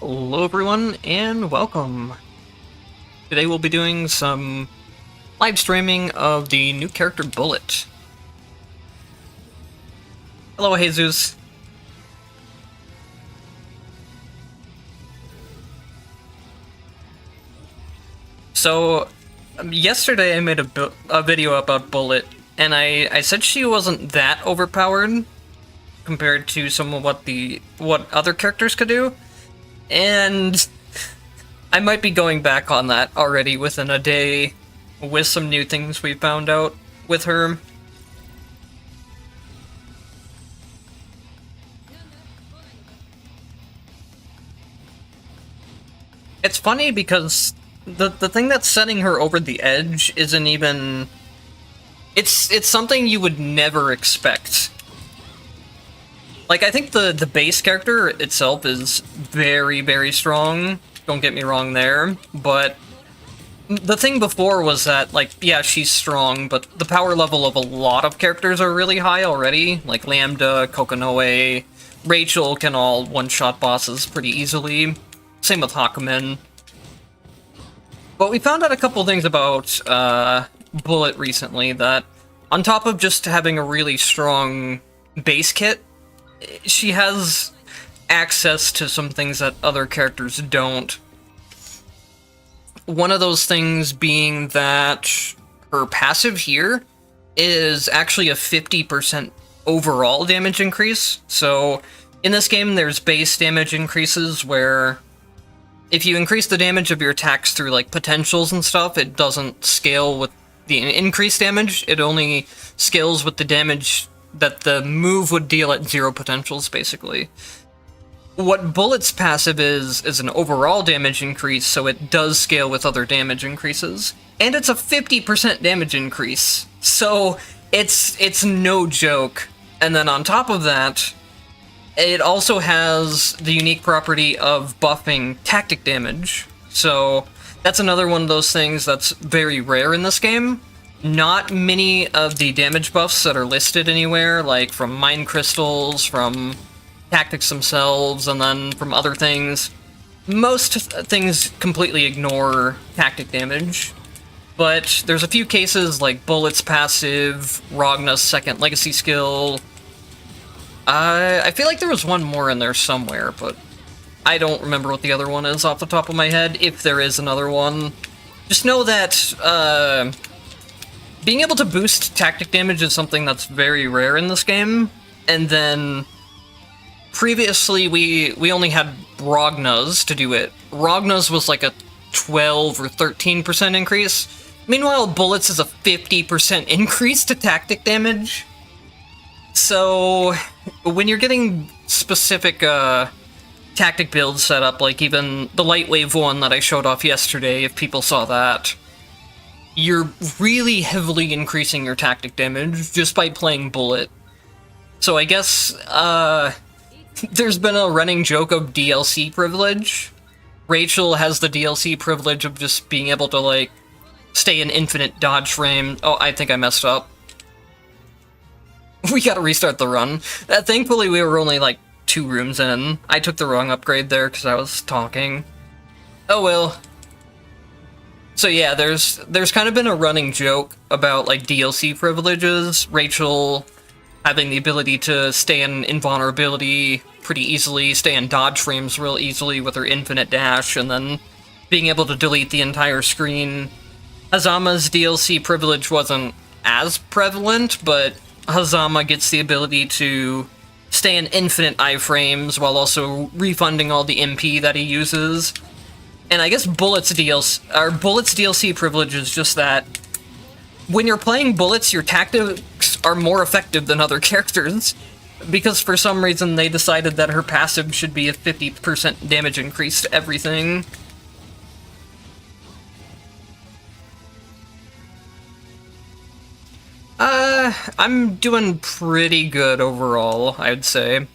Hello everyone, and welcome. Today we'll be doing some live streaming of the new character Bullet. Hello, Jesus. So, yesterday I made a video about Bullet, and I said she wasn't that overpowered compared to some of what other characters could do, and I might be going back on that already within a day with some new things we found out with her. It's funny because the thing that's setting her over the edge isn't even... It's something you would never expect. Like, I think the base character itself is very, very strong. Don't get me wrong there. But the thing before was that, like, yeah, she's strong, but the power level of a lot of characters are really high already. Like Lambda, Kokonoe, Rachel can all one-shot bosses pretty easily. Same with Hakumen. But we found out a couple things about Bullet recently, that on top of just having a really strong base kit, she has access to some things that other characters don't. One of those things being that her passive here is actually a 50% overall damage increase. So in this game, there's base damage increases where if you increase the damage of your attacks through like potentials and stuff, it doesn't scale with the increased damage. It only scales with the damage that the move would deal at 0 potentials, basically. What Bullet's passive is an overall damage increase, so it does scale with other damage increases. And it's a 50% damage increase, so it's no joke. And then on top of that, it also has the unique property of buffing tactic damage. So that's another one of those things that's very rare in this game. Not many of the damage buffs that are listed anywhere, like from Mind Crystals, from tactics themselves, and then from other things. Most things completely ignore tactic damage. But there's a few cases like Bullet's passive, Ragna's second legacy skill. I feel like there was one more in there somewhere, but I don't remember what the other one is off the top of my head, if there is another one. Just know that being able to boost tactic damage is something that's very rare in this game, and then previously we only had Ragna's to do it. Ragna's was like a 12 or 13% increase. Meanwhile, Bullets is a 50% increase to tactic damage. So when you're getting specific tactic builds set up, like even the Light Wave one that I showed off yesterday, if people saw that, you're really heavily increasing your tactic damage just by playing Bullet. So I guess there's been a running joke of DLC privilege. Rachel has the DLC privilege of just being able to, like, stay in infinite dodge frame. Oh, I think I messed up. We gotta restart the run. Thankfully, we were only, like, 2 rooms in. I took the wrong upgrade there because I was talking. Oh well. So yeah, there's kind of been a running joke about, like, DLC privileges. Rachel having the ability to stay in invulnerability pretty easily, stay in dodge frames real easily with her infinite dash, and then being able to delete the entire screen. Hazama's DLC privilege wasn't as prevalent, but Hazama gets the ability to stay in infinite iframes while also refunding all the MP that he uses. And I guess Bullet's DLC privilege is just that when you're playing Bullets, your tactics are more effective than other characters, because for some reason they decided that her passive should be a 50% damage increase to everything. I'm doing pretty good overall, I'd say.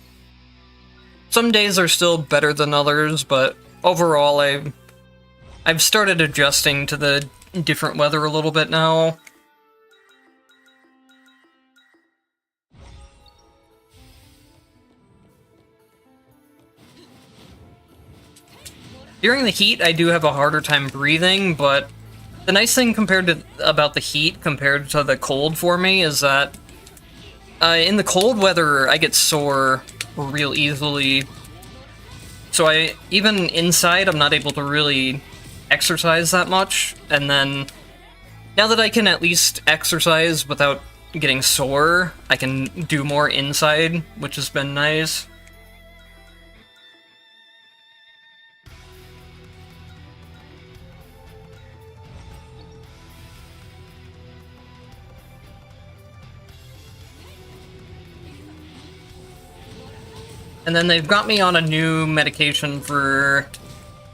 Some days are still better than others, but overall I've started adjusting to the different weather a little bit now. During the heat, I do have a harder time breathing, but the nice thing about the heat compared to the cold for me is that in the cold weather, I get sore real easily. So even inside, I'm not able to really exercise that much. And then, now that I can at least exercise without getting sore, I can do more inside, which has been nice. And then they've got me on a new medication for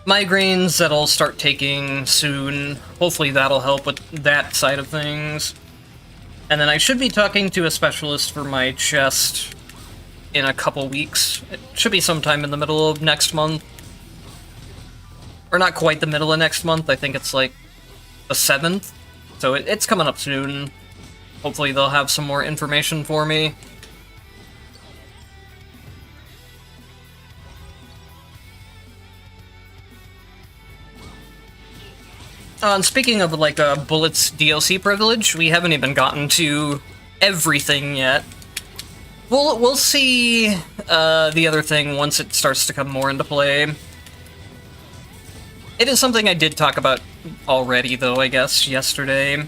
migraines that I'll start taking soon. Hopefully that'll help with that side of things. And then I should be talking to a specialist for my chest in a couple weeks. It should be sometime in the middle of next month. Or not quite the middle of next month, I think it's like the 7th. So it's coming up soon. Hopefully they'll have some more information for me. And speaking of, like, Bullet's DLC privilege, we haven't even gotten to everything yet. We'll see the other thing once it starts to come more into play. It is something I did talk about already, though, I guess, yesterday.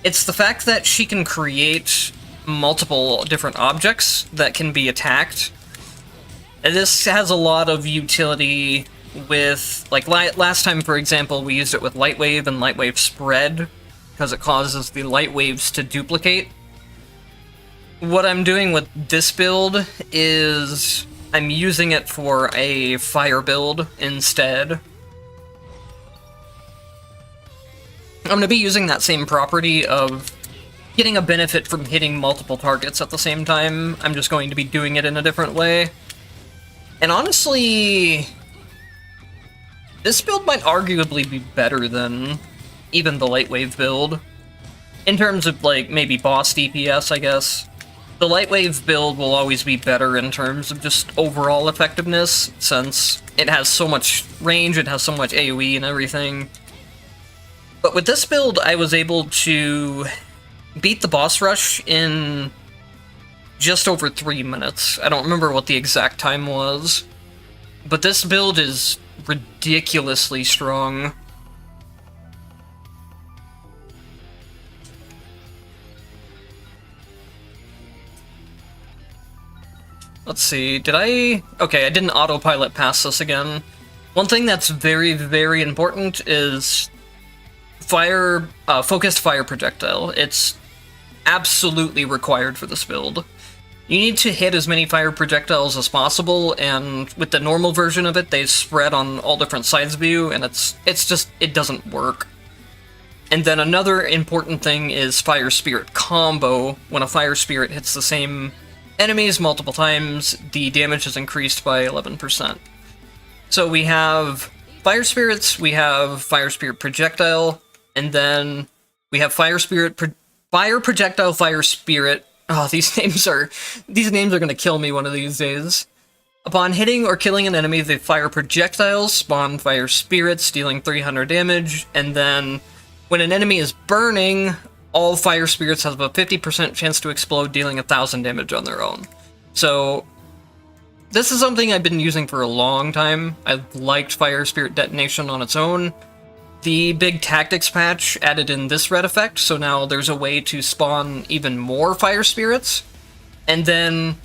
It's the fact that she can create multiple different objects that can be attacked. And this has a lot of utility with, like, last time, for example, we used it with Light Wave and Light Wave Spread, because it causes the light waves to duplicate. What I'm doing with this build is I'm using it for a fire build instead. I'm going to be using that same property of getting a benefit from hitting multiple targets at the same time. I'm just going to be doing it in a different way. And honestly, this build might arguably be better than even the Light Wave build. In terms of, like, maybe boss DPS, I guess. The Light Wave build will always be better in terms of just overall effectiveness, since it has so much range, it has so much AoE and everything. But with this build, I was able to beat the boss rush in just over 3 minutes. I don't remember what the exact time was. But this build is ridiculously strong. Let's see, okay, I didn't autopilot past this again. One thing that's very, very important is focused fire projectile. It's absolutely required for this build. You need to hit as many fire projectiles as possible, and with the normal version of it, they spread on all different sides of you, and it doesn't work. And then another important thing is Fire Spirit combo. When a Fire Spirit hits the same enemies multiple times, the damage is increased by 11%. So we have Fire Spirits, we have Fire Spirit projectile, and then we have Fire projectile, Fire Spirit. Oh, these names are gonna kill me one of these days. Upon hitting or killing an enemy, they fire projectiles, spawn Fire Spirits, dealing 300 damage, and then when an enemy is burning, all Fire Spirits have a 50% chance to explode, dealing 1,000 damage on their own. So, this is something I've been using for a long time. I've liked Fire Spirit Detonation on its own. The big tactics patch added in this red effect, so now there's a way to spawn even more Fire Spirits. And then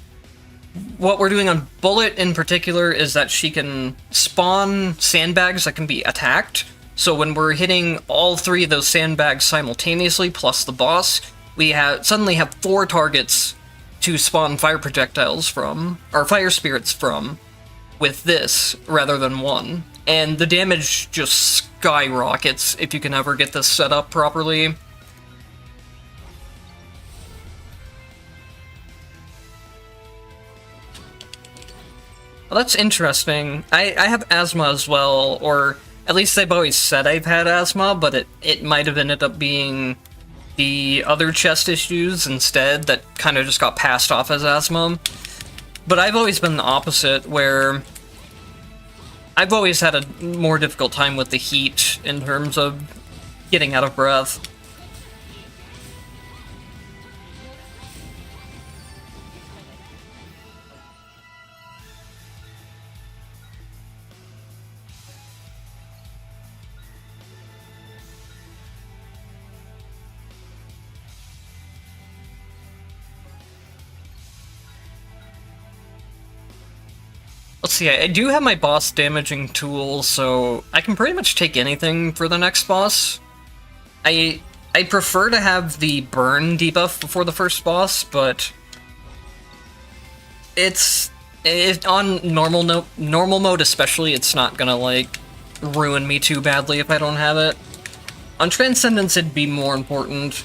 what we're doing on Bullet in particular is that she can spawn sandbags that can be attacked. So when we're hitting all 3 of those sandbags simultaneously, plus the boss, we suddenly have 4 targets to spawn fire projectiles from, or Fire Spirits from, with this, rather than 1. And the damage just skyrockets if you can ever get this set up properly. Well, that's interesting. I have asthma as well, or at least they've always said I've had asthma, but it might have ended up being the other chest issues instead that kind of just got passed off as asthma. But I've always been the opposite, where I've always had a more difficult time with the heat in terms of getting out of breath. Let's see, I do have my boss damaging tool, so I can pretty much take anything for the next boss. I prefer to have the burn debuff before the first boss, but on normal mode especially, it's not gonna like ruin me too badly if I don't have it. On Transcendence, it'd be more important.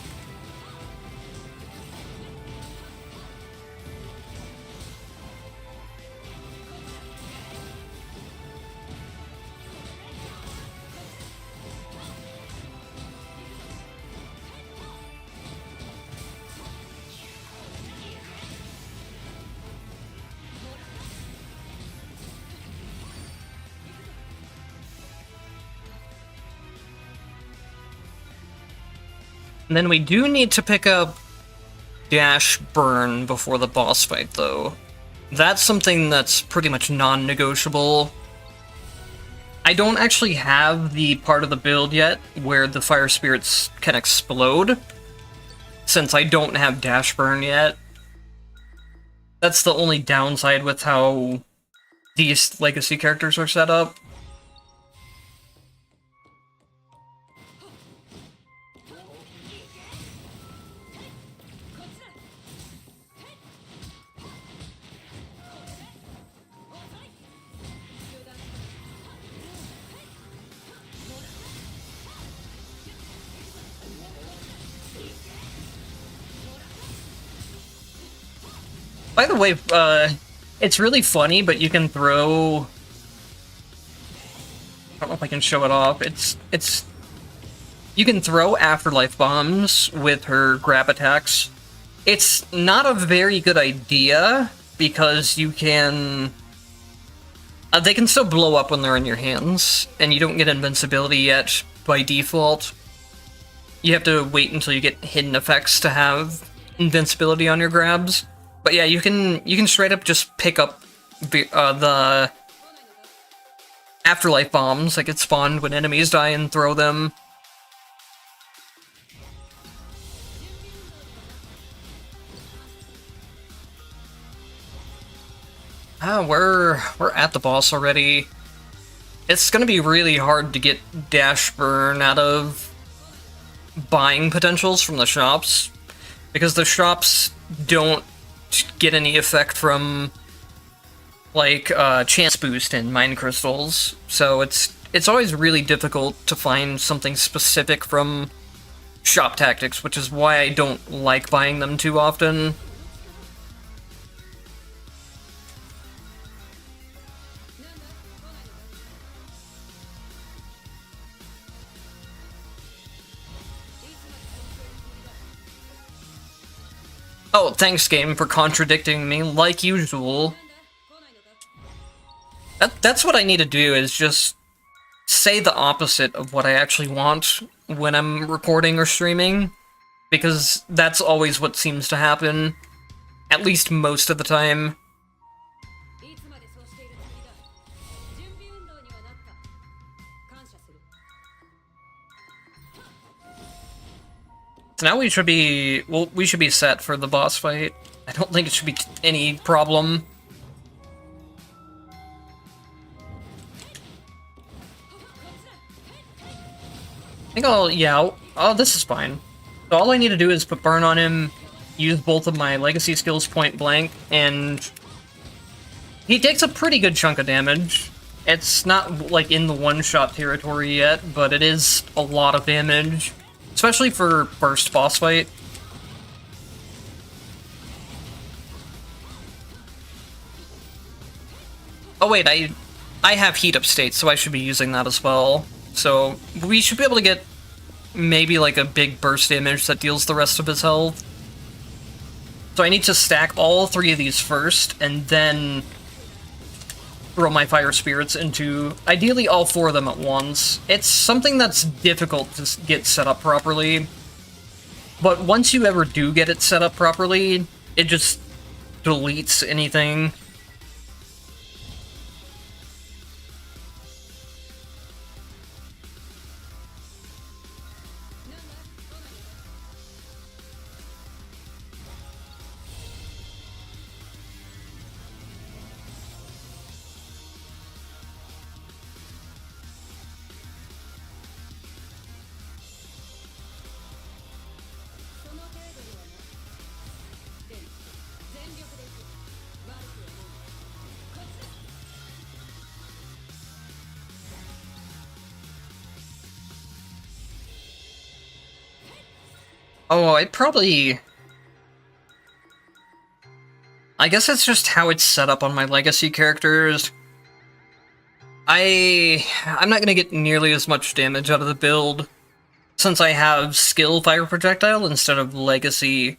And then we do need to pick up Dash Burn before the boss fight, though. That's something that's pretty much non-negotiable. I don't actually have the part of the build yet where the Fire Spirits can explode, since I don't have Dash Burn yet. That's the only downside with how these legacy characters are set up. By the way, it's really funny, but you can throw... I don't know if I can show it off. You can throw Afterlife Bombs with her grab attacks. It's not a very good idea, because you can... they can still blow up when they're in your hands, and you don't get invincibility yet by default. You have to wait until you get hidden effects to have invincibility on your grabs. But yeah, you can straight up just pick up the Afterlife Bombs that get spawned when enemies die and throw them. We're at the boss already. It's gonna be really hard to get Dash Burn out of buying potentials from the shops, because the shops don't get any effect from like chance boost and mine crystals, so it's always really difficult to find something specific from shop tactics, which is why I don't like buying them too often. Oh, thanks, game, for contradicting me, like usual. That's what I need to do, is just say the opposite of what I actually want when I'm recording or streaming, because that's always what seems to happen, at least most of the time. So now we should be set for the boss fight. I don't think it should be any problem. I think oh, this is fine. So all I need to do is put Burn on him, use both of my legacy skills point blank, and he takes a pretty good chunk of damage. It's not, like, in the one-shot territory yet, but it is a lot of damage. Especially for first boss fight. Oh wait, I have heat up state, so I should be using that as well. So we should be able to get maybe like a big burst damage that deals the rest of his health. So I need to stack all three of these first, and then throw my fire spirits into ideally all 4 of them at once. It's something that's difficult to get set up properly, but once you ever do get it set up properly, it just deletes anything. Oh, I guess it's just how it's set up on my legacy characters. I'm not gonna get nearly as much damage out of the build, since I have skill fire projectile instead of legacy.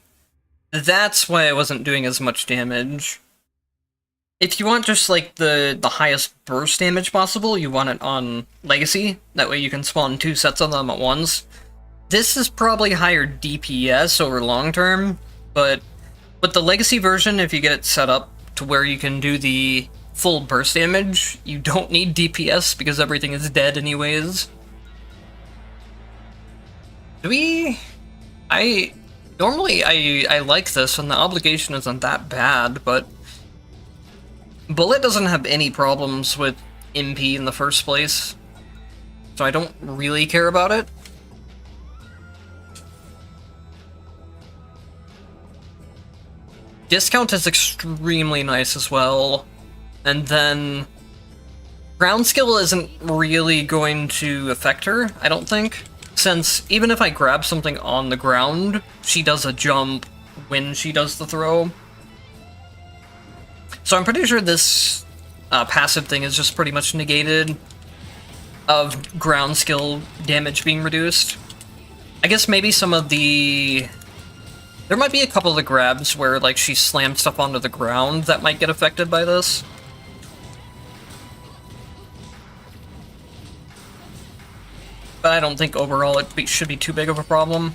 That's why I wasn't doing as much damage. If you want just like the highest burst damage possible, you want it on legacy. That way you can spawn 2 sets of them at once. This is probably higher DPS over long term, but with the legacy version, if you get it set up to where you can do the full burst damage, you don't need DPS because everything is dead anyways. Normally I like this and the obligation isn't that bad, but Bullet doesn't have any problems with MP in the first place, so I don't really care about it. Discount is extremely nice as well, and then ground skill isn't really going to affect her, I don't think, since even if I grab something on the ground, she does a jump when she does the throw. So I'm pretty sure this passive thing is just pretty much negated of ground skill damage being reduced. I guess maybe some of the... There might be a couple of the grabs where, like, she slams stuff onto the ground that might get affected by this. But I don't think overall it should be too big of a problem.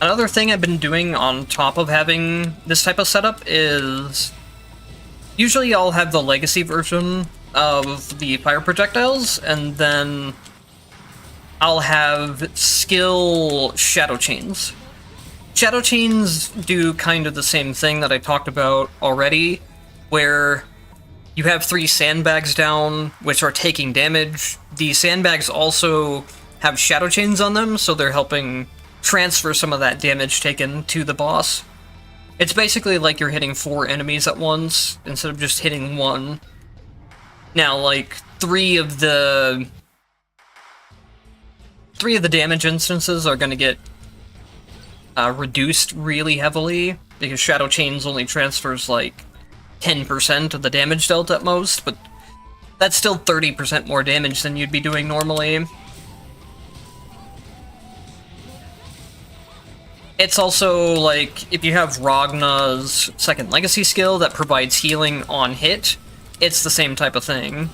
Another thing I've been doing on top of having this type of setup is... Usually I'll have the legacy version of the fire projectiles, and then I'll have skill shadow chains. Shadow chains do kind of the same thing that I talked about already, where you have 3 sandbags down, which are taking damage. The sandbags also have shadow chains on them, so they're helping transfer some of that damage taken to the boss. It's basically like you're hitting 4 enemies at once, instead of just hitting 1. Now, like, 3 of the damage instances are gonna get reduced really heavily, because Shadow Chains only transfers, like, 10% of the damage dealt at most, but that's still 30% more damage than you'd be doing normally. It's also, like, if you have Ragna's second legacy skill that provides healing on hit, it's the same type of thing.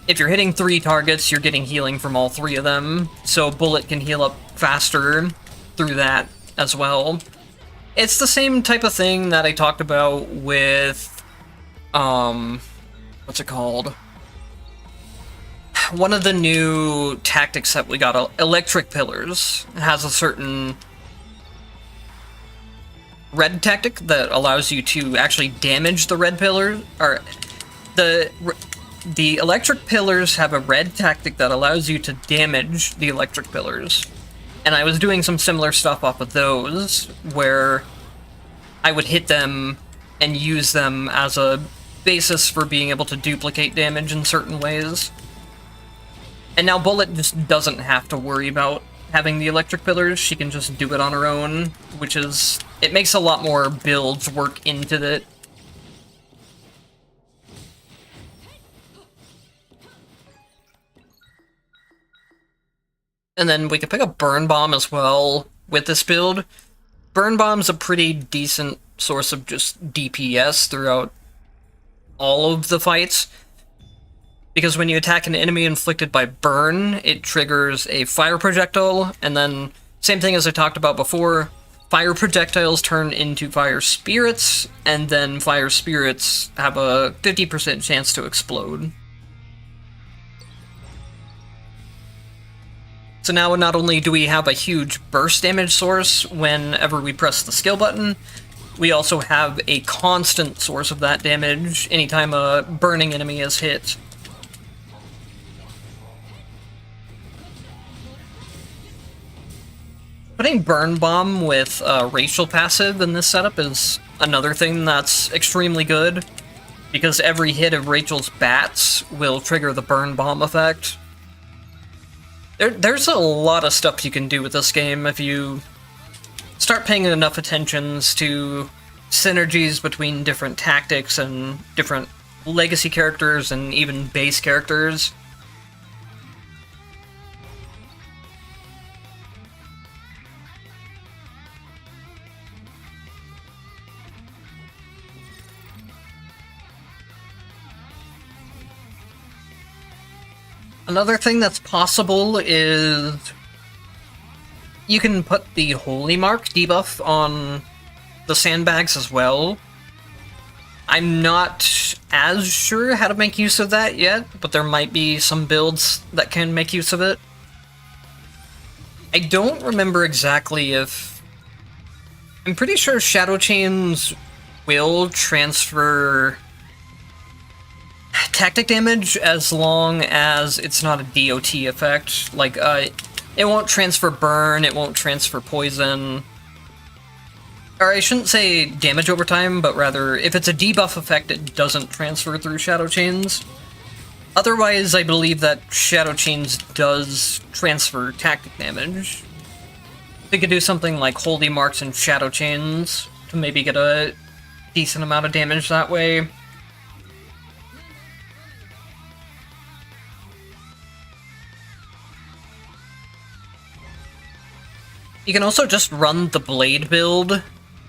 If you're hitting 3 targets, you're getting healing from all 3 of them, so Bullet can heal up faster through that as well. It's the same type of thing that I talked about with, what's it called? One of the new tactics that we got, Electric Pillars, has a certain red tactic that allows you to actually damage the red pillar, or the electric pillars have a red tactic that allows you to damage the electric pillars. And I was doing some similar stuff off of those, where I would hit them and use them as a basis for being able to duplicate damage in certain ways. And now Bullet just doesn't have to worry about having the electric pillars. She can just do it on her own, which is... it makes a lot more builds work into it. And then we could pick up Burn Bomb as well with this build. Burn Bomb's a pretty decent source of just DPS throughout all of the fights. Because when you attack an enemy inflicted by burn, it triggers a fire projectile, and then, same thing as I talked about before, fire projectiles turn into fire spirits, and then fire spirits have a 50% chance to explode. So now not only do we have a huge burst damage source whenever we press the skill button, we also have a constant source of that damage anytime a burning enemy is hit. Putting Burn Bomb with racial passive in this setup is another thing that's extremely good, because every hit of Rachel's bats will trigger the Burn Bomb effect. There's a lot of stuff you can do with this game if you start paying enough attentions to synergies between different tactics and different legacy characters and even base characters. Another thing that's possible is you can put the Holy Mark debuff on the sandbags as well. I'm not as sure how to make use of that yet, but there might be some builds that can make use of it. I don't remember exactly if... I'm pretty sure Shadow Chains will transfer tactic damage as long as it's not a DOT effect. Like, it won't transfer burn, it won't transfer poison. Or I shouldn't say damage over time, but rather, if it's a debuff effect, it doesn't transfer through Shadow Chains. Otherwise, I believe that Shadow Chains does transfer tactic damage. We could do something like Holy Marks and Shadow Chains to maybe get a decent amount of damage that way. You can also just run the Blade build,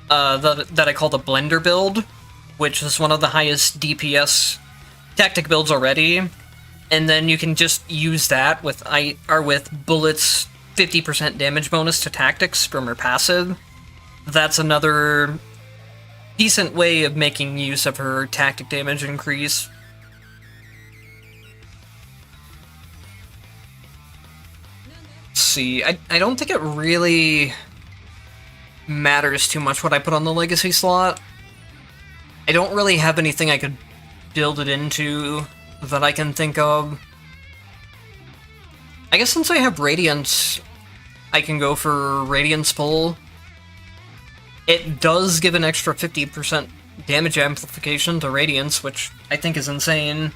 that I call the Blender build, which is one of the highest DPS tactic builds already, and then you can just use that with Bullet's 50% damage bonus to tactics from her passive. That's another decent way of making use of her tactic damage increase. See, I don't think it really matters too much what I put on the legacy slot. I don't really have anything I could build it into that I can think of. I guess since I have Radiance, I can go for Radiance Pull. It does give an extra 50% damage amplification to Radiance, which I think is insane.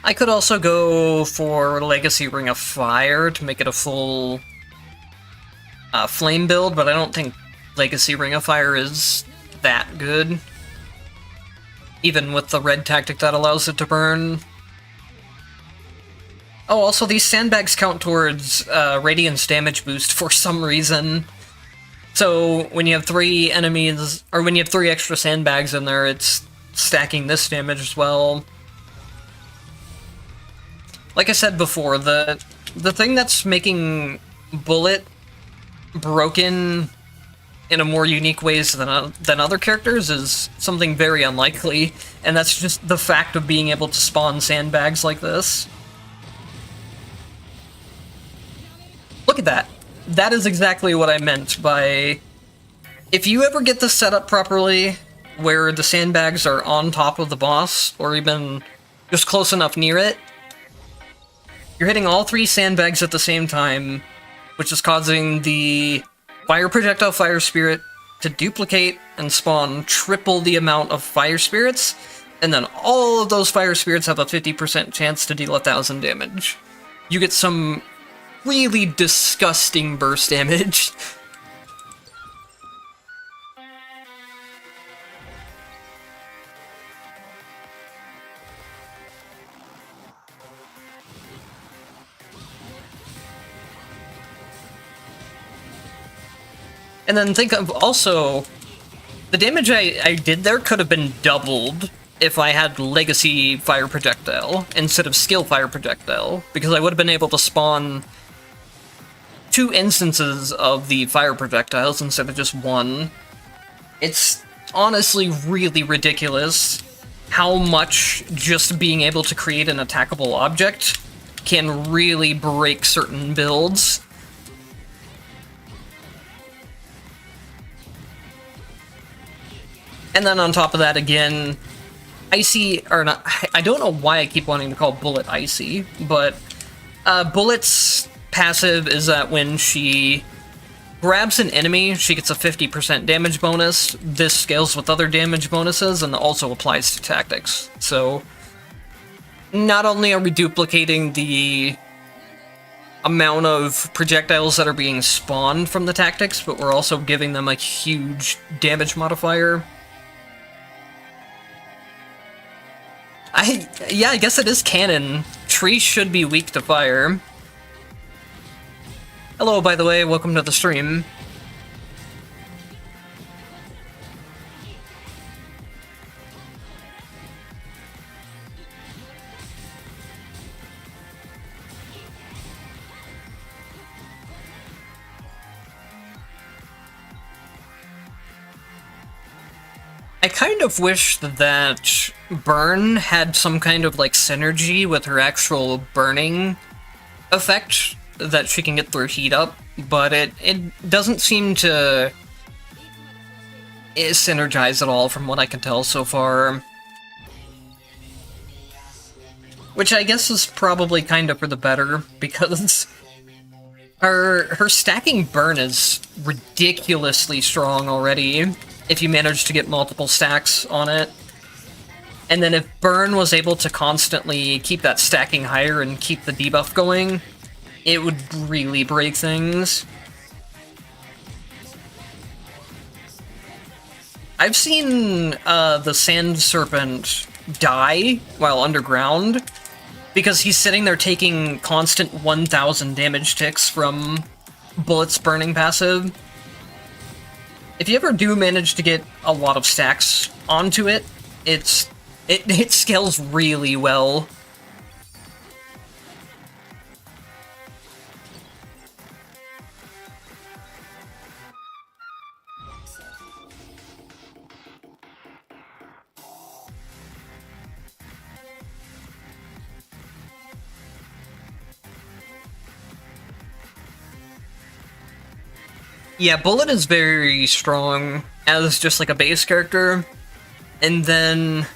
I could also go for Legacy Ring of Fire to make it a full flame build, but I don't think Legacy Ring of Fire is that good. Even with the red tactic that allows it to burn. Oh, also these sandbags count towards Radiance damage boost for some reason. So when you have 3 enemies, or when you have 3 extra sandbags in there, it's stacking this damage as well. Like I said before, the thing that's making Bullet broken in a more unique ways than other characters is something very unlikely, and that's just the fact of being able to spawn sandbags like this. Look at that. That is exactly what I meant by... If you ever get this set up properly, where the sandbags are on top of the boss, or even just close enough near it, you're hitting all 3 sandbags at the same time, which is causing the Fire Projectile Fire Spirit to duplicate and spawn triple the amount of fire spirits, and then all of those fire spirits have a 50% chance to deal 1,000 damage. You get some really disgusting burst damage. And then think of also, the damage I did there could have been doubled if I had Legacy Fire Projectile instead of Skill Fire Projectile, because I would have been able to spawn 2 instances of the fire projectiles instead of just 1. It's honestly really ridiculous how much just being able to create an attackable object can really break certain builds. And then on top of that, again, Icy, or not, I don't know why I keep wanting to call Bullet Icy, but Bullet's passive is that when she grabs an enemy, she gets a 50% damage bonus. This scales with other damage bonuses and also applies to tactics. So, not only are we duplicating the amount of projectiles that are being spawned from the tactics, but we're also giving them a huge damage modifier. Yeah, I guess it is canon. Trees should be weak to fire. Hello, by the way, welcome to the stream. I kind of wish that Burn had some kind of, like, synergy with her actual burning effect that she can get through heat up, but it doesn't seem to synergize at all from what I can tell so far. Which I guess is probably kind of for the better, because her stacking burn is ridiculously strong already, if you manage to get multiple stacks on it. And then if Burn was able to constantly keep that stacking higher and keep the debuff going, it would really break things. I've seen the Sand Serpent die while underground, because he's sitting there taking constant 1,000 damage ticks from Bullet's burning passive. If you ever do manage to get a lot of stacks onto it, it scales really well. Yeah, Bullet is very strong as just like a base character, and then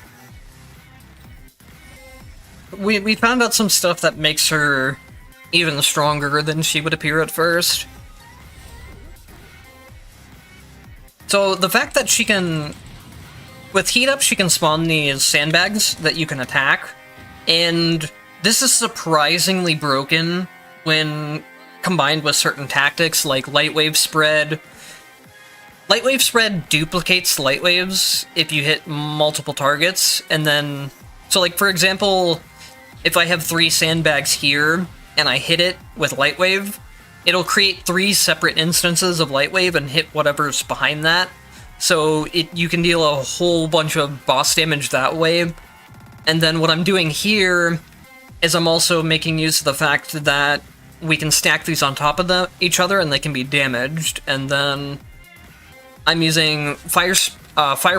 we found out some stuff that makes her even stronger than she would appear at first. So the fact that she can, with heat up, she can spawn these sandbags that you can attack, and this is surprisingly broken when combined with certain tactics like Light Wave Spread. Light Wave Spread duplicates Light Waves if you hit multiple targets, and then, so like for example, if I have 3 sandbags here and I hit it with Light Wave, it'll create 3 separate instances of Light Wave and hit whatever's behind that. So you can deal a whole bunch of boss damage that way. And then what I'm doing here is I'm also making use of the fact that we can stack these on top of each other and they can be damaged. And then I'm using fire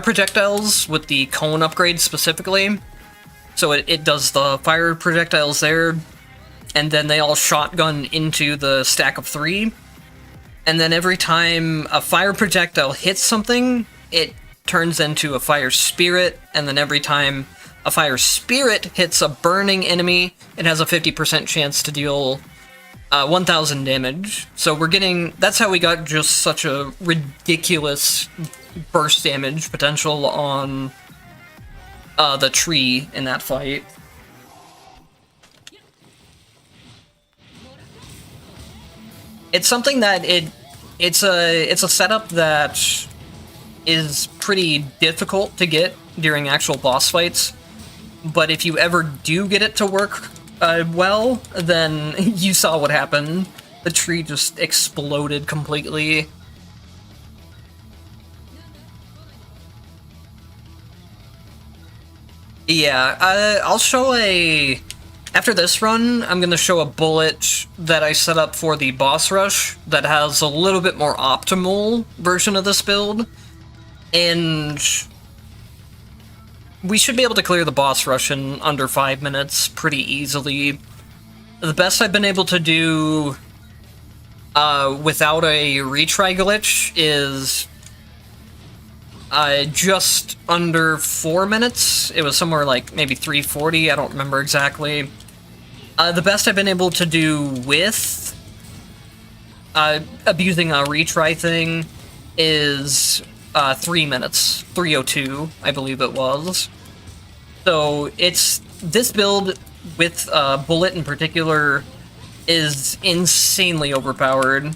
projectiles with the cone upgrade specifically. So it does the fire projectiles there, and then they all shotgun into the stack of 3. And then every time a fire projectile hits something, it turns into a fire spirit, and then every time a fire spirit hits a burning enemy, it has a 50% chance to deal 1,000 damage. So we're getting... That's how we got just such a ridiculous burst damage potential on the tree in that fight. It's something that it's a setup that is pretty difficult to get during actual boss fights, but if you ever do get it to work well, then you saw what happened. The tree just exploded completely. Yeah, I'll show a... After this run, I'm going to show a bullet that I set up for the boss rush that has a little bit more optimal version of this build. And we should be able to clear the boss rush in under 5 minutes pretty easily. The best I've been able to do without a retry glitch is just under 4 minutes. It was somewhere like maybe 3:40, I don't remember exactly. The best I've been able to do with abusing a retry thing is 3 minutes, 3:02, I believe it was. So it's this build with Bullet in particular is insanely overpowered.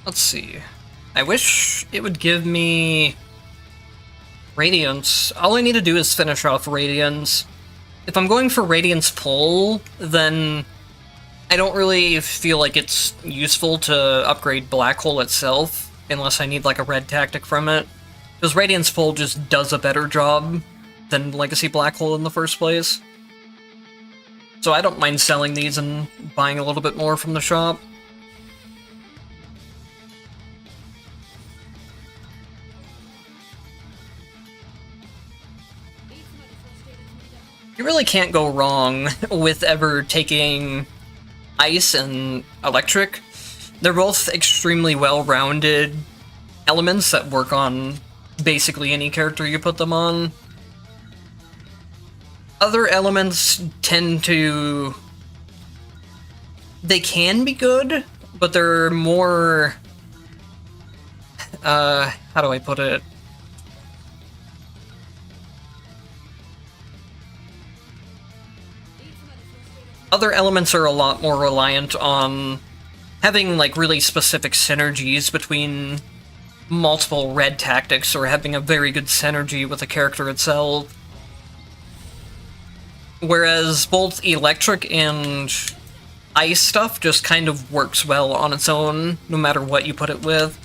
Let's see. I wish it would give me Radiance. All I need to do is finish off Radiance. If I'm going for Radiance Pull, then I don't really feel like it's useful to upgrade Black Hole itself, unless I need like a red tactic from it. Because Radiance Pull just does a better job than Legacy Black Hole in the first place. So I don't mind selling these and buying a little bit more from the shop. You really can't go wrong with ever taking Ice and Electric. They're both extremely well-rounded elements that work on basically any character you put them on. Other elements tend to... They can be good, but they're more... how do I put it? Other elements are a lot more reliant on having, like, really specific synergies between multiple red tactics, or having a very good synergy with the character itself. Whereas both Electric and Ice stuff just kind of works well on its own, no matter what you put it with.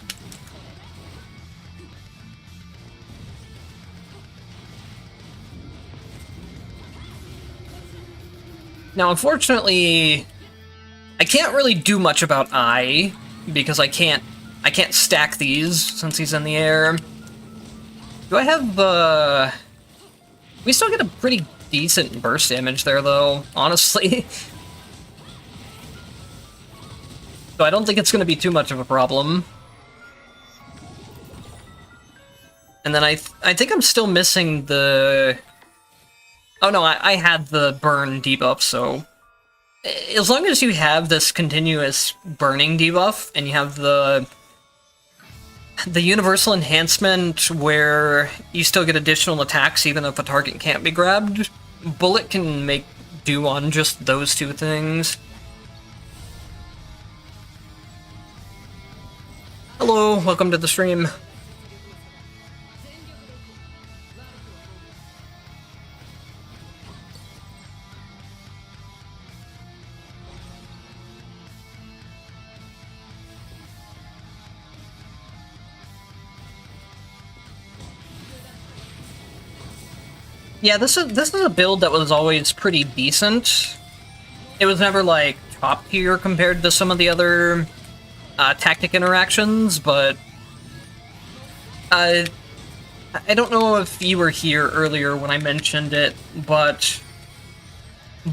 Now, unfortunately, I can't really do much about I, because I can't stack these since he's in the air. Do I have, we still get a pretty decent burst damage there, though, honestly. So I don't think it's going to be too much of a problem. And then I think I'm still missing the... Oh no, I had the burn debuff, so... As long as you have this continuous burning debuff, and you have the universal enhancement where you still get additional attacks even if a target can't be grabbed, Bullet can make do on just those two things. Hello, welcome to the stream. Yeah, this is a build that was always pretty decent. It was never, like, top tier compared to some of the other tactic interactions, but... I don't know if you were here earlier when I mentioned it, but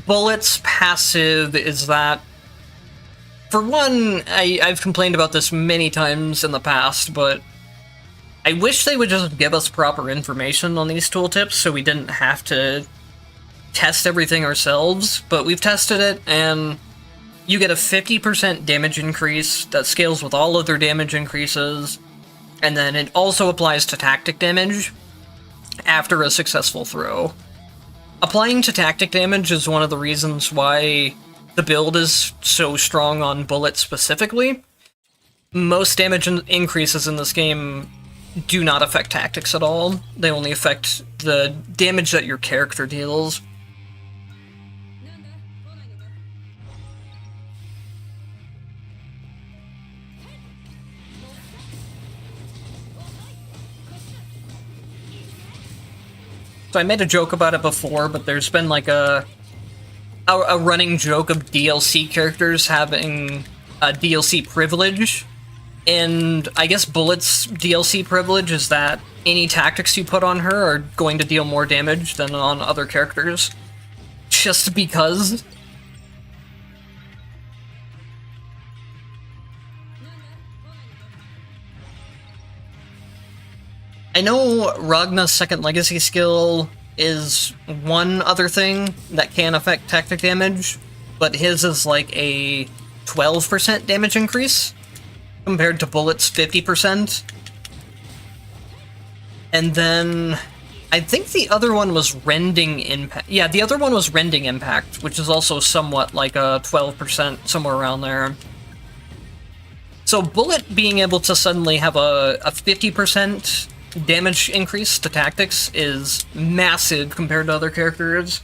Bullet's passive is that, for one, I've complained about this many times in the past, but I wish they would just give us proper information on these tooltips so we didn't have to test everything ourselves, but we've tested it, and you get a 50% damage increase that scales with all other damage increases, and then it also applies to tactic damage after a successful throw. Applying to tactic damage is one of the reasons why the build is so strong on Bullet specifically. Most damage increases in this game do not affect tactics at all. They only affect the damage that your character deals. So I made a joke about it before, but there's been like a running joke of DLC characters having a DLC privilege, and I guess Bullet's DLC privilege is that any tactics you put on her are going to deal more damage than on other characters. Just because. I know Ragna's second legacy skill is one other thing that can affect tactic damage, but his is like a 12% damage increase compared to Bullet's 50%. And then I think the other one was Rending Impact. Yeah, the other one was Rending Impact, which is also somewhat like a 12%, somewhere around there. So Bullet being able to suddenly have a 50% damage increase to tactics is massive compared to other characters.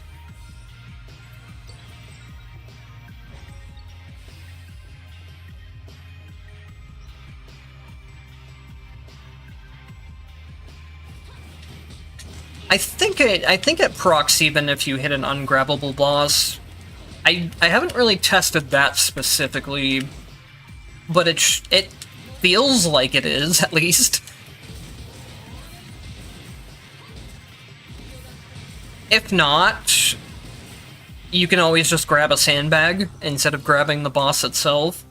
I think it procs even if you hit an ungrabbable boss. I haven't really tested that specifically, but it feels like it is, at least. If not, you can always just grab a sandbag instead of grabbing the boss itself.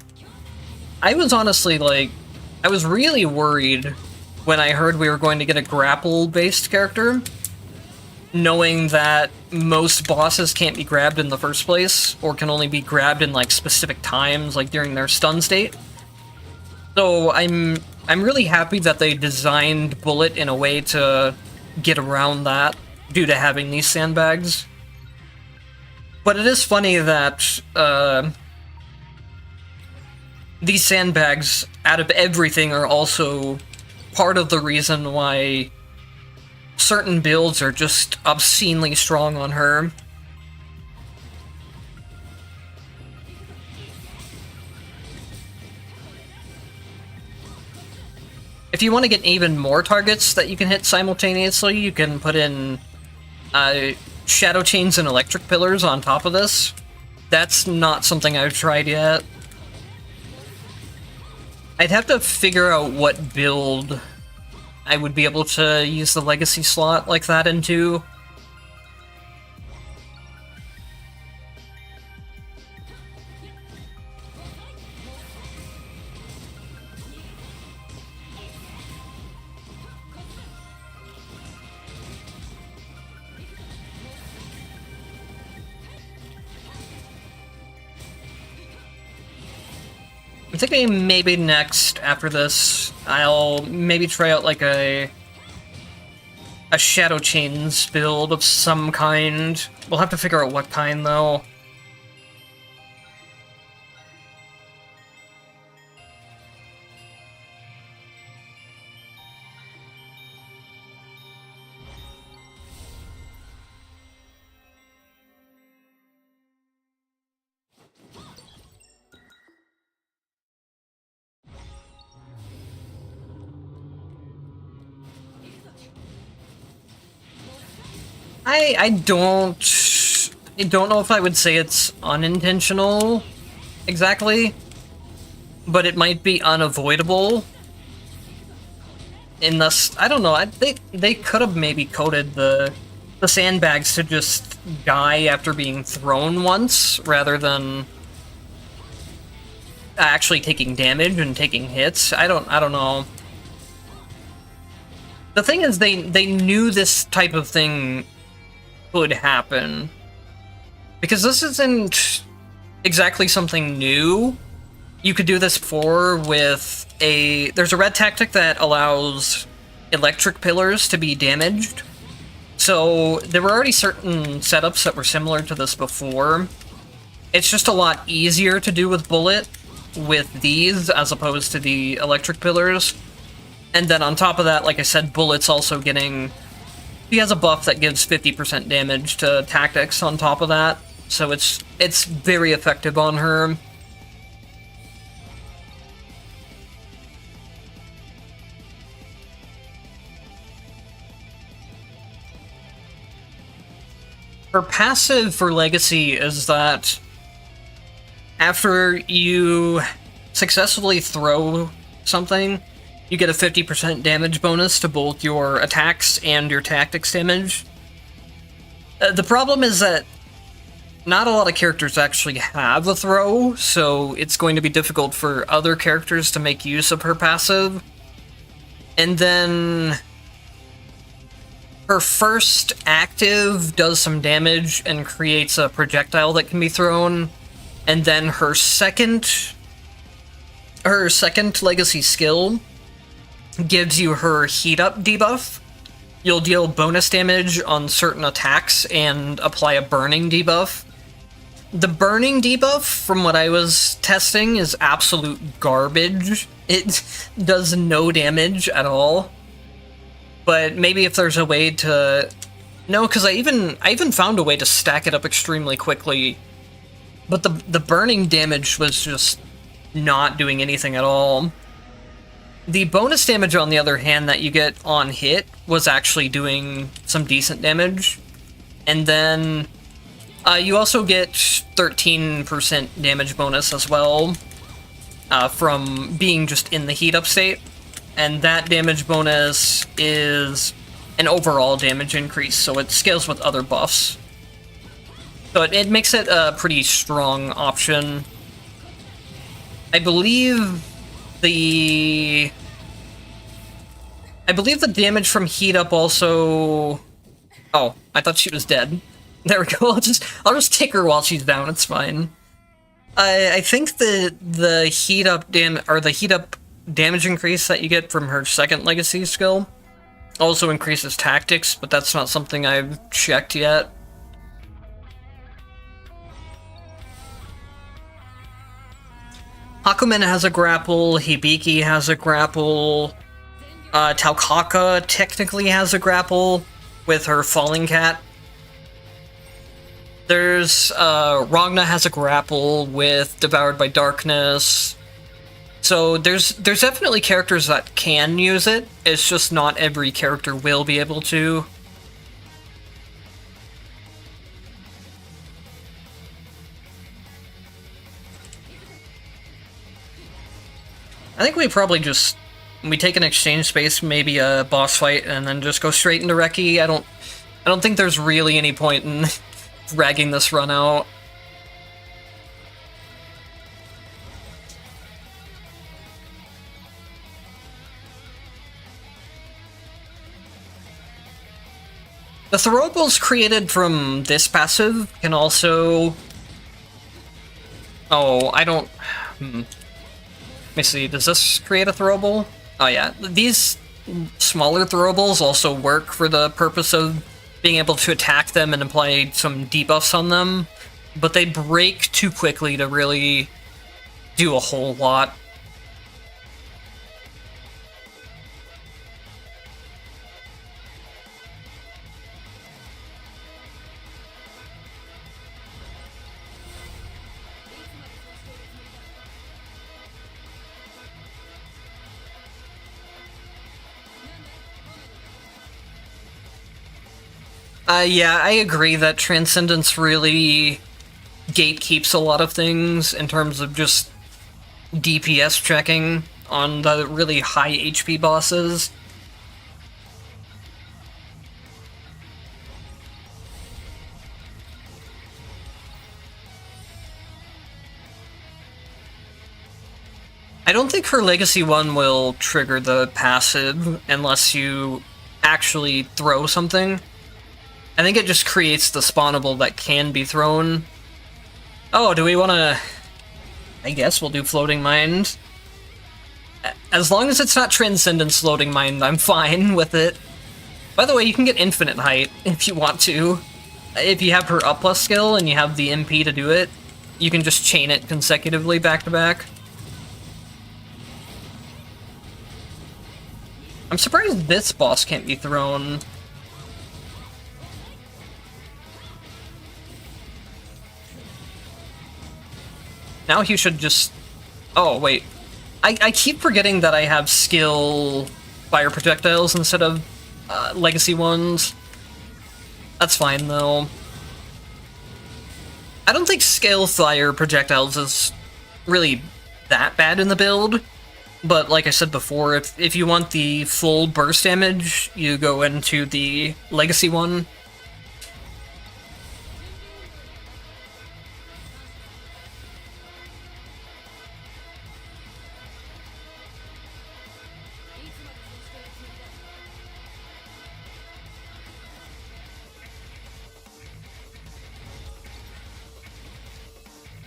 I was honestly like, I was really worried when I heard we were going to get a grapple-based character, knowing that most bosses can't be grabbed in the first place, or can only be grabbed in like specific times, like during their stun state. So I'm really happy that they designed Bullet in a way to get around that, due to having these sandbags. But it is funny that these sandbags, out of everything, are also part of the reason why certain builds are just obscenely strong on her. If you want to get even more targets that you can hit simultaneously, you can put in shadow chains and electric pillars on top of this. That's not something I've tried yet. I'd have to figure out what build I would be able to use the legacy slot like that into. I'm thinking maybe next, after this, I'll maybe try out like a Shadow Chains build of some kind. We'll have to figure out what kind, though. I don't know if I would say it's unintentional, exactly, but it might be unavoidable. Unless, I don't know, they could have maybe coded the sandbags to just die after being thrown once, rather than actually taking damage and taking hits. I don't know. The thing is, they knew this type of thing could happen. Because this isn't exactly something new. You could do this before with there's a red tactic that allows electric pillars to be damaged. So there were already certain setups that were similar to this before. It's just a lot easier to do with bullet with these as opposed to the electric pillars. And then on top of that, like I said, bullet's also getting... He has a buff that gives 50% damage to tactics on top of that. So it's very effective on her. Her passive for Legacy is that after you successfully throw something, you get a 50% damage bonus to both your attacks and your tactics damage. The problem is that not a lot of characters actually have a throw, so it's going to be difficult for other characters to make use of her passive. And then her first active does some damage and creates a projectile that can be thrown, and then her second Legacy skill gives you her heat up debuff. You'll deal bonus damage on certain attacks and apply a burning debuff. The burning debuff, from what I was testing, is absolute garbage. It does no damage at all. But maybe if there's a way to... No, because I even found a way to stack it up extremely quickly. But the burning damage was just not doing anything at all. The bonus damage, on the other hand, that you get on hit was actually doing some decent damage. And then you also get 13% damage bonus as well from being just in the heat up state. And that damage bonus is an overall damage increase, so it scales with other buffs. So it makes it a pretty strong option. I believe the damage from heat up also... Oh, I thought she was dead. There we go. I'll just take her while she's down. It's fine. I think the heat up damage increase that you get from her second Legacy skill also increases tactics, but that's not something I've checked yet. Hakumen has a grapple, Hibiki has a grapple, Taukaka technically has a grapple with her Falling Cat. There's, Ragna has a grapple with Devoured by Darkness. So there's definitely characters that can use it, it's just not every character will be able to. I think we probably just... We take an exchange space, maybe a boss fight, and then just go straight into Reki. I don't think there's really any point in dragging this run out. The throwables created from this passive can also... Oh, I don't... Let me see, does this create a throwable? Oh yeah, these smaller throwables also work for the purpose of being able to attack them and apply some debuffs on them, but they break too quickly to really do a whole lot. Yeah, I agree that Transcendence really gatekeeps a lot of things in terms of just DPS checking on the really high HP bosses. I don't think her Legacy 1 will trigger the passive unless you actually throw something. I think it just creates the spawnable that can be thrown. Oh, do we want to... I guess we'll do Floating Mind. As long as it's not Transcendence Floating Mind, I'm fine with it. By the way, you can get Infinite Height if you want to. If you have her up plus skill and you have the MP to do it, you can just chain it consecutively back to back. I'm surprised this boss can't be thrown. Now he should just... Oh, wait. I keep forgetting that I have skill fire projectiles instead of legacy ones. That's fine, though. I don't think skill fire projectiles is really that bad in the build. But like I said before, if you want the full burst damage, you go into the legacy one.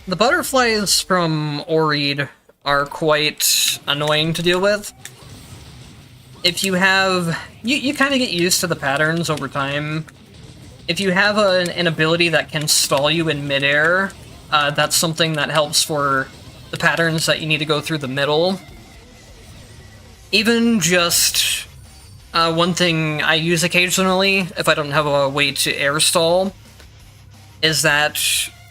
The butterflies from Oreed are quite annoying to deal with. If you have... You kind of get used to the patterns over time. If you have an ability that can stall you in midair, that's something that helps for the patterns that you need to go through the middle. Even just... one thing I use occasionally, if I don't have a way to air stall, is that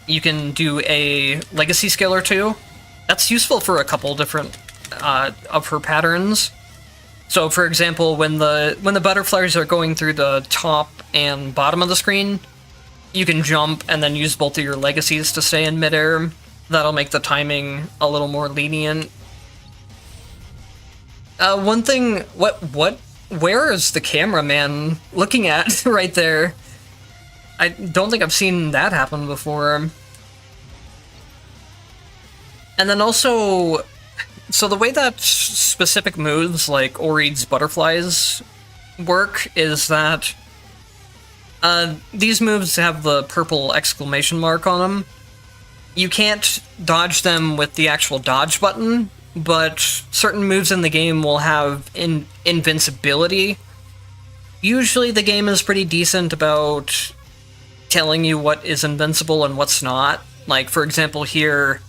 you can do a legacy skill or two. That's useful for a couple different of her patterns. So, for example, when the butterflies are going through the top and bottom of the screen, you can jump and then use both of your legacies to stay in midair. That'll make the timing a little more lenient. One thing, where is the cameraman looking at right there? I don't think I've seen that happen before. And then also, so the way that specific moves like Oreed's butterflies work is that these moves have the purple exclamation mark on them. You can't dodge them with the actual dodge button, but certain moves in the game will have invincibility. Usually the game is pretty decent about telling you what is invincible and what's not. Like, for example, here,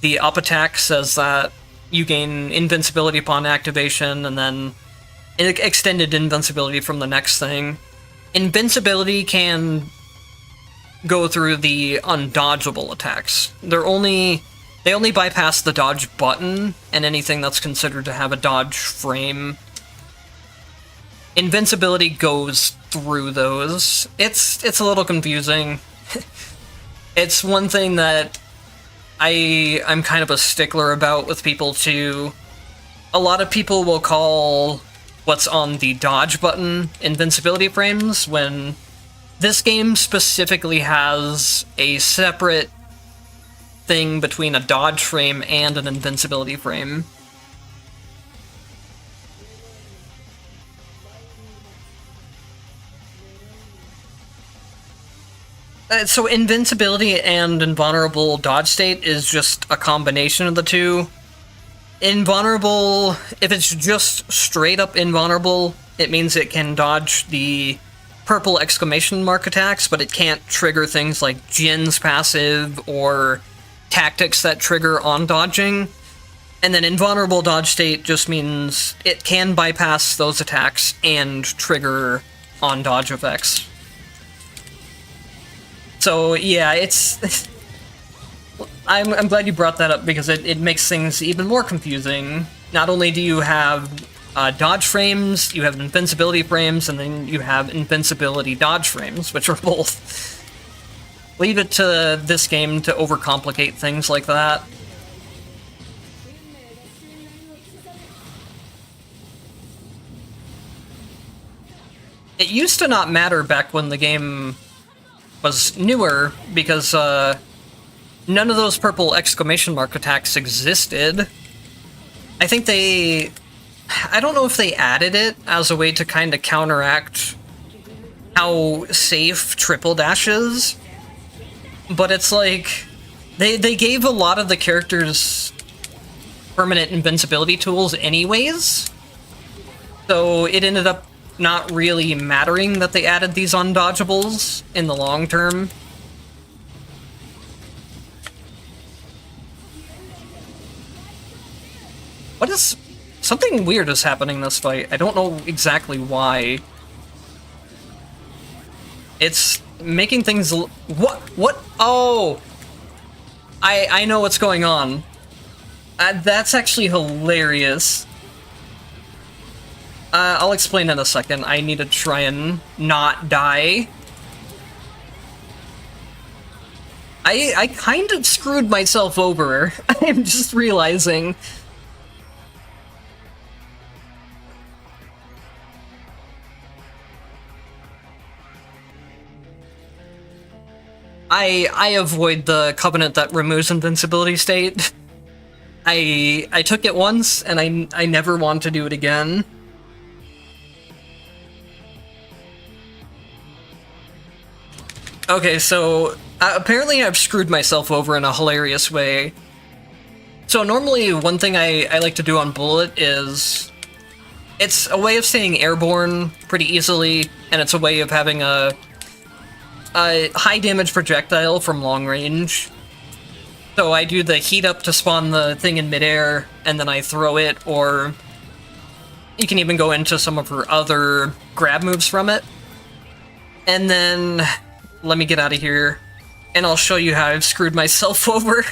the up attack says that you gain invincibility upon activation, and then extended invincibility from the next thing. Invincibility can go through the undodgeable attacks. They only bypass the dodge button and anything that's considered to have a dodge frame. Invincibility goes through those. It's a little confusing. It's one thing that I'm kind of a stickler about with people too. A lot of people will call what's on the dodge button invincibility frames, when this game specifically has a separate thing between a dodge frame and an invincibility frame. So invincibility and invulnerable dodge state is just a combination of the two. Invulnerable, if it's just straight up invulnerable, it means it can dodge the purple exclamation mark attacks, but it can't trigger things like Jin's passive or tactics that trigger on dodging. And then invulnerable dodge state just means it can bypass those attacks and trigger on dodge effects. So yeah, it's... I'm glad you brought that up, because it makes things even more confusing. Not only do you have dodge frames, you have invincibility frames, and then you have invincibility dodge frames, which are both... Leave it to this game to overcomplicate things like that. It used to not matter back when the game was newer, because none of those purple exclamation mark attacks existed. I think I don't know if they added it as a way to kind of counteract how safe triple dash is, but it's like they gave a lot of the characters permanent invincibility tools anyways, so it ended up not really mattering that they added these undodgeables in the long term. What is... Something weird is happening in this fight. I don't know exactly why. It's making things... What? What? Oh! I know what's going on. That's actually hilarious. I'll explain in a second. I need to try and not die. I kind of screwed myself over. I'm just realizing. I avoid the covenant that removes invincibility state. I took it once, and I never want to do it again. Okay, so apparently I've screwed myself over in a hilarious way. So normally one thing I like to do on Bullet is... It's a way of staying airborne pretty easily, and it's a way of having a high damage projectile from long range. So I do the heat up to spawn the thing in midair, and then I throw it, or you can even go into some of her other grab moves from it. And then, let me get out of here, and I'll show you how I've screwed myself over.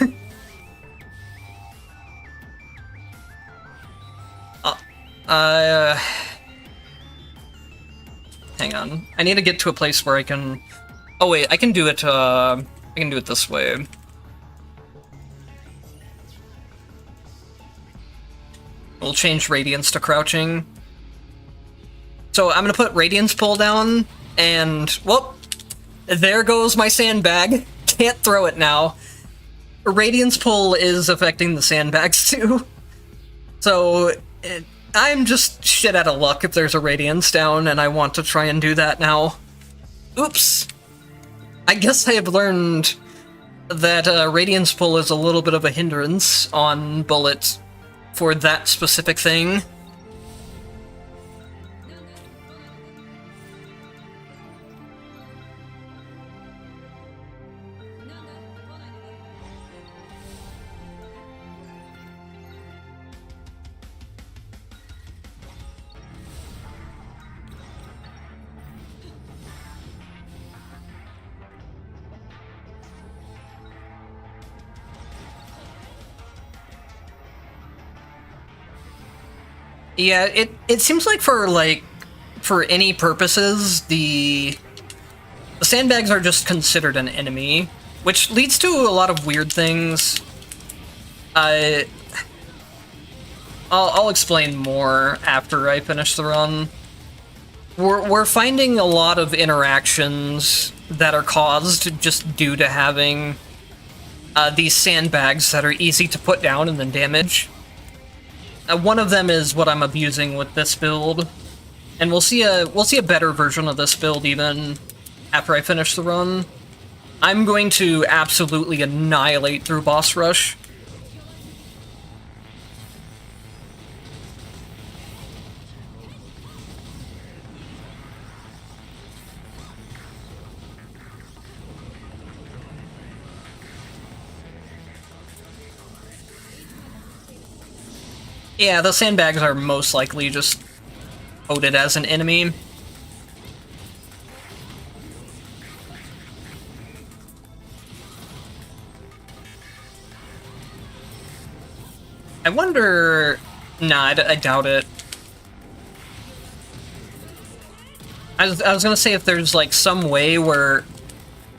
Hang on. I need to get to a place where I can... Oh wait, I can do it this way. We'll change Radiance to crouching. So I'm gonna put Radiance pull down, and, whoop! There goes my sandbag. Can't throw it now. Radiance pull is affecting the sandbags too. So, I'm just shit out of luck if there's a Radiance down, and I want to try and do that now. Oops! I guess I have learned that Radiance pull is a little bit of a hindrance on Bullet for that specific thing. Yeah, it seems like for any purposes, the sandbags are just considered an enemy, which leads to a lot of weird things. I'll explain more after I finish the run. We're finding a lot of interactions that are caused just due to having these sandbags that are easy to put down and then damage. One of them is what I'm abusing with this build, and we'll see a better version of this build even after I finish the run. I'm going to absolutely annihilate through boss rush. Yeah, the sandbags are most likely just coded as an enemy. I wonder... Nah, I doubt it. I was gonna say if there's, like, some way where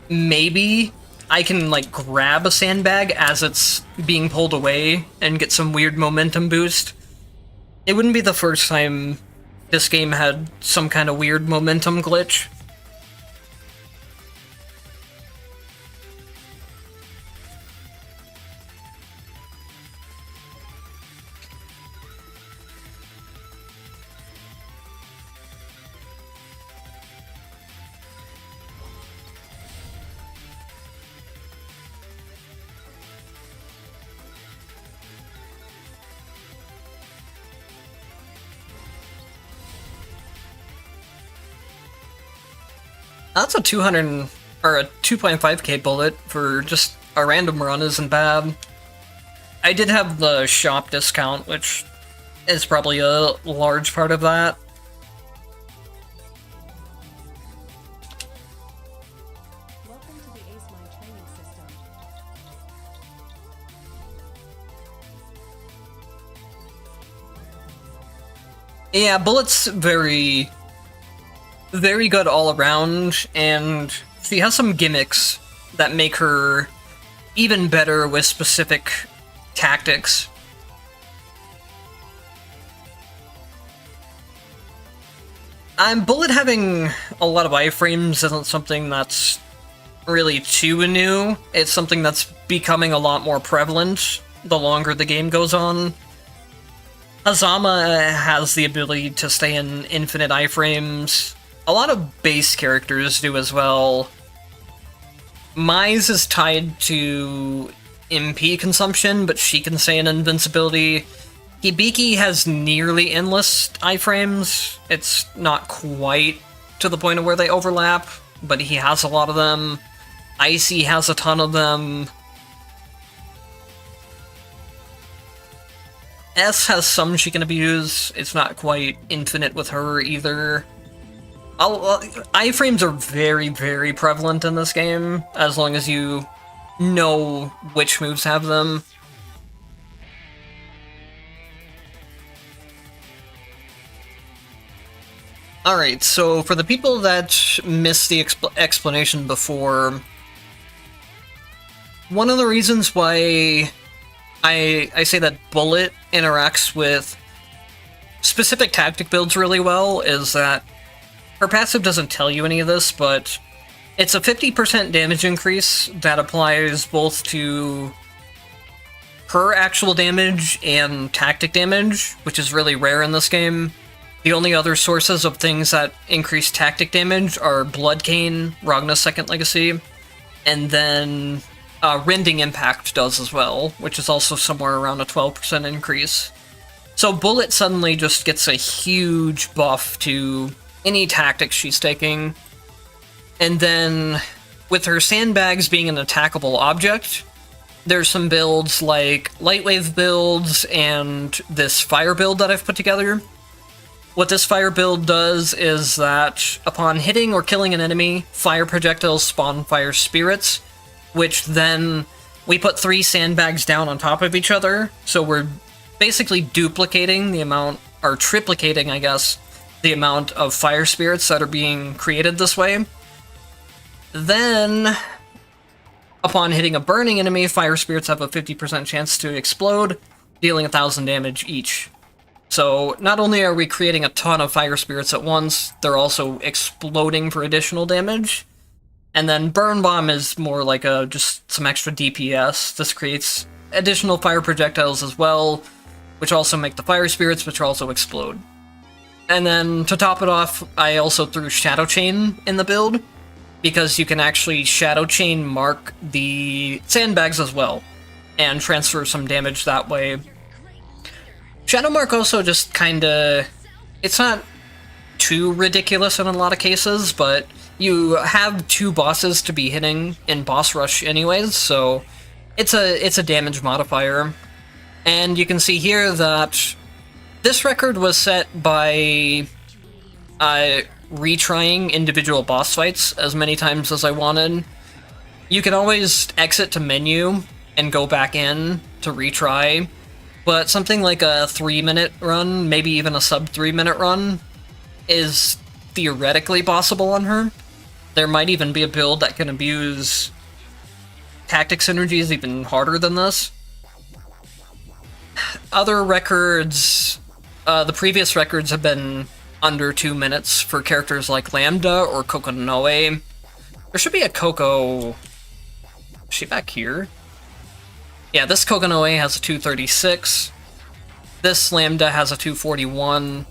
maybe I can, like, grab a sandbag as it's being pulled away and get some weird momentum boost. It wouldn't be the first time this game had some kind of weird momentum glitch. That's a 200 or a 2.5k bullet for just a random run isn't bad. I did have the shop discount, which is probably a large part of that. Welcome to the AceMine training system. Yeah, Bullet's very good all around, and she has some gimmicks that make her even better with specific tactics. Bullet having a lot of iframes isn't something that's really too new. It's something that's becoming a lot more prevalent the longer the game goes on. Hazama has the ability to stay in infinite iframes. A lot of base characters do as well. Mize is tied to MP consumption, but she can stay in invincibility. Hibiki has nearly endless iframes. It's not quite to the point of where they overlap, but he has a lot of them. Icy has a ton of them. S has some she can abuse. It's not quite infinite with her either. Iframes are very, very prevalent in this game, as long as you know which moves have them. Alright, so for the people that missed the explanation before, one of the reasons why I say that Bullet interacts with specific tactic builds really well is that her passive doesn't tell you any of this, but it's a 50% damage increase that applies both to her actual damage and tactic damage, which is really rare in this game. The only other sources of things that increase tactic damage are Bloodcane, Ragna's Second Legacy, and then Rending Impact does as well, which is also somewhere around a 12% increase. So Bullet suddenly just gets a huge buff to any tactics she's taking. And then, with her sandbags being an attackable object, there's some builds like Lightwave builds and this fire build that I've put together. What this fire build does is that upon hitting or killing an enemy, fire projectiles spawn fire spirits, which then we put 3 sandbags down on top of each other, so we're basically duplicating the amount, or triplicating, I guess, the amount of fire spirits that are being created this way. Then, upon hitting a burning enemy, fire spirits have a 50% chance to explode, dealing 1,000 damage each. So, not only are we creating a ton of fire spirits at once, they're also exploding for additional damage. And then Burn Bomb is more like just some extra DPS. This creates additional fire projectiles as well, which also make the fire spirits, which also explode. And then, to top it off, I also threw Shadow Chain in the build, because you can actually Shadow Chain mark the sandbags as well, and transfer some damage that way. Shadow Mark also just kinda... it's not too ridiculous in a lot of cases, but you have 2 bosses to be hitting in boss rush anyways, so it's a damage modifier. And you can see here that this record was set by retrying individual boss fights as many times as I wanted. You can always exit to menu and go back in to retry, but something like a 3-minute run, maybe even a sub 3-minute run, is theoretically possible on her. There might even be a build that can abuse tactic synergies even harder than this. Other records, the previous records have been under 2 minutes for characters like Lambda or Kokonoe. There should be a Coco... is she back here? Yeah, this Kokonoe has a 236. This Lambda has a 241.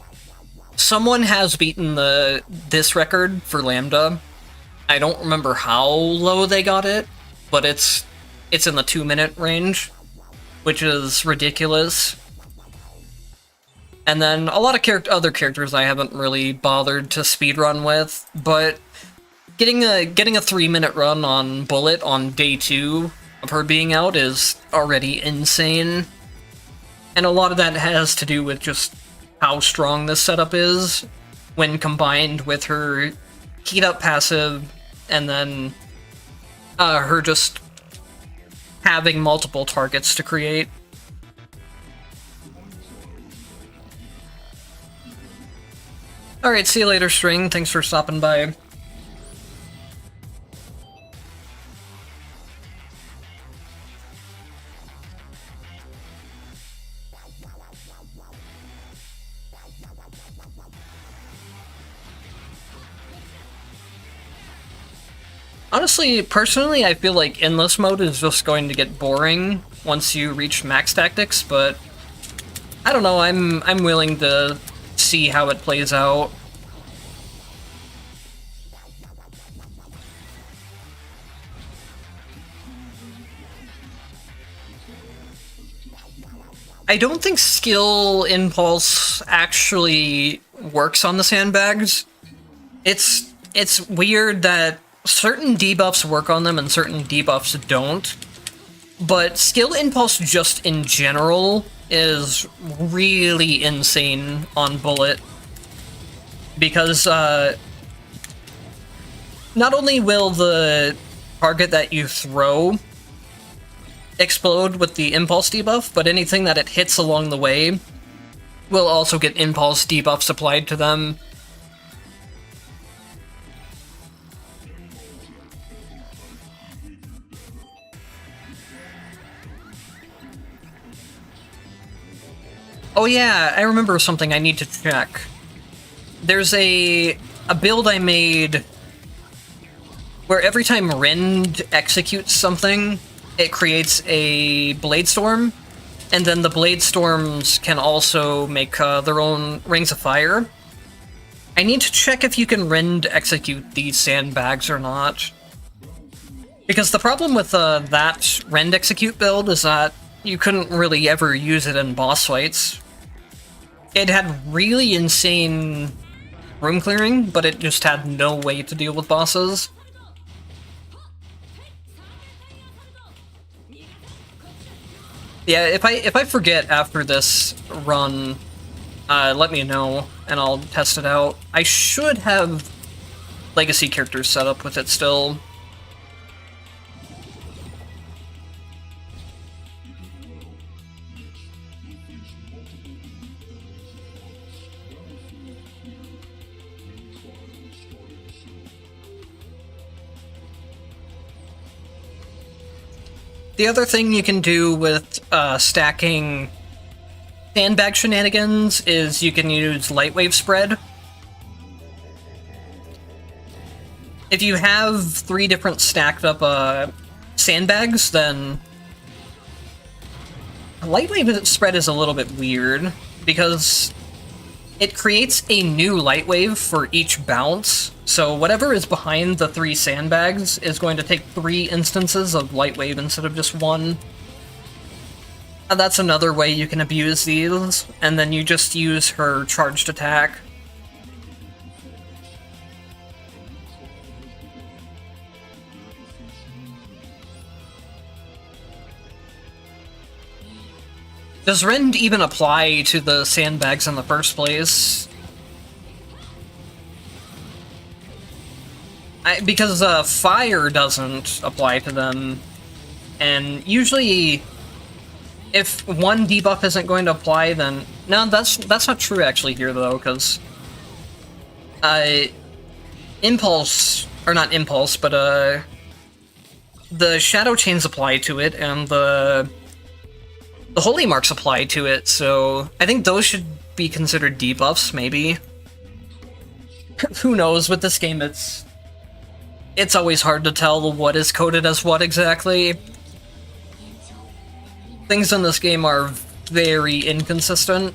Someone has beaten this record for Lambda. I don't remember how low they got it, but it's in the 2-minute range, which is ridiculous. And then a lot of other characters I haven't really bothered to speedrun with, but getting a 3-minute run on Bullet on day 2 of her being out is already insane. And a lot of that has to do with just how strong this setup is when combined with her heat up passive and then her just having multiple targets to create. Alright, see you later, String. Thanks for stopping by. Honestly, personally, I feel like endless mode is just going to get boring once you reach max tactics, but I don't know, I'm willing to see how it plays out. I don't think skill impulse actually works on the sandbags. It's weird that certain debuffs work on them and certain debuffs don't. But skill impulse just in general is really insane on Bullet. Because not only will the target that you throw explode with the impulse debuff, but anything that it hits along the way will also get impulse debuffs applied to them. Oh yeah, I remember something I need to check. There's a build I made where every time Rend executes something, it creates a Blade Storm, and then the Blade Storms can also make their own Rings of Fire. I need to check if you can Rend execute these sandbags or not. Because the problem with that Rend execute build is that you couldn't really ever use it in boss fights. It had really insane room clearing, but it just had no way to deal with bosses. Yeah, if I forget after this run, let me know, and I'll test it out. I should have legacy characters set up with it still. The other thing you can do with stacking sandbag shenanigans is you can use Lightwave Spread. If you have 3 different stacked up sandbags, then Lightwave Spread is a little bit weird, because it creates a new Lightwave for each bounce. So whatever is behind the 3 sandbags is going to take 3 instances of Lightwave instead of just 1. And that's another way you can abuse these, and then you just use her charged attack. Does Rend even apply to the sandbags in the first place? Because fire doesn't apply to them, and usually if one debuff isn't going to apply, then... No, that's not true actually here though, because Impulse, or not Impulse, but the Shadow Chains apply to it, and the Holy Marks apply to it, so I think those should be considered debuffs, maybe. Who knows, with this game it's always hard to tell what is coded as what exactly. Things in this game are very inconsistent.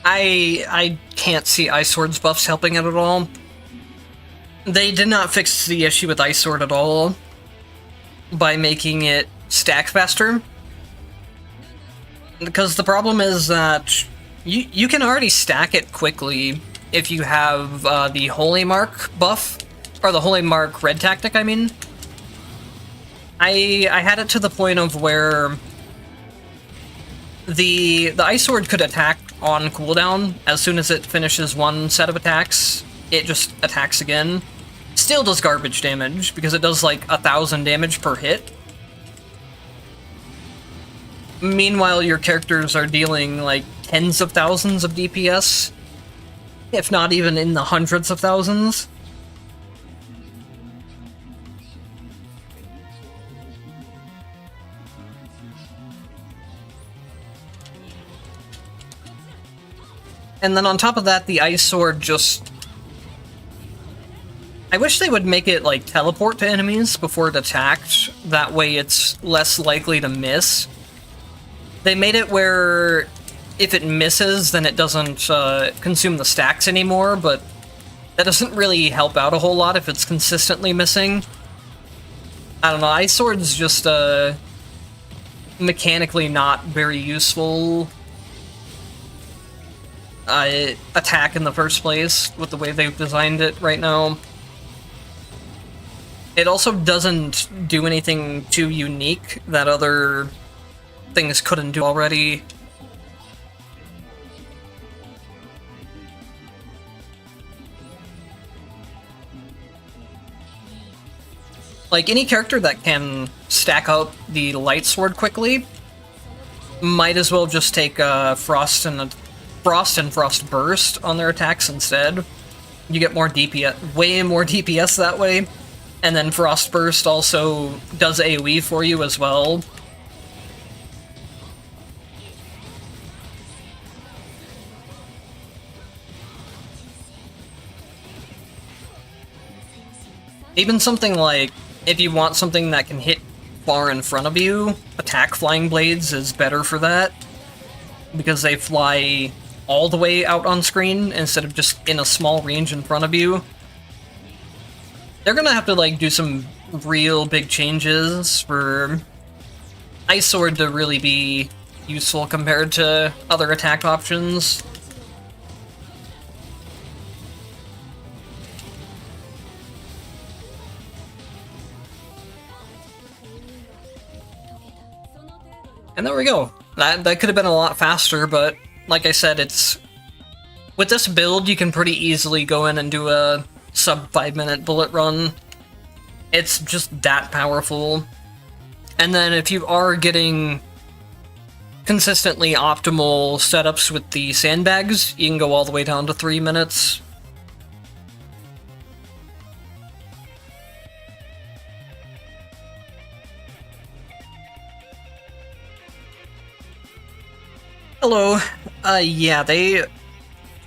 I can't see Ice Sword's buffs helping it at all. They did not fix the issue with Ice Sword at all by making it stack faster. Because the problem is that you can already stack it quickly if you have the Holy Mark buff, or the Holy Mark red tactic, I mean. I had it to the point of where the Ice Sword could attack on cooldown. As soon as it finishes one set of attacks, it just attacks again. Still does garbage damage, because it does like 1,000 damage per hit. Meanwhile, your characters are dealing like tens of thousands of DPS, if not even in the hundreds of thousands. And then on top of that, the Ice Sword just... I wish they would make it, like, teleport to enemies before it attacked. That way it's less likely to miss. They made it where if it misses, then it doesn't consume the stacks anymore, but that doesn't really help out a whole lot if it's consistently missing. I don't know, Ice Sword's just mechanically not very useful attack in the first place with the way they've designed it right now. It also doesn't do anything too unique that other things couldn't do already. Like, any character that can stack up the Light Sword quickly might as well just take Frost and Frost Burst on their attacks instead. You get more DPS, way more DPS that way. And then Frost Burst also does AoE for you as well. Even something like, if you want something that can hit far in front of you, Attack Flying Blades is better for that, because they fly all the way out on screen instead of just in a small range in front of you. They're gonna have to, like, do some real big changes for Ice Sword to really be useful compared to other attack options. And there we go. That could have been a lot faster, but like I said, it's... with this build, you can pretty easily go in and do a sub 5-minute bullet run. It's just that powerful. And then if you are getting consistently optimal setups with the sandbags, you can go all the way down to 3 minutes. Hello. Yeah, they're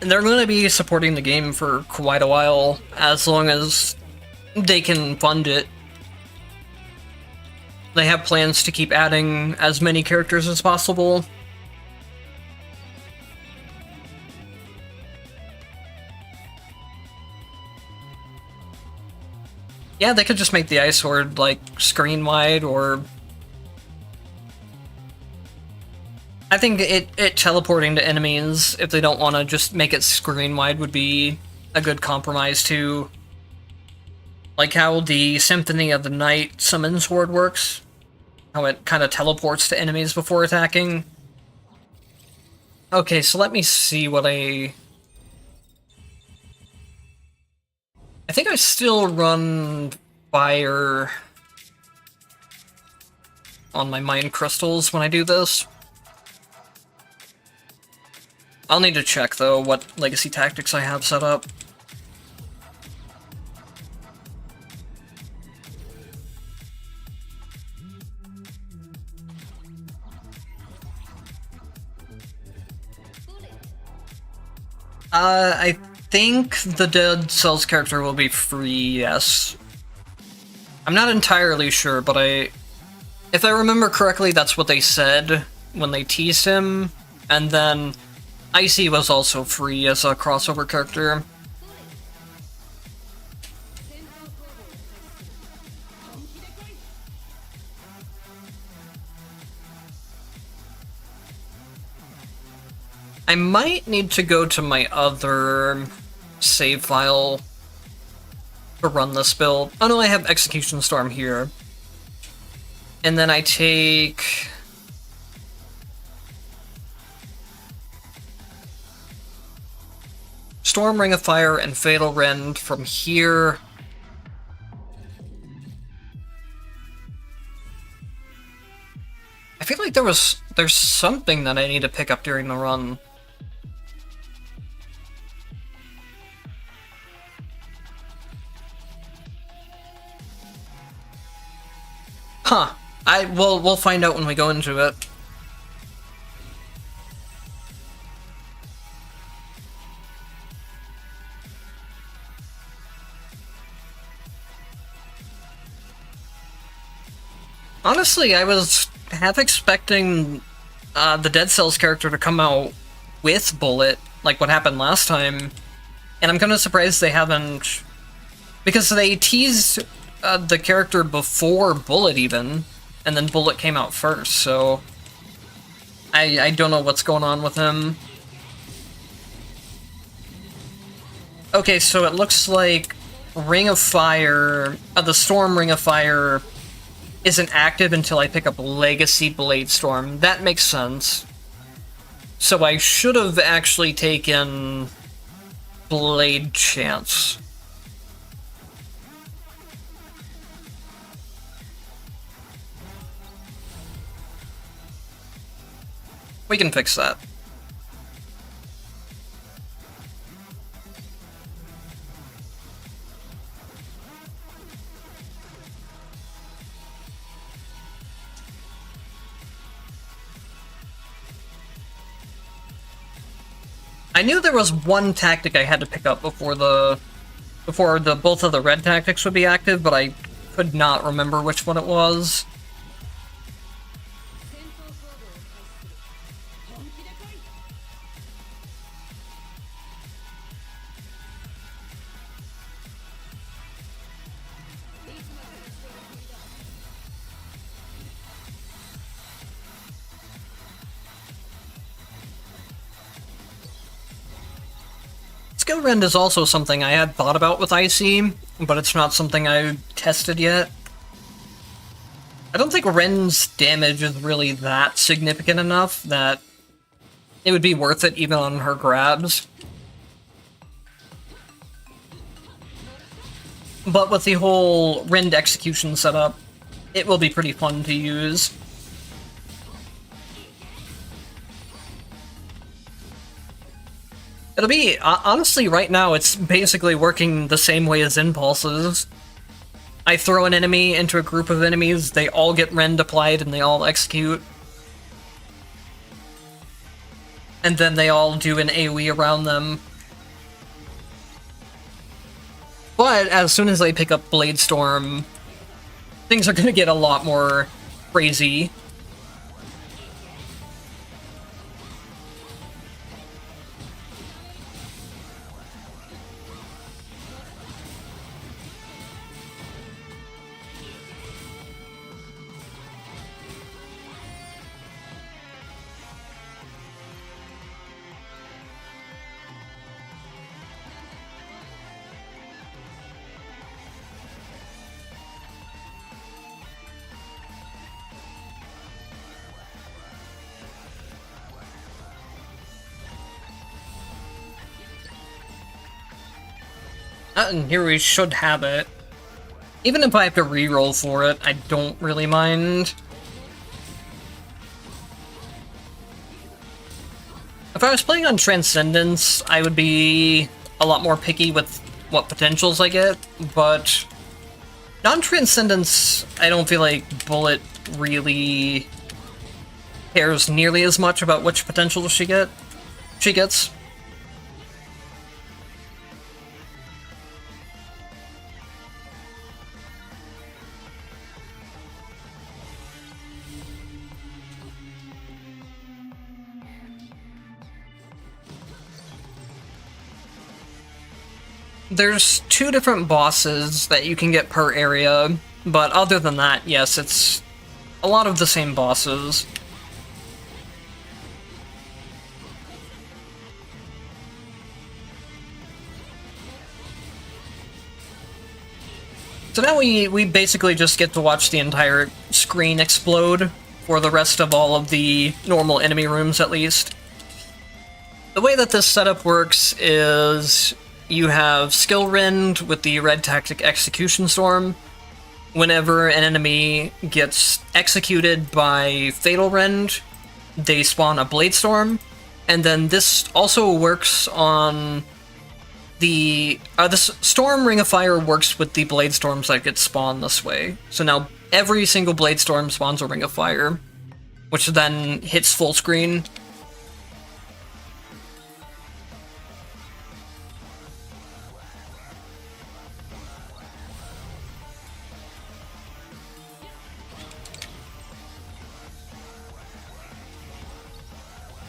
going to be supporting the game for quite a while, as long as they can fund it. They have plans to keep adding as many characters as possible. Yeah, they could just make the Ice Sword, like, screen-wide, or... I think it teleporting to enemies, if they don't want to just make it screen-wide, would be a good compromise, too. Like how the Symphony of the Night Summon Sword works. How it kind of teleports to enemies before attacking. Okay, so let me see what I think I still run fire on my Mind Crystals when I do this. I'll need to check, though, what legacy tactics I have set up. I think the Dead Cells character will be free, yes. I'm not entirely sure, but if I remember correctly, that's what they said when they teased him, and then Icy was also free as a crossover character. I might need to go to my other save file to run this build. Oh no, I have Execution Storm here. And then I take... Storm, Ring of Fire, and Fatal Rend from here. I feel like there's something that I need to pick up during the run. Huh. We'll find out when we go into it. Honestly, I was half expecting the Dead Cells character to come out with Bullet, like what happened last time, and I'm kind of surprised they haven't, because they teased the character before Bullet even, and then Bullet came out first, so I don't know what's going on with him. Okay, so it looks like Ring of Fire, the Storm Ring of Fire isn't active until I pick up Legacy Blade Storm. That makes sense. So I should have actually taken Blade Chance. We can fix that. I knew there was one tactic I had to pick up before both of the red tactics would be active, but I could not remember which one it was. Skill Rend is also something I had thought about with Icy, but it's not something I've tested yet. I don't think Rend's damage is really that significant enough that it would be worth it even on her grabs. But with the whole Rend execution setup, it will be pretty fun to use. It'll be, honestly, right now, it's basically working the same way as Impulses. I throw an enemy into a group of enemies, they all get Rend applied, and they all execute. And then they all do an AoE around them. But as soon as I pick up Blade Storm, things are gonna get a lot more crazy. And here we should have it. Even if I have to reroll for it, I don't really mind. If I was playing on Transcendence, I would be a lot more picky with what potentials I get, but non-Transcendence, I don't feel like Bullet really cares nearly as much about which potentials she gets. There's 2 different bosses that you can get per area, but other than that, yes, it's a lot of the same bosses. So now we basically just get to watch the entire screen explode for the rest of all of the normal enemy rooms, at least. The way that this setup works is you have Skill Rend with the Red Tactic Execution Storm. Whenever an enemy gets executed by Fatal Rend, they spawn a Blade Storm, and then this also works on the Storm Ring of Fire works with the Blade Storms that get spawned this way. So now every single Blade Storm spawns a Ring of Fire, which then hits full screen.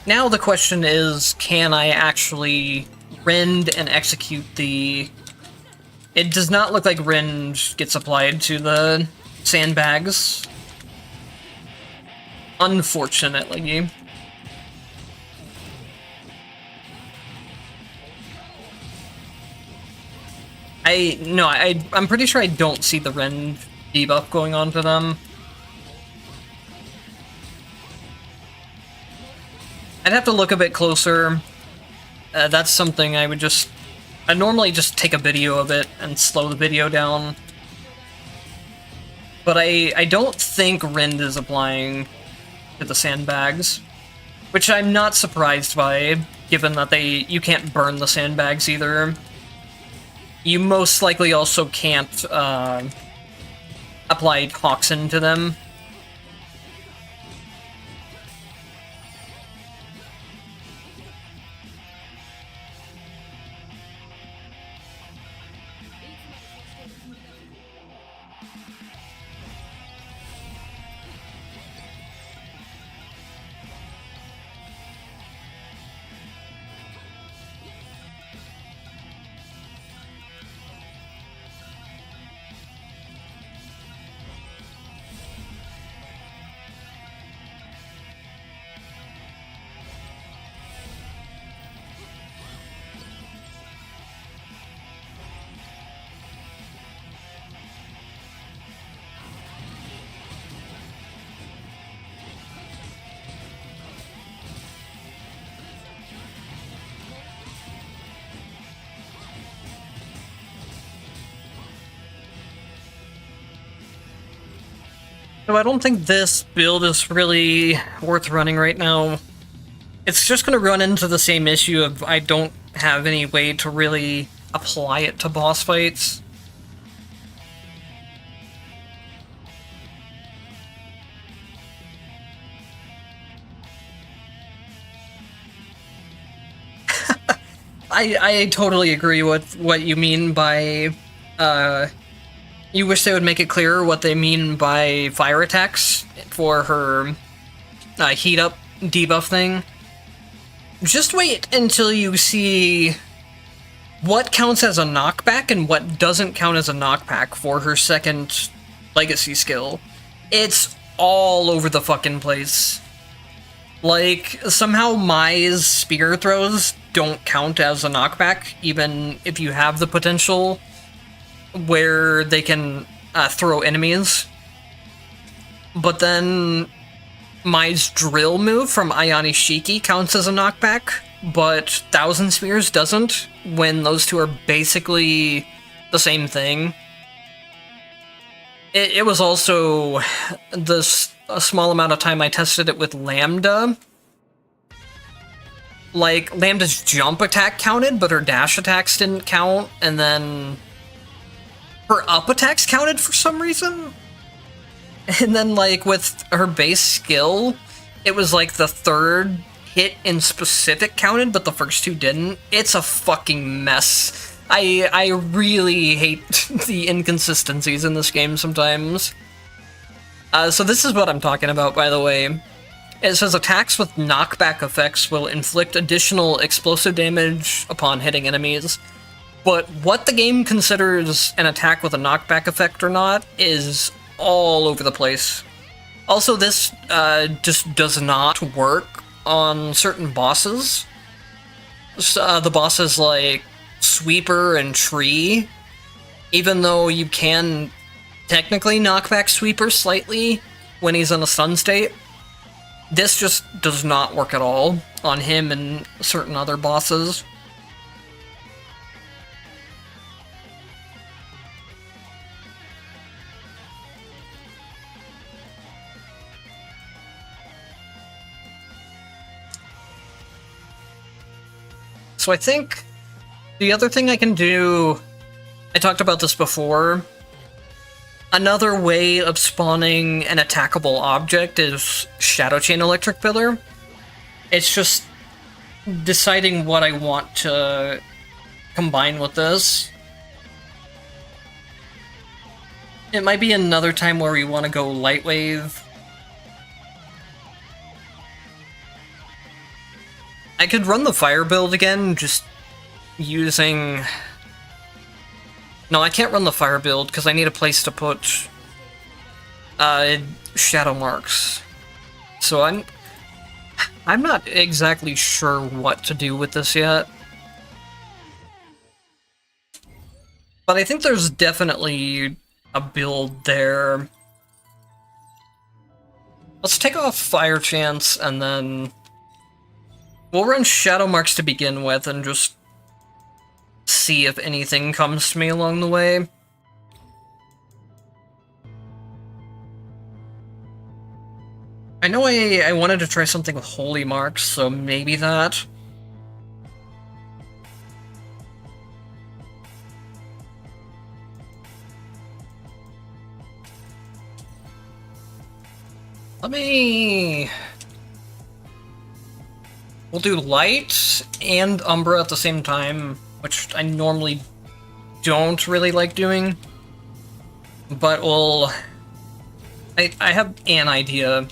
Now the question is, can I actually rend and execute the... It does not look like rend gets applied to the sandbags, unfortunately. I'm pretty sure I don't see the rend debuff going on to them. I'd have to look a bit closer. That's something I normally just take a video of it and slow the video down. But I don't think Rend is applying to the sandbags, which I'm not surprised by, given that you can't burn the sandbags either. You most likely also can't apply toxin to them. So I don't think this build is really worth running right now. It's just going to run into the same issue of I don't have any way to really apply it to boss fights. I totally agree with what you mean by, you wish they would make it clearer what they mean by fire attacks for her heat up debuff thing. Just wait until you see what counts as a knockback and what doesn't count as a knockback for her second legacy skill. It's all over the fucking place. Like, somehow Mai's spear throws don't count as a knockback, even if you have the potential where they can throw enemies. But then Mai's drill move from Ayane Shiki counts as a knockback, but Thousand Spears doesn't, when those two are basically the same thing. It was also a small amount of time I tested it with Lambda. Like, Lambda's jump attack counted, but her dash attacks didn't count, and then her up attacks counted for some reason. And then, like, with her base skill, it was like the third hit in specific counted, but the first two didn't. It's a fucking mess. I really hate the inconsistencies in this game sometimes. So this is what I'm talking about, by the way. It says attacks with knockback effects will inflict additional explosive damage upon hitting enemies. But what the game considers an attack with a knockback effect or not is all over the place. Also, this just does not work on certain bosses. The bosses like Sweeper and Tree, even though you can technically knock back Sweeper slightly when he's in a stun state, this just does not work at all on him and certain other bosses. So I think the other thing I can do, I talked about this before, another way of spawning an attackable object is Shadow Chain Electric Pillar. It's just deciding what I want to combine with this. It might be another time where we want to go Light Wave. I could run the fire build again, just using... No, I can't run the fire build because I need a place to put shadow marks. So I'm not exactly sure what to do with this yet. But I think there's definitely a build there. Let's take off Fire Chance and then we'll run Shadow Marks to begin with and just see if anything comes to me along the way. I know I wanted to try something with Holy Marks, so maybe that. We'll do Light and Umbra at the same time, which I normally don't really like doing. But I have an idea.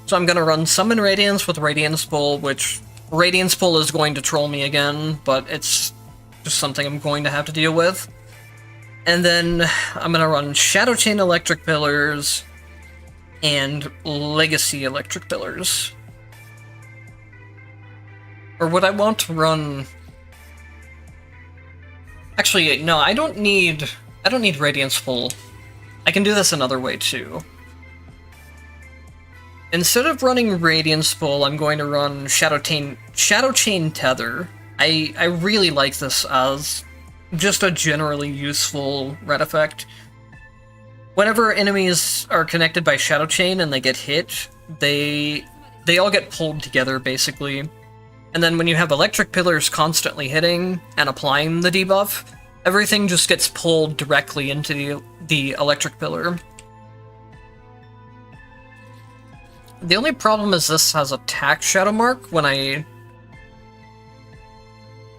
So I'm gonna run Summon Radiance with Radiance Pull, which Radiance Pull is going to troll me again, but it's just something I'm going to have to deal with. And then I'm gonna run Shadow Chain Electric Pillars and Legacy Electric Pillars. Or would I want to run... Actually, no, I don't need Radiance Pull. I can do this another way too. Instead of running Radiance Pull, I'm going to run Shadow Chain Tether. I really like this as just a generally useful red effect. Whenever enemies are connected by Shadow Chain and they get hit, they all get pulled together, basically. And then when you have Electric Pillars constantly hitting and applying the debuff, everything just gets pulled directly into the Electric Pillar. The only problem is this has attack Shadow Mark when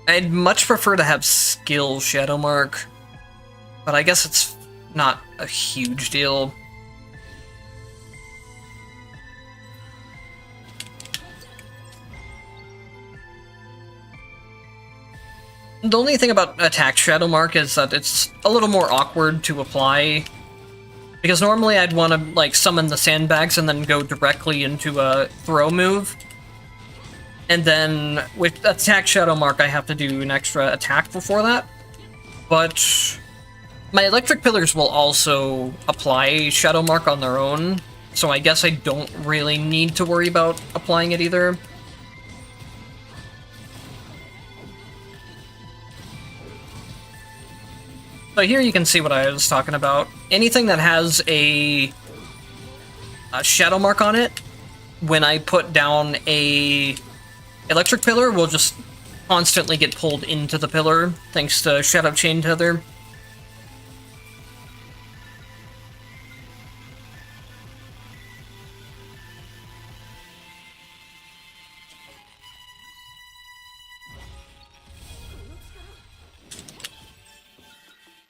I'd much prefer to have skill Shadow Mark, but I guess it's not a huge deal. The only thing about attack Shadow Mark is that it's a little more awkward to apply, because normally I'd want to like summon the sandbags and then go directly into a throw move. And then with attack Shadow Mark, I have to do an extra attack before that. But my Electric Pillars will also apply Shadow Mark on their own, so I guess I don't really need to worry about applying it either. So here you can see what I was talking about. Anything that has a Shadow Mark on it, when I put down a Electric Pillar, will just constantly get pulled into the pillar, thanks to Shadow Chain Tether.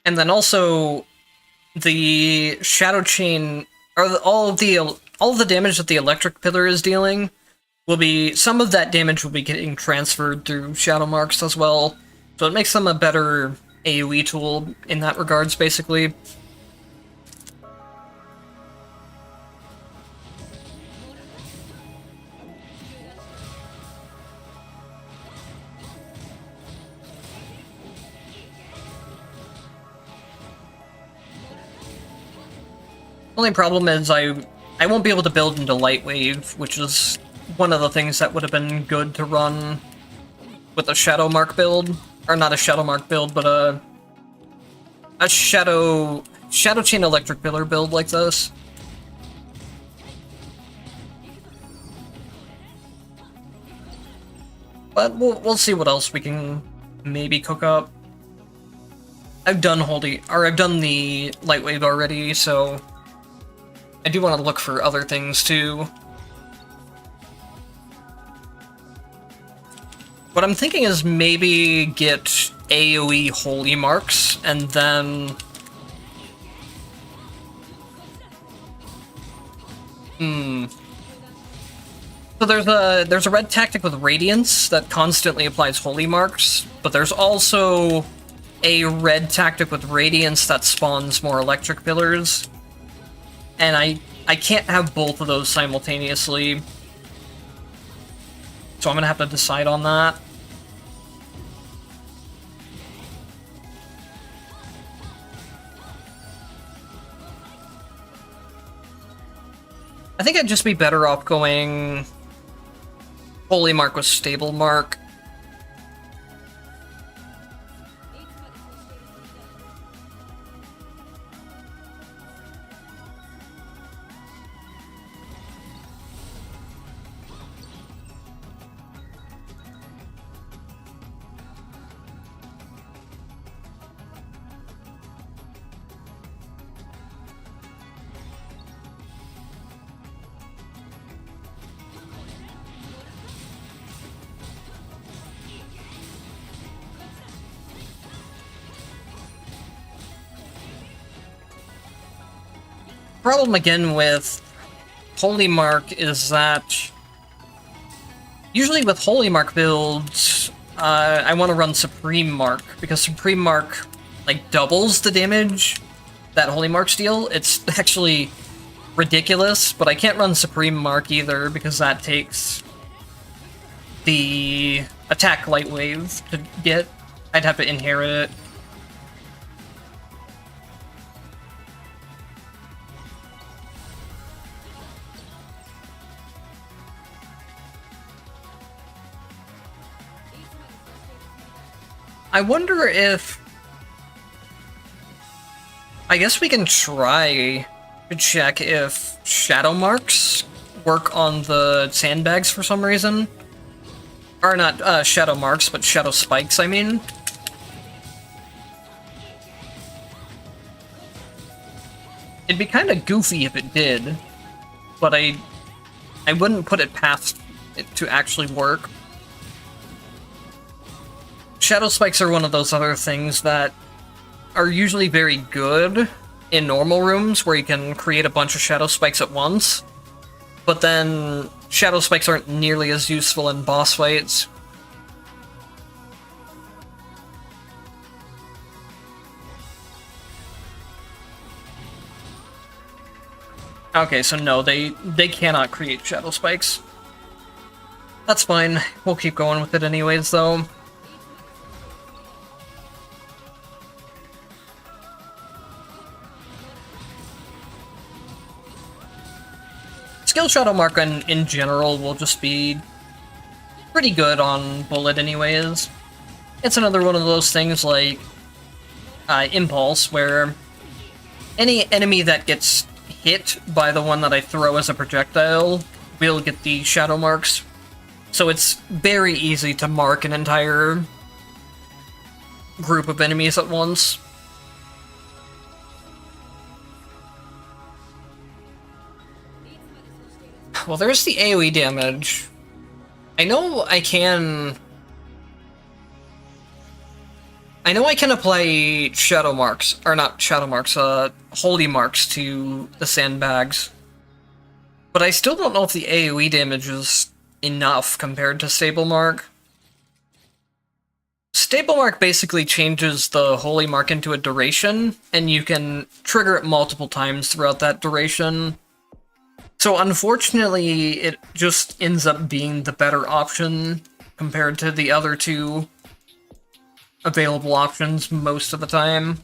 And then also, the Shadow Chain, or all of the all of the damage that the electric pillar is dealing will be, some of that damage will be getting transferred through shadow marks as well, so it makes them a better AoE tool in that regards, basically. Only problem is I won't be able to build into Light Wave, which is one of the things that would have been good to run with a Shadow Mark build. Or not a Shadow Mark build, but a Shadow Chain Electric Pillar build like this. But we'll see what else we can maybe cook up. I've done the Light Wave already, so I do want to look for other things too. What I'm thinking is maybe get AoE Holy Marks, and then... So there's a red tactic with Radiance that constantly applies Holy Marks, but there's also a red tactic with Radiance that spawns more Electric Pillars. And I can't have both of those simultaneously. So I'm gonna have to decide on that. I think I'd just be better off going Holy Mark with Stable Mark. Problem again with Holy Mark is that usually with Holy Mark builds, I want to run Supreme Mark, because Supreme Mark like doubles the damage that Holy Marks deal. It's actually ridiculous, but I can't run Supreme Mark either because that takes the attack Light Wave to get. I'd have to inherit it. I wonder if... I guess we can try to check if Shadow Marks work on the sandbags for some reason. Or not Shadow Marks, but Shadow Spikes, I mean. It'd be kind of goofy if it did, but I wouldn't put it past it to actually work. Shadow Spikes are one of those other things that are usually very good in normal rooms where you can create a bunch of Shadow Spikes at once, but then Shadow Spikes aren't nearly as useful in boss fights. Okay, so no, they cannot create Shadow Spikes. That's fine, we'll keep going with it anyways, though. Skill Shadow Mark in general will just be pretty good on Bullet anyways. It's another one of those things like Impulse, where any enemy that gets hit by the one that I throw as a projectile will get the Shadow Marks. So it's very easy to mark an entire group of enemies at once. Well, there's the AoE damage. I know I can apply Shadow Marks, or not Shadow Marks, Holy Marks to the sandbags. But I still don't know if the AoE damage is enough compared to Stable Mark. Stable Mark basically changes the Holy Mark into a duration, and you can trigger it multiple times throughout that duration. So unfortunately, it just ends up being the better option compared to the other two available options most of the time.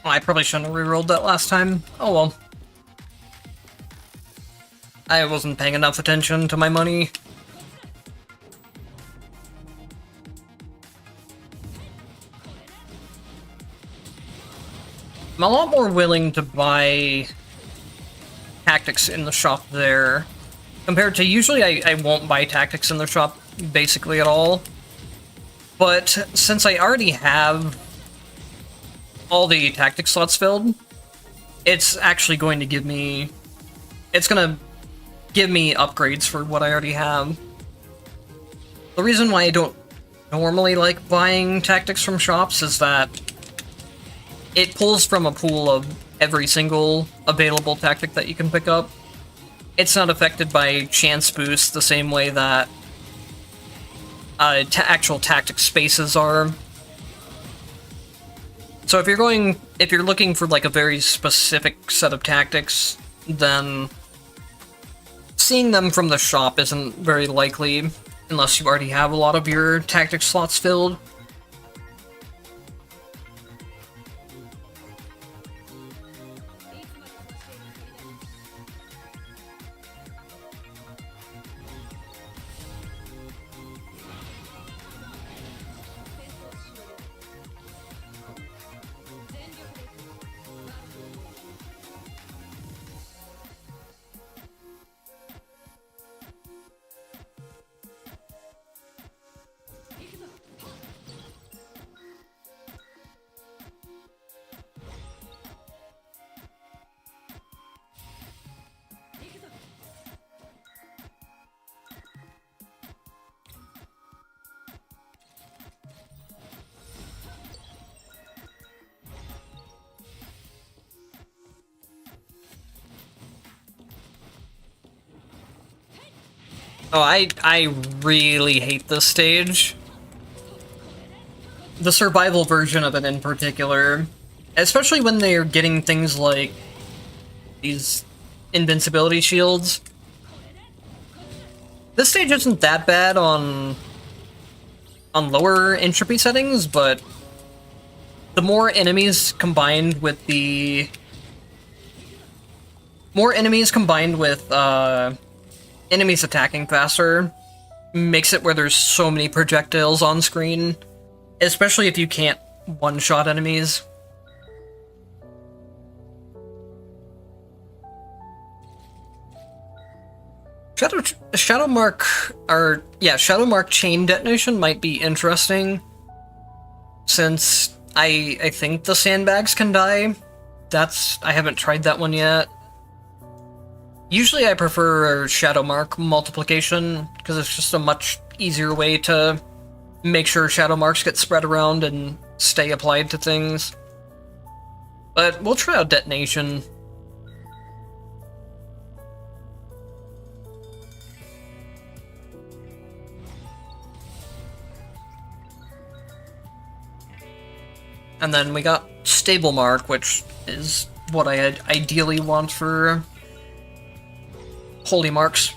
I probably shouldn't have rerolled that last time. Oh well. I wasn't paying enough attention to my money. I'm a lot more willing to buy tactics in the shop there, compared to usually I won't buy tactics in the shop basically at all. But since I already have all the tactic slots filled, it's actually going to give me... It's gonna give me upgrades for what I already have. The reason why I don't normally like buying tactics from shops is that it pulls from a pool of every single available tactic that you can pick up. It's not affected by chance boost the same way that actual tactic spaces are. So if you're looking for like a very specific set of tactics, then seeing them from the shop isn't very likely unless you already have a lot of your tactic slots filled. Oh, I really hate this stage. The survival version of it in particular. Especially when they're getting things like these invincibility shields. This stage isn't that bad on lower entropy settings, but the more enemies combined with enemies attacking faster makes it where there's so many projectiles on screen, especially if you can't one-shot enemies. Shadow Mark chain detonation might be interesting. since I think the sandbags can die. I haven't tried that one yet. Usually I prefer Shadow Mark multiplication, because it's just a much easier way to make sure Shadow Marks get spread around and stay applied to things. But we'll try out Detonation. And then we got Stable Mark, which is what I ideally want for Holy Marks.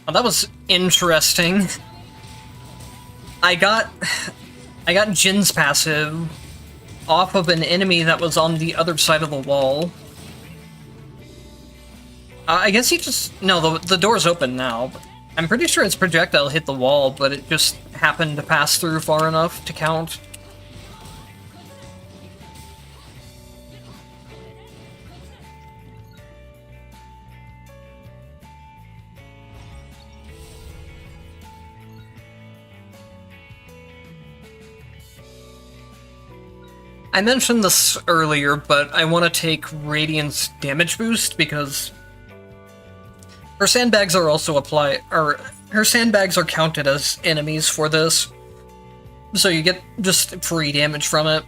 Oh, that was interesting. I got Jin's passive off of an enemy that was on the other side of the wall. I guess he just... No, the door's open now. I'm pretty sure its projectile hit the wall, but it just happened to pass through far enough to count. I mentioned this earlier, but I want to take Radiant's damage boost because her sandbags are also her sandbags are counted as enemies for this, so you get just free damage from it.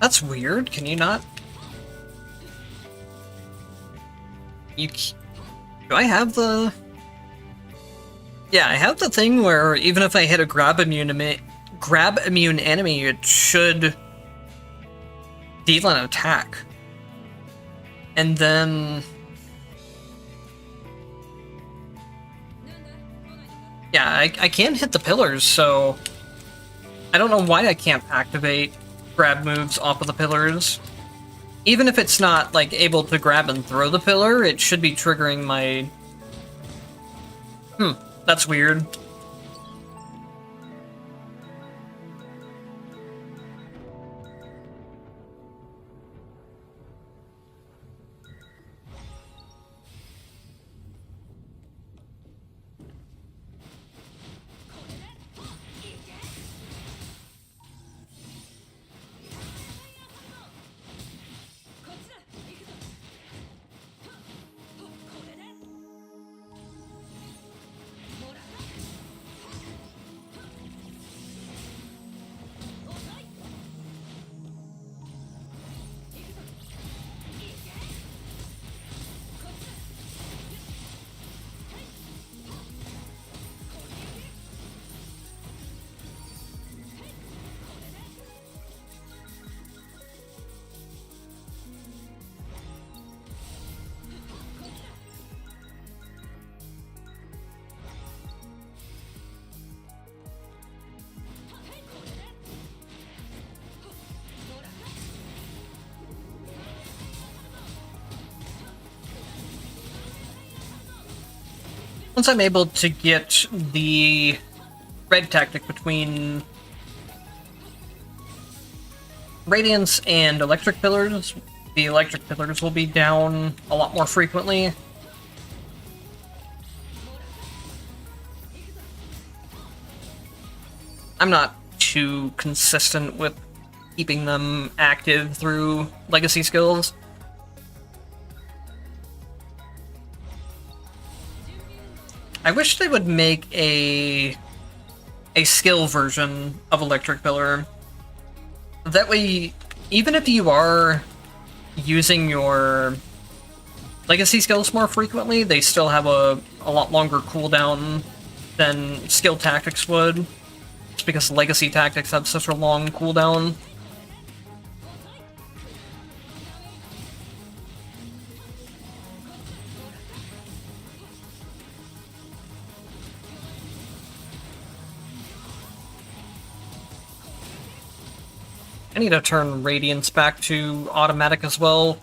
That's weird. Can you not? Do I have the... Yeah, I have the thing where even if I hit a grab immune enemy, it should deal an attack. And then... Yeah, I can't hit the pillars, so... I don't know why I can't activate grab moves off of the pillars. Even if it's not, like, able to grab and throw the pillar, it should be triggering my... That's weird. Once I'm able to get the red tactic between Radiance and Electric Pillars, the Electric Pillars will be down a lot more frequently. I'm not too consistent with keeping them active through legacy skills. I wish they would make a skill version of Electric Pillar. That way, even if you are using your legacy skills more frequently, they still have a lot longer cooldown than skill tactics would. Just because legacy tactics have such a long cooldown. I need to turn Radiance back to automatic as well.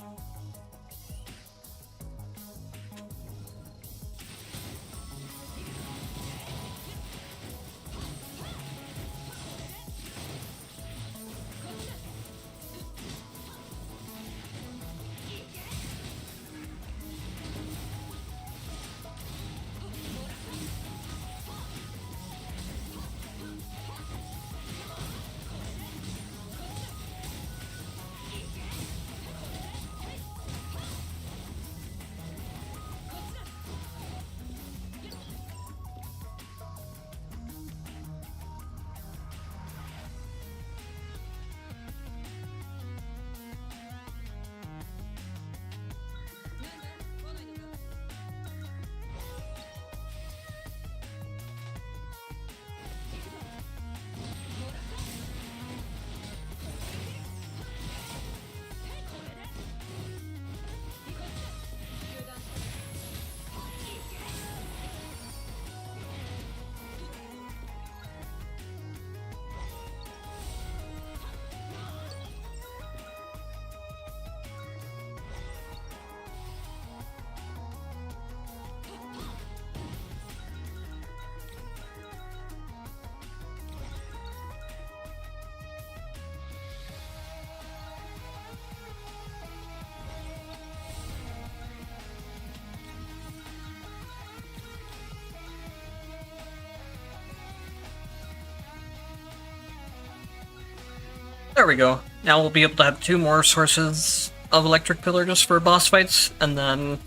There we go. Now we'll be able to have 2 more sources of Electric Pillar just for boss fights, and then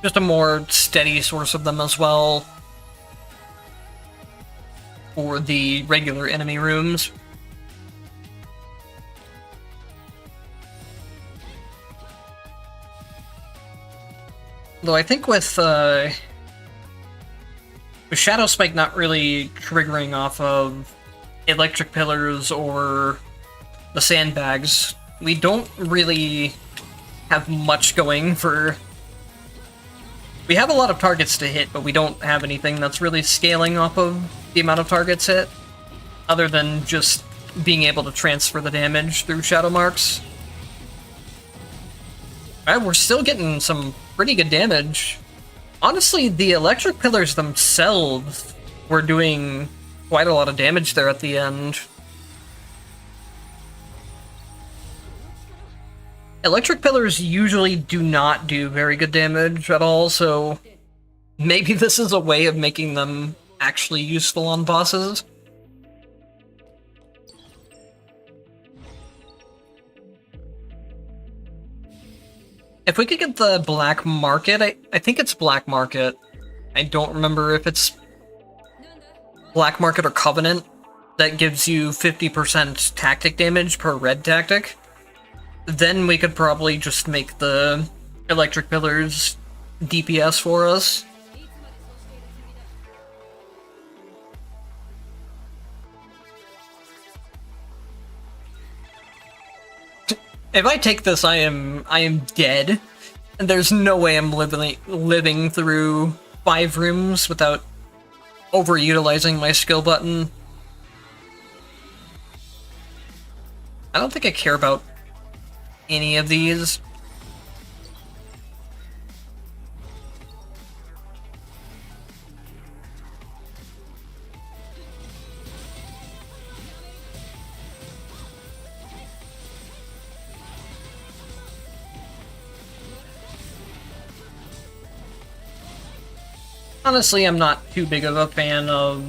just a more steady source of them as well for the regular enemy rooms. Though I think with Shadow Spike not really triggering off of Electric Pillars or the sandbags, we don't really have much going for... We have a lot of targets to hit, but we don't have anything that's really scaling off of the amount of targets hit, other than just being able to transfer the damage through Shadow Marks. Alright, we're still getting some pretty good damage. Honestly, the Electric Pillars themselves were doing quite a lot of damage there at the end. Electric Pillars usually do not do very good damage at all, so maybe this is a way of making them actually useful on bosses. If we could get the Black Market, I think it's Black Market. I don't remember if it's Black Market or Covenant. That gives you 50% tactic damage per red tactic. Then we could probably just make the Electric Pillars DPS for us. If I take this, I am dead. And there's no way I'm living through 5 rooms without overutilizing my skill button. I don't think I care about any of these. honestly, I'm not too big of a fan of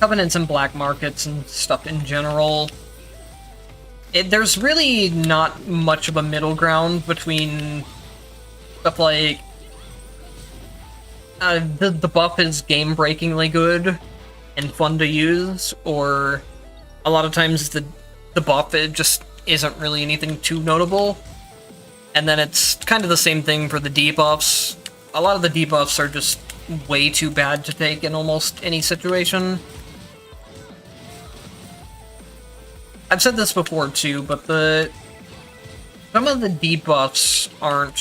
covenants and black markets and stuff in general. There's really not much of a middle ground between stuff like the buff is game-breakingly good and fun to use, or a lot of times the buff it just isn't really anything too notable. And then it's kind of the same thing for the debuffs. A lot of the debuffs are just way too bad to take in almost any situation. I've said this before too, but some of the debuffs aren't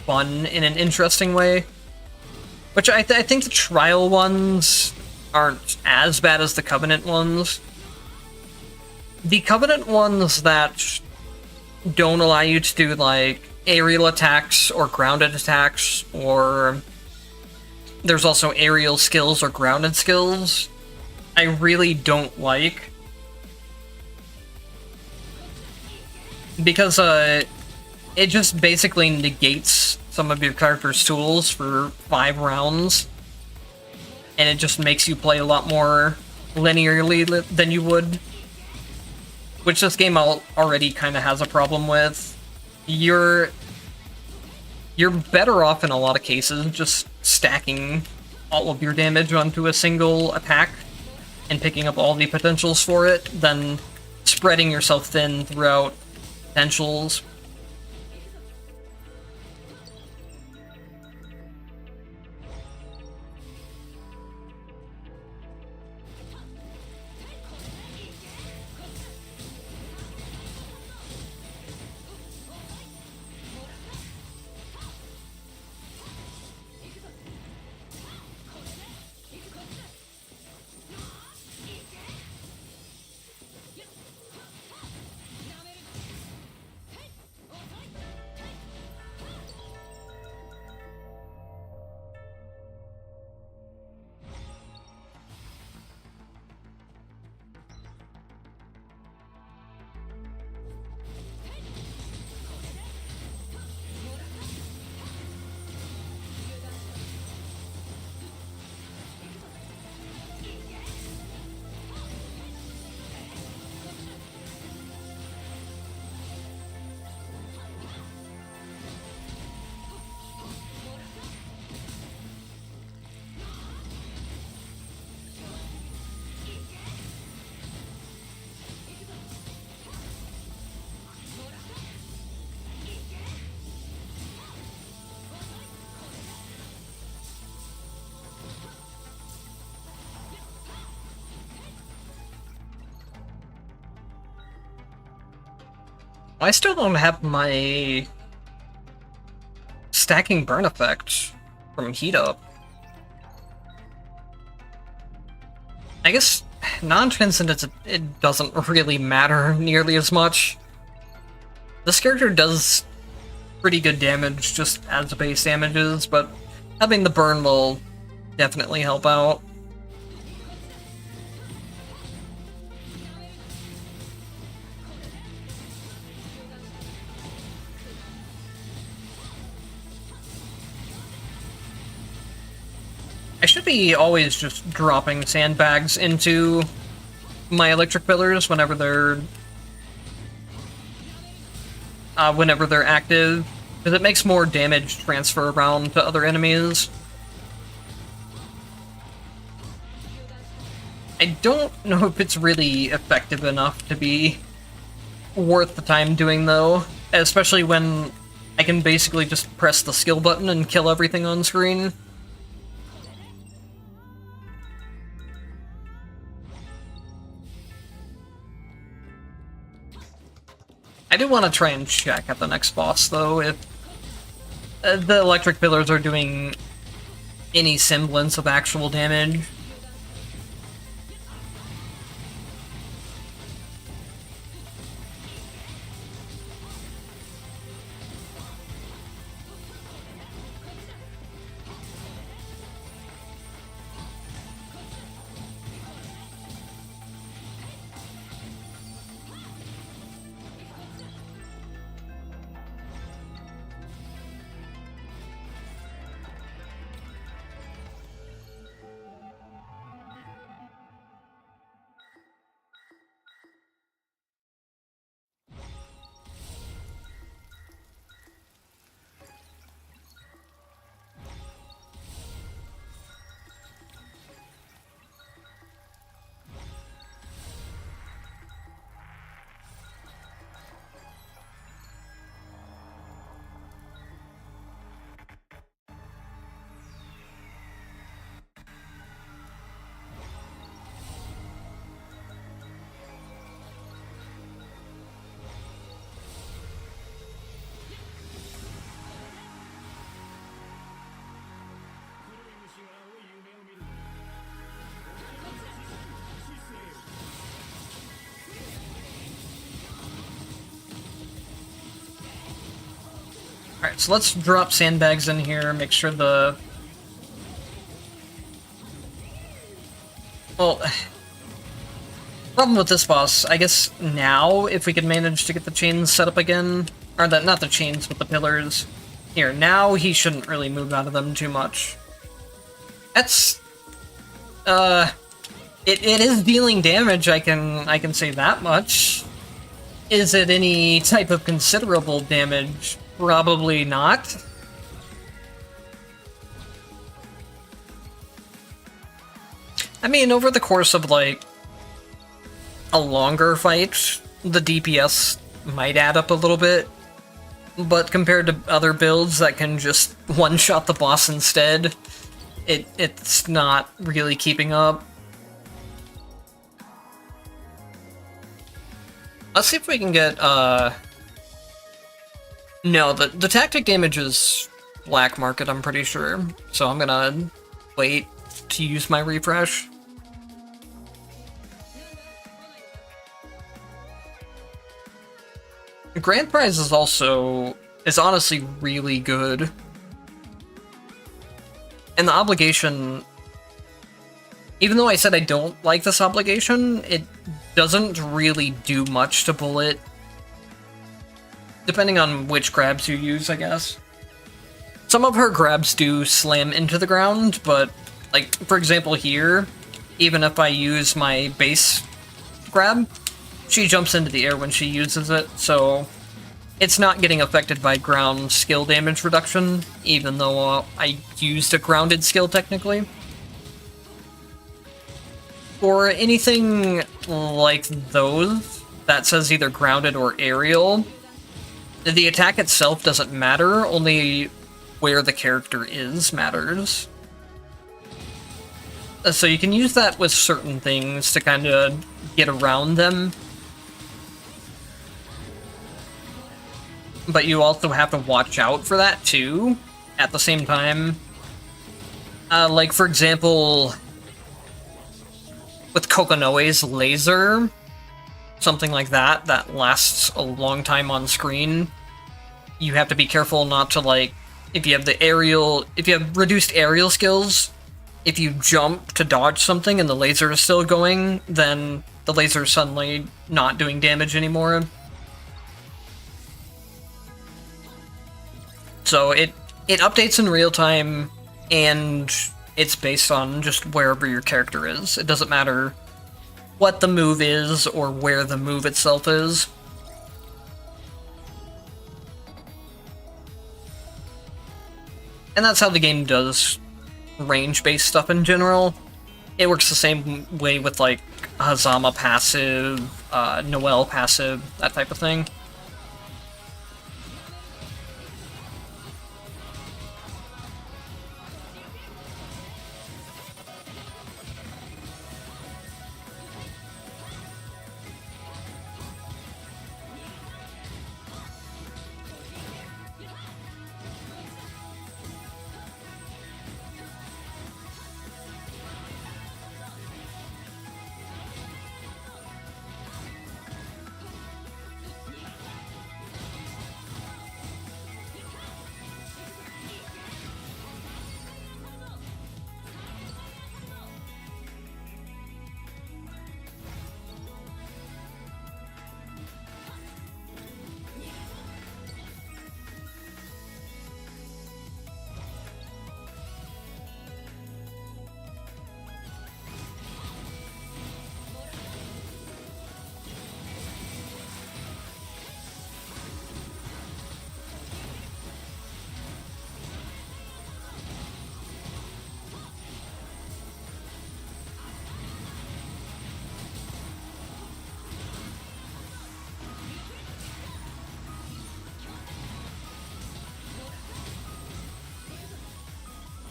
fun in an interesting way. Which I think the trial ones aren't as bad as the Covenant ones. The Covenant ones that don't allow you to do, like, aerial attacks or grounded attacks, or there's also aerial skills or grounded skills, I really don't like. Because, it just basically negates some of your character's tools for 5 rounds, and it just makes you play a lot more linearly than you would. Which this game already kind of has a problem with. You're better off in a lot of cases just stacking all of your damage onto a single attack and picking up all the potentials for it than spreading yourself thin throughout potentials. I still don't have my stacking burn effect from heat up. I guess non-transcendence, it doesn't really matter nearly as much. This character does pretty good damage just as base damages, but having the burn will definitely help out. I should be always just dropping sandbags into my electric pillars whenever they're active, because it makes more damage transfer around to other enemies. I don't know if it's really effective enough to be worth the time doing, though, especially when I can basically just press the skill button and kill everything on screen. I do want to try and check at the next boss, though, if the electric pillars are doing any semblance of actual damage. Alright, so let's drop sandbags in here, make sure the... Well, problem with this boss, I guess now, if we could manage to get the chains set up again, or not the chains, but the pillars. Here, now he shouldn't really move out of them too much. That's... It is dealing damage, I can say that much. Is it any type of considerable damage? Probably not. I mean, over the course of, like, a longer fight, the DPS might add up a little bit, but compared to other builds that can just one-shot the boss instead, it's not really keeping up. Let's see if we can get, No, the tactic damage is black market, I'm pretty sure, so I'm gonna wait to use my refresh. The Grand Prize is honestly really good. And the obligation, even though I said I don't like this obligation, it doesn't really do much to bullet. Depending on which grabs you use, I guess. Some of her grabs do slam into the ground, but, like, for example here, even if I use my base grab, she jumps into the air when she uses it, so it's not getting affected by ground skill damage reduction, even though I used a grounded skill technically. For anything like those that says either grounded or aerial, the attack itself doesn't matter, only where the character is matters. So you can use that with certain things to kind of get around them. But you also have to watch out for that too, at the same time. Like, for example, with Kokonoe's laser, something like that, that lasts a long time on screen. You have to be careful not to, like, if you have reduced aerial skills, if you jump to dodge something and the laser is still going, then the laser is suddenly not doing damage anymore. So it updates in real time, and it's based on just wherever your character is. It doesn't matter what the move is or where the move itself is. And that's how the game does range-based stuff in general. It works the same way with, like, Hazama passive, Noelle passive, that type of thing.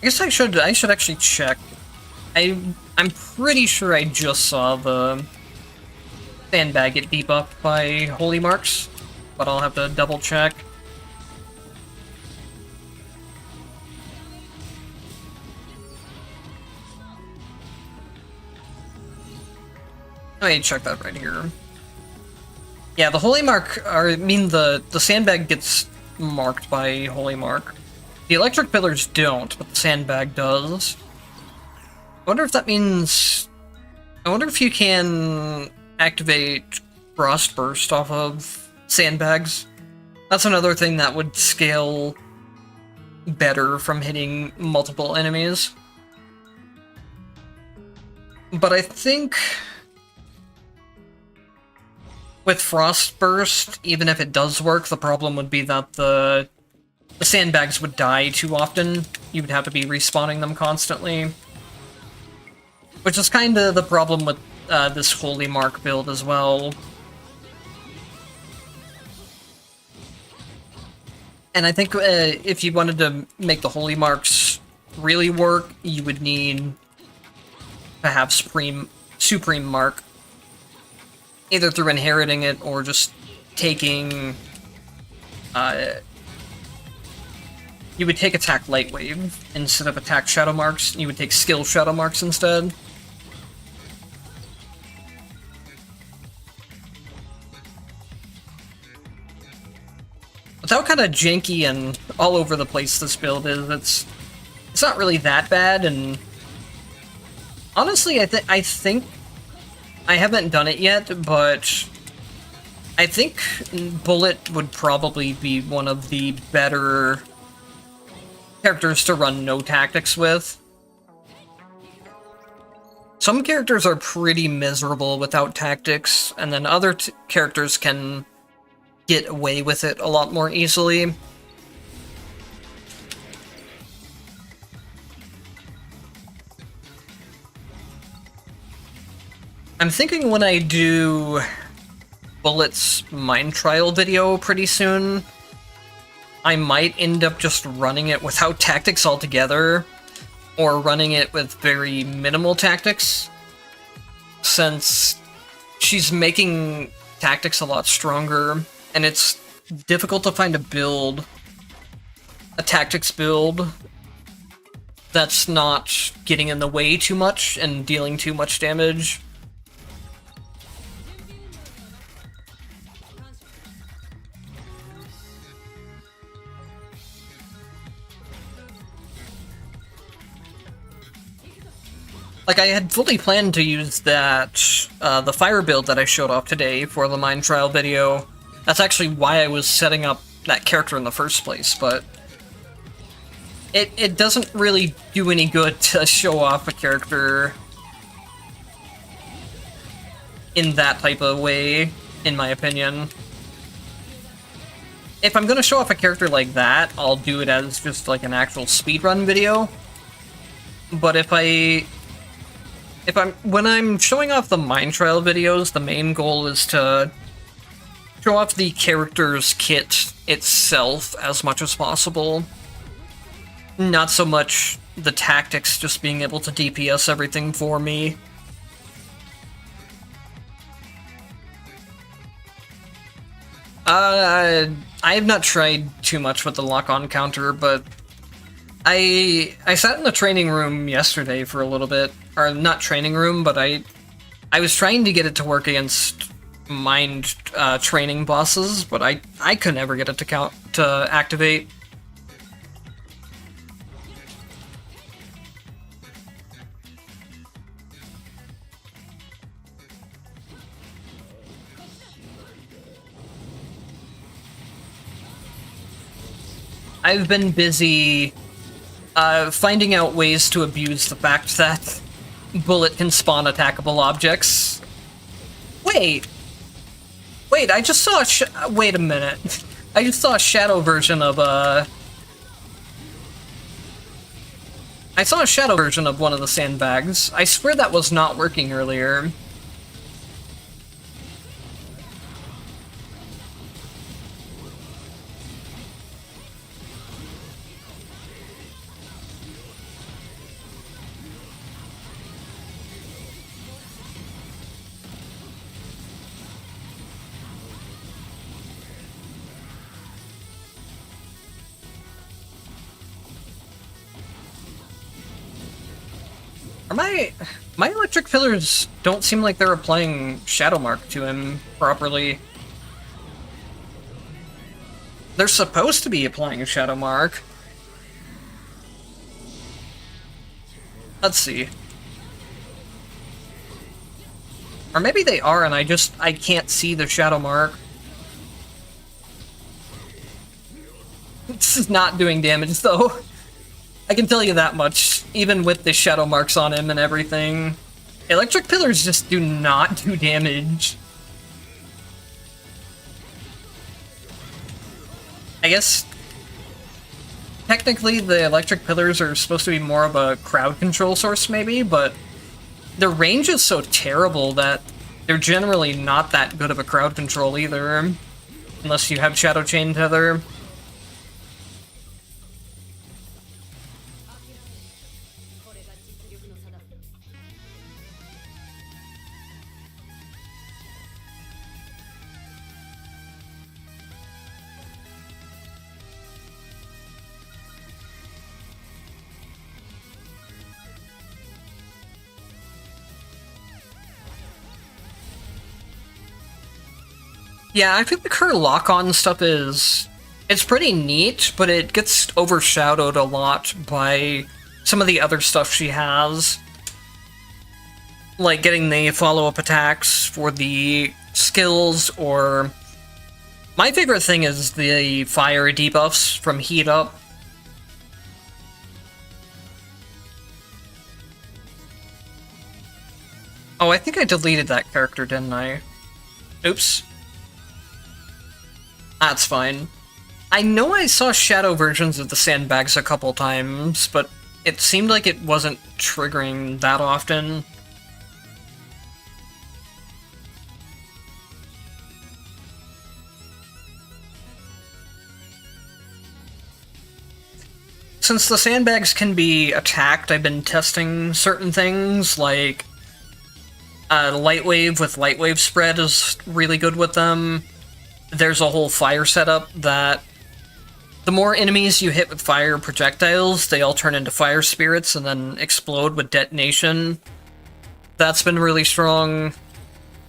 I guess I should actually check. I'm pretty sure I just saw the sandbag get debuffed by holy marks, but I'll have to double check. Let me check that right here. Yeah, the holy mark, the sandbag gets marked by Holy Mark. The electric pillars don't, but the sandbag does. I wonder if that means... I wonder if you can activate Frost Burst off of sandbags. That's another thing that would scale better from hitting multiple enemies. But I think with Frost Burst, even if it does work, the problem would be that the sandbags would die too often. You would have to be respawning them constantly. Which is kind of the problem with this Holy Mark build as well. And I think if you wanted to make the Holy Marks really work, you would need to have Supreme Mark. Either through inheriting it or just taking... you would take attack Light Wave instead of attack Shadow Marks. You would take skill Shadow Marks instead. With how kind of janky and all over the place this build is, it's not really that bad, and honestly, I think I haven't done it yet, but I think Bullet would probably be one of the better characters to run no tactics with. Some characters are pretty miserable without tactics, and then other characters can get away with it a lot more easily. I'm thinking when I do Bullet's Mind Trial video pretty soon, I might end up just running it without tactics altogether, or running it with very minimal tactics, since she's making tactics a lot stronger, and it's difficult to find a tactics build that's not getting in the way too much and dealing too much damage. Like, I had fully planned to use that, the fire build that I showed off today for the Mind Trial video. That's actually why I was setting up that character in the first place, but it doesn't really do any good to show off a character in that type of way, in my opinion. If I'm gonna show off a character like that, I'll do it as just like an actual speedrun video. But when I'm showing off the Mind Trial videos, the main goal is to show off the character's kit itself as much as possible. Not so much the tactics just being able to DPS everything for me. I have not tried too much with the lock-on counter, but I sat in the training room yesterday for a little bit. Or not training room, but I was trying to get it to work against mind training bosses, but I could never get it to activate. I've been busy finding out ways to abuse the fact that Bullet can spawn attackable objects. Wait, I just saw wait a minute. I just saw a shadow version of I saw a shadow version of one of the sandbags. I swear that was not working earlier. My electric pillars don't seem like they're applying Shadow Mark to him properly. They're supposed to be applying a Shadow Mark. Let's see. Or maybe they are and I can't see the Shadow Mark. This is not doing damage though. I can tell you that much, even with the shadow marks on him and everything. Electric pillars just do not do damage. I guess technically the electric pillars are supposed to be more of a crowd control source maybe, but their range is so terrible that they're generally not that good of a crowd control either, unless you have Shadow Chain Tether. Yeah, I feel like her lock-on stuff it's pretty neat, but it gets overshadowed a lot by some of the other stuff she has. Like getting the follow-up attacks for the skills, or... My favorite thing is the fire debuffs from Heat Up. Oh, I think I deleted that character, didn't I? Oops. That's fine. I know I saw shadow versions of the sandbags a couple times, but it seemed like it wasn't triggering that often. Since the sandbags can be attacked, I've been testing certain things, like Light Wave with Light Wave Spread is really good with them. There's a whole fire setup that the more enemies you hit with fire projectiles, they all turn into fire spirits and then explode with detonation. That's been really strong.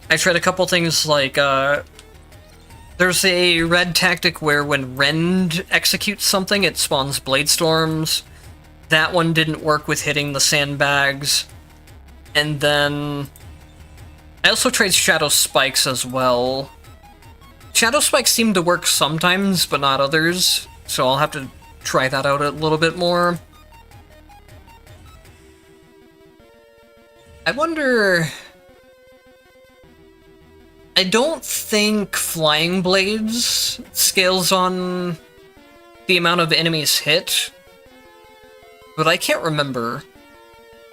I tried a couple things like, there's a red tactic where when Rend executes something, it spawns Blade Storms. That one didn't work with hitting the sandbags. And then I also tried Shadow Spikes as well. Shadow Spikes seem to work sometimes, but not others, so I'll have to try that out a little bit more. I wonder... I don't think Flying Blades scales on the amount of enemies hit, but I can't remember.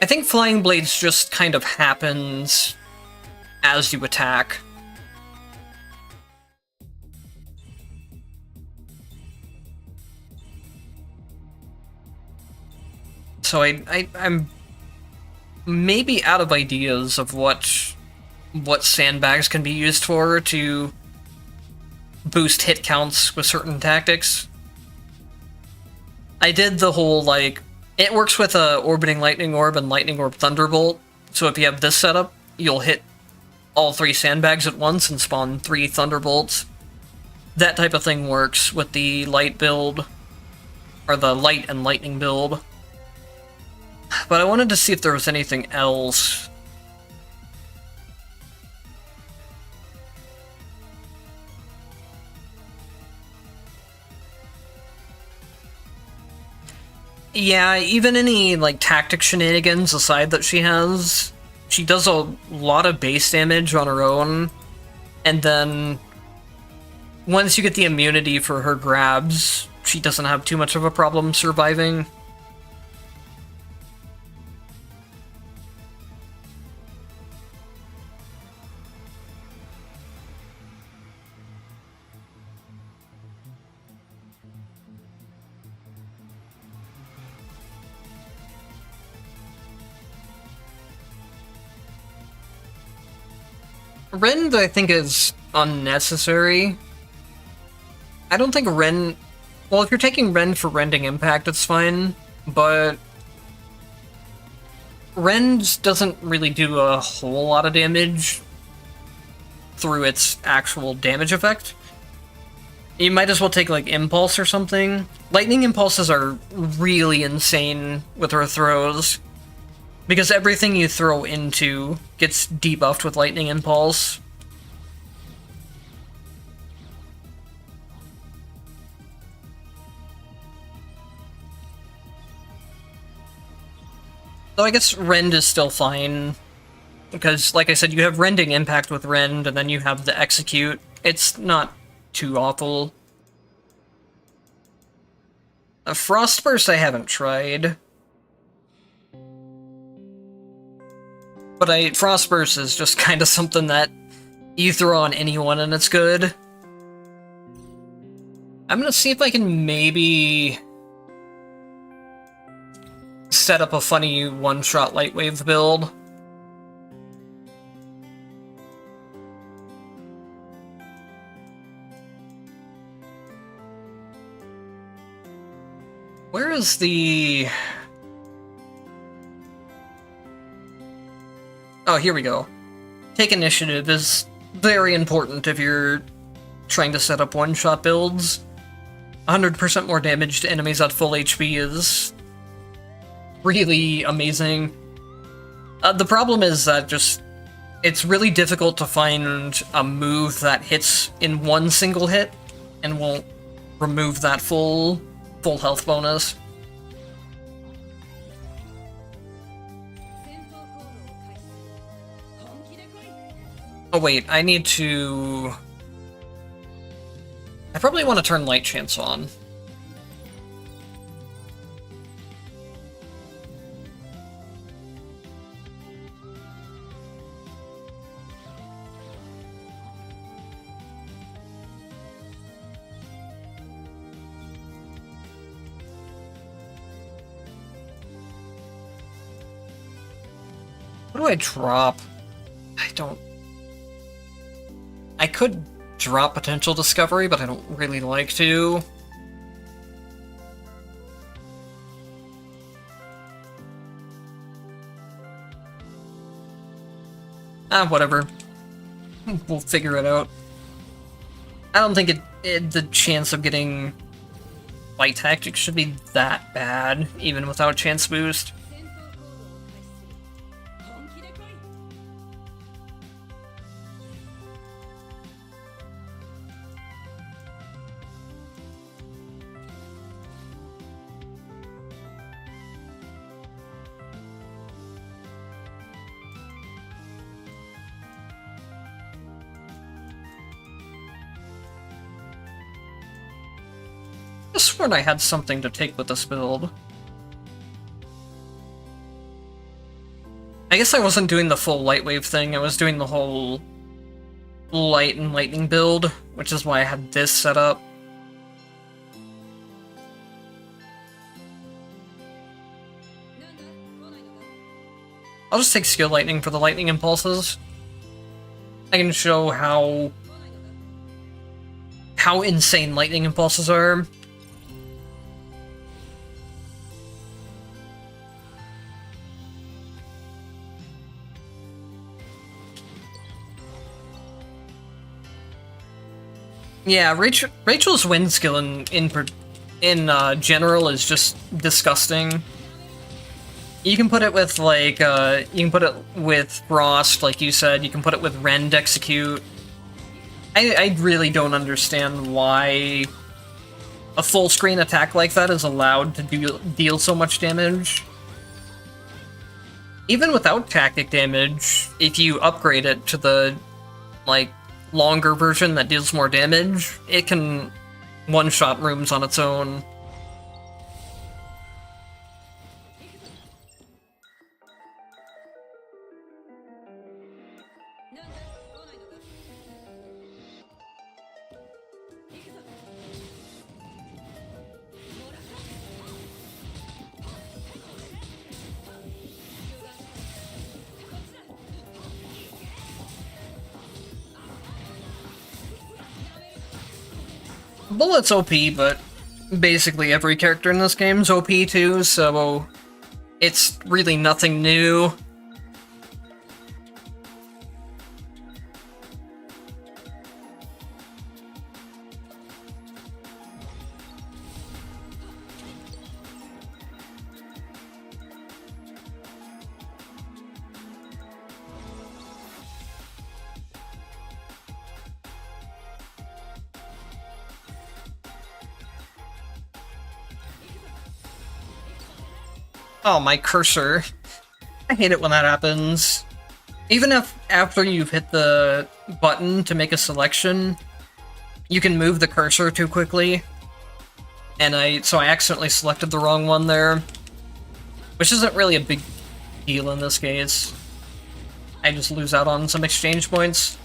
I think Flying Blades just kind of happens as you attack. So I'm maybe out of ideas of what sandbags can be used for to boost hit counts with certain tactics. I did the whole, like, it works with a Orbiting Lightning Orb and Lightning Orb Thunderbolt, so if you have this setup, you'll hit all 3 sandbags at once and spawn 3 Thunderbolts. That type of thing works with the light build, or the light and lightning build. But I wanted to see if there was anything else. Yeah, even any, like, tactic shenanigans aside that she has, she does a lot of base damage on her own, and then once you get the immunity for her grabs, she doesn't have too much of a problem surviving. Rend, I think, is unnecessary. I don't think Rend... Well, if you're taking Rend for Rending Impact, it's fine, but Rend doesn't really do a whole lot of damage through its actual damage effect. You might as well take, like, Impulse or something. Lightning Impulses are really insane with her throws, because everything you throw into gets debuffed with Lightning Impulse. Though I guess Rend is still fine, because, like I said, you have Rending Impact with Rend, and then you have the Execute. It's not too awful. A Frostburst I haven't tried. But Frostburst is just kind of something that you throw on anyone and it's good. I'm gonna see if I can maybe set up a funny one-shot Lightwave build. Where is the... Oh, here we go. Take initiative is very important if you're trying to set up one-shot builds. 100% more damage to enemies at full HP is really amazing. The problem is that it's really difficult to find a move that hits in one single hit and won't remove that full health bonus. Oh wait, I need to... I probably want to turn Light Chance on. What do I drop? I could drop Potential Discovery, but I don't really like to. Whatever. We'll figure it out. I don't think the chance of getting Light Tactics should be that bad, even without Chance Boost. I swear I had something to take with this build. I guess I wasn't doing the full Lightwave thing, I was doing the whole Light and Lightning build, which is why I had this set up. I'll just take Skill Lightning for the Lightning Impulses. I can show how insane Lightning Impulses are. Yeah, Rachel's wind skill in general is just disgusting. You can put it with like you can put it with Frost, like you said. You can put it with Rend Execute. I really don't understand why a full screen attack like that is allowed to deal so much damage. Even without tactic damage, if you upgrade it to the like longer version that deals more damage, it can one-shot rooms on its own. Bullet's OP, but basically every character in this game's OP too, so it's really nothing new. Oh, my cursor. I hate it when that happens. Even if after you've hit the button to make a selection, you can move the cursor too quickly. And so I accidentally selected the wrong one there. Which isn't really a big deal in this case. I just lose out on some exchange points.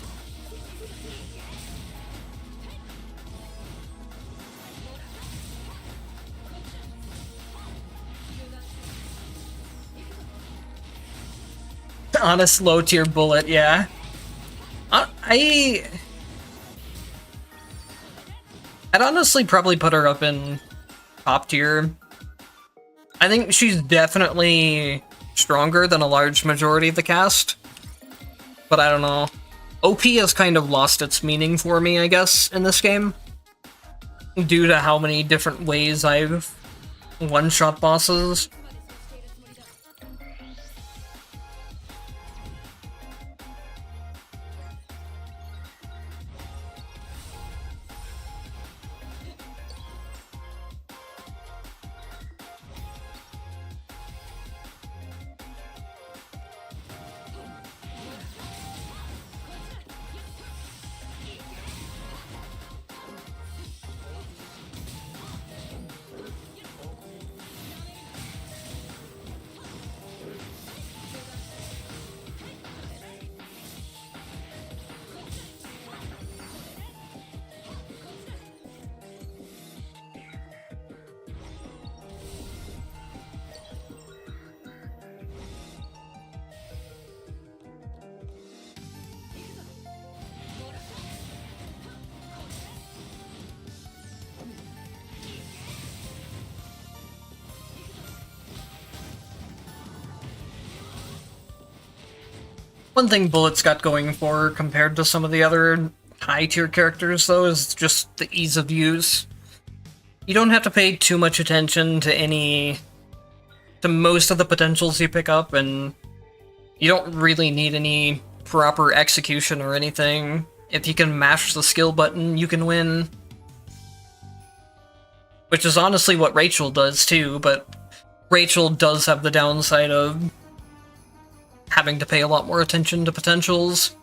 Honest low-tier bullet, yeah. I'd honestly probably put her up in top tier. I think she's definitely stronger than a large majority of the cast. But I don't know. OP has kind of lost its meaning for me, I guess, in this game. Due to how many different ways I've one-shot bosses. One thing Bullet's got going for her compared to some of the other high-tier characters, though, is just the ease of use. You don't have to pay too much attention to most of the potentials you pick up, and you don't really need any proper execution or anything. If you can mash the skill button, you can win. Which is honestly what Rachel does, too, but Rachel does have the downside of having to pay a lot more attention to potentials.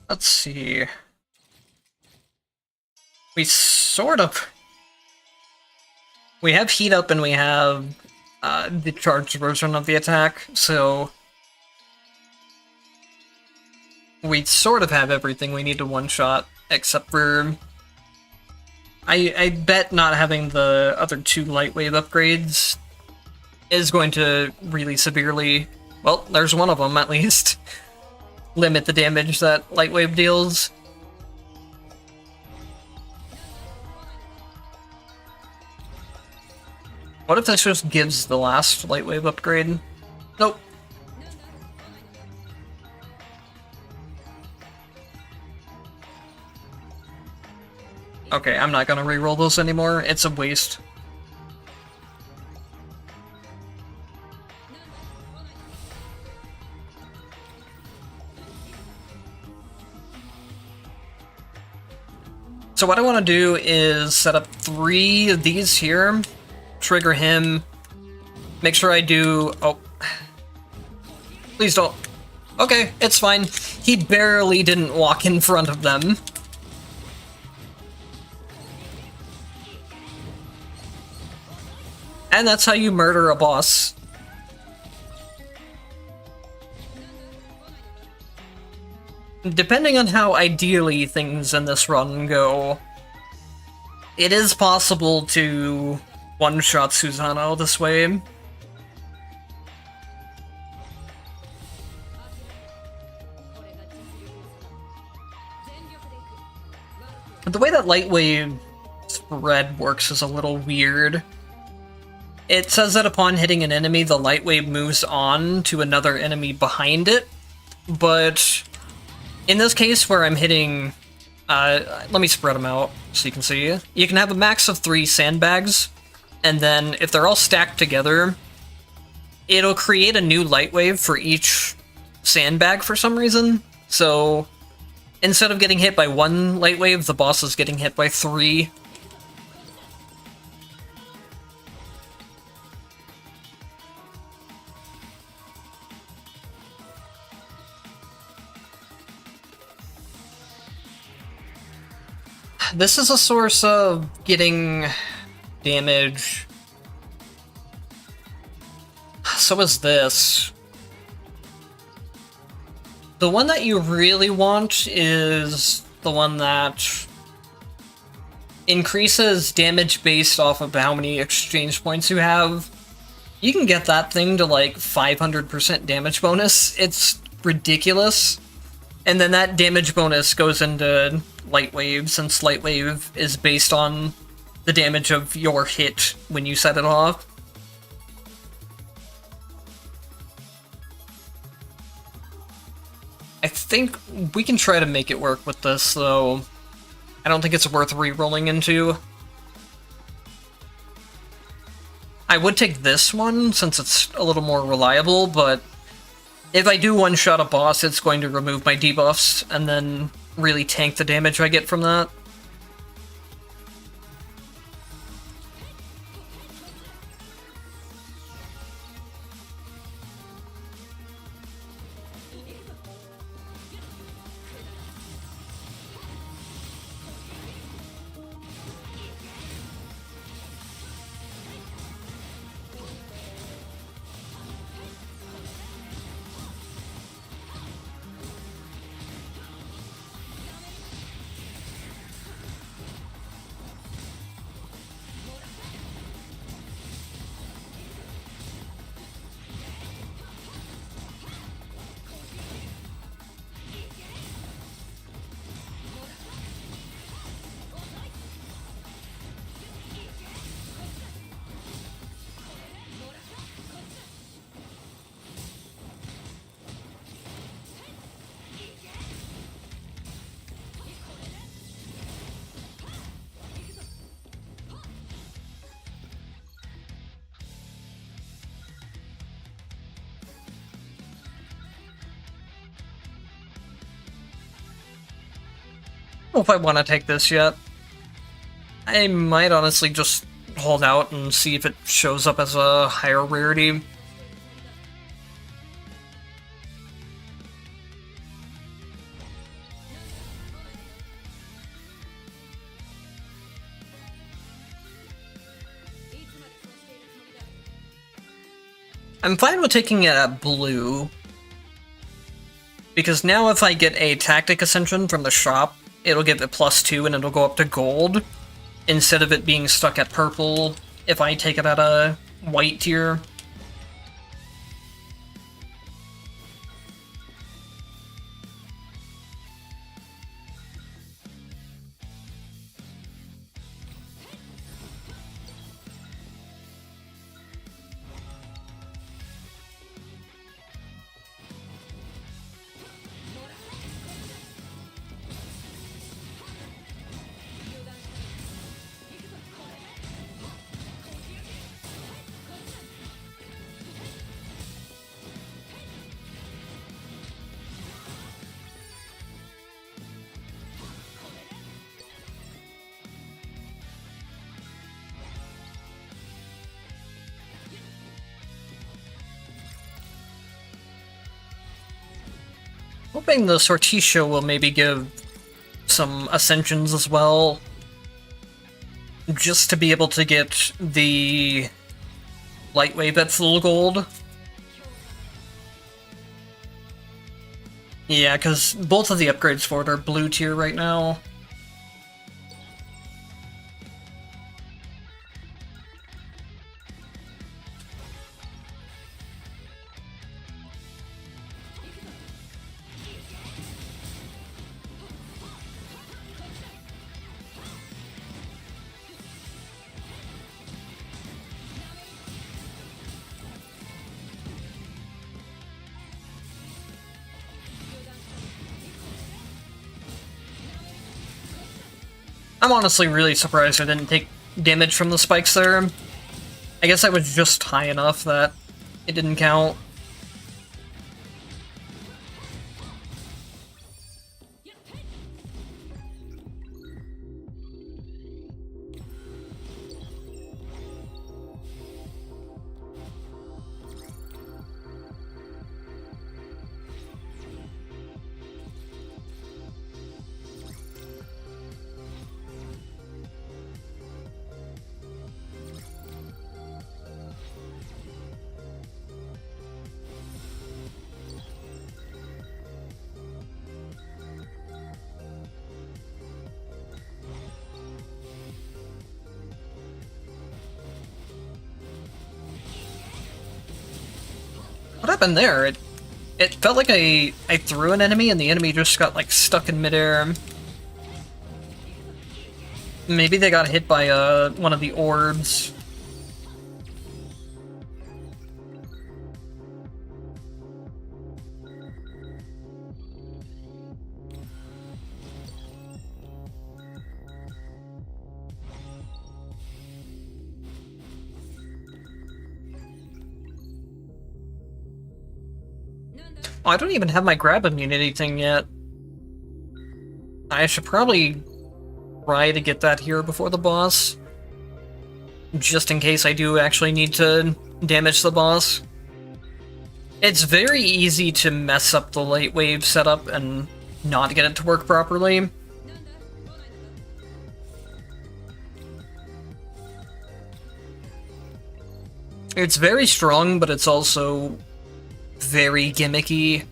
Let's see. We have heat up and we have the charged version of the attack, so we sort of have everything we need to one-shot, except for I bet not having the other two light wave upgrades is going to really severely, well, there's one of them at least, limit the damage that light wave deals. What if this just gives the last light wave upgrade? Nope. Okay, I'm not gonna reroll those anymore. It's a waste. So what I want to do is set up 3 of these here, trigger him, make sure I do... Oh. Please don't. Okay, it's fine. He barely didn't walk in front of them. And that's how you murder a boss. Depending on how ideally things in this run go, it is possible to one-shot Susanoo this way. But the way that Lightwave spread works is a little weird. It says that upon hitting an enemy, the Lightwave moves on to another enemy behind it, but in this case where I'm hitting... let me spread them out so you can see. You can have a max of 3 sandbags, and then if they're all stacked together, it'll create a new Lightwave for each sandbag for some reason. So instead of getting hit by 1 Lightwave, the boss is getting hit by 3. This is a source of getting damage. So is this. The one that you really want is the one that increases damage based off of how many exchange points you have. You can get that thing to like 500% damage bonus. It's ridiculous. And then that damage bonus goes into Lightwave, since Lightwave is based on the damage of your hit when you set it off. I think we can try to make it work with this, though. I don't think it's worth re-rolling into. I would take this one, since it's a little more reliable, but if I do one-shot a boss, it's going to remove my debuffs, and then really tank the damage I get from that. I don't know if I want to take this yet. I might honestly just hold out and see if it shows up as a higher rarity. I'm fine with taking it at blue, because now if I get a Tactic Ascension from the shop, it'll give it +2 and it'll go up to gold, instead of it being stuck at purple if I take it at a white tier. hoping the Sortitia will maybe give some ascensions as well, just to be able to get the light wave at full gold. Yeah, because both of the upgrades for it are blue tier right now. I'm honestly really surprised I didn't take damage from the spikes there. I guess I was just high enough that it didn't count. What happened there? It felt like I threw an enemy and the enemy just got like stuck in midair. Maybe they got hit by one of the orbs. Oh, I don't even have my grab immunity thing yet. I should probably try to get that here before the boss. Just in case I do actually need to damage the boss. It's very easy to mess up the light wave setup and not get it to work properly. It's very strong, but it's also very gimmicky.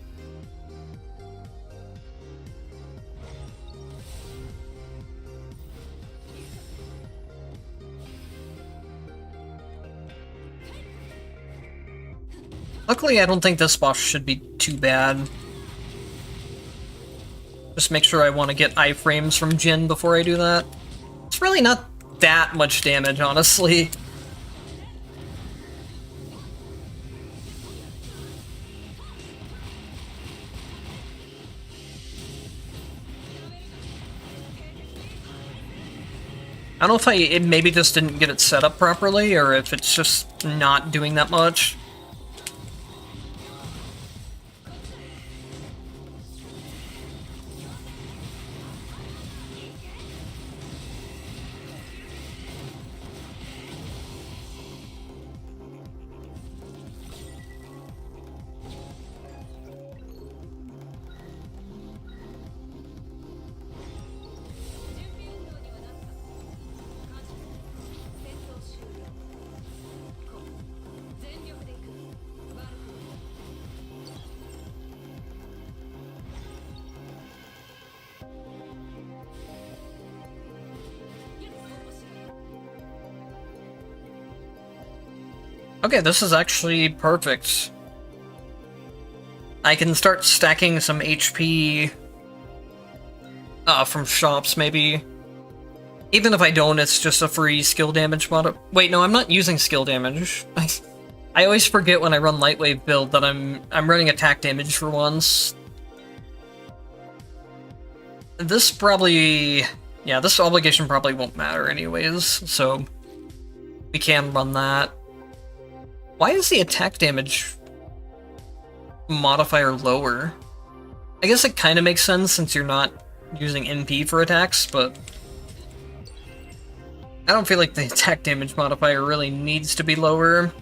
Luckily, I don't think this boss should be too bad. Just make sure I want to get iframes from Jin before I do that. It's really not that much damage, honestly. I don't know if it maybe just didn't get it set up properly, or if it's just not doing that much. Okay, this is actually perfect. I can start stacking some HP from shops, maybe. Even if I don't, it's just a free skill damage mod. Wait, no, I'm not using skill damage. I always forget when I run Lightwave build that I'm running attack damage for once. This probably... yeah, this obligation probably won't matter anyways, so we can run that. Why is the attack damage modifier lower? I guess it kind of makes sense since you're not using NP for attacks, but I don't feel like the attack damage modifier really needs to be lower.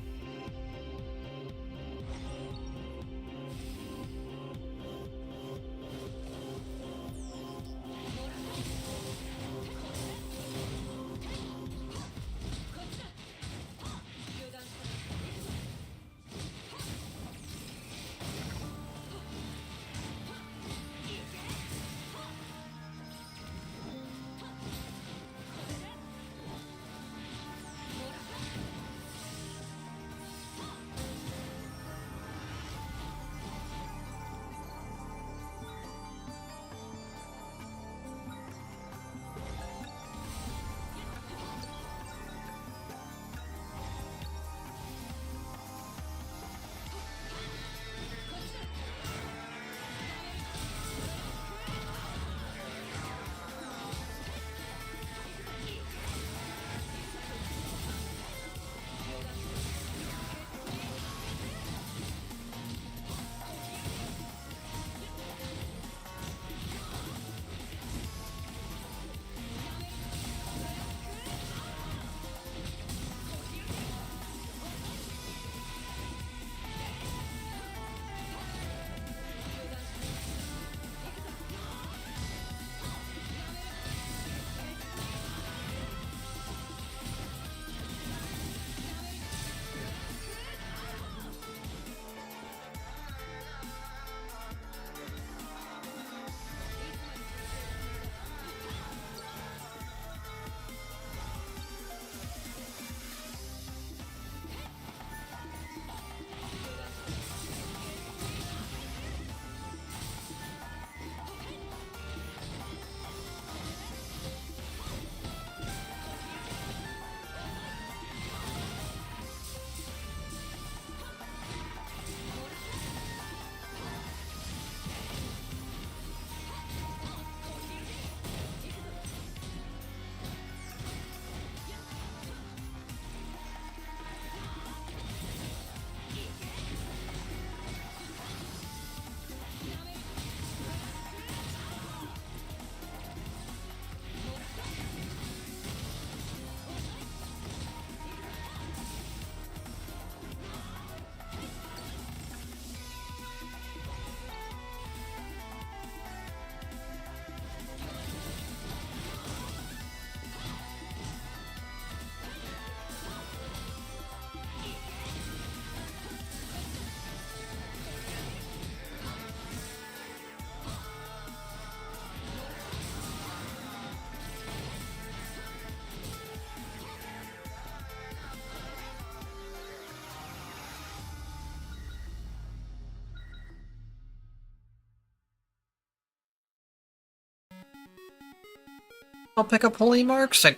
I'll pick up holy marks. I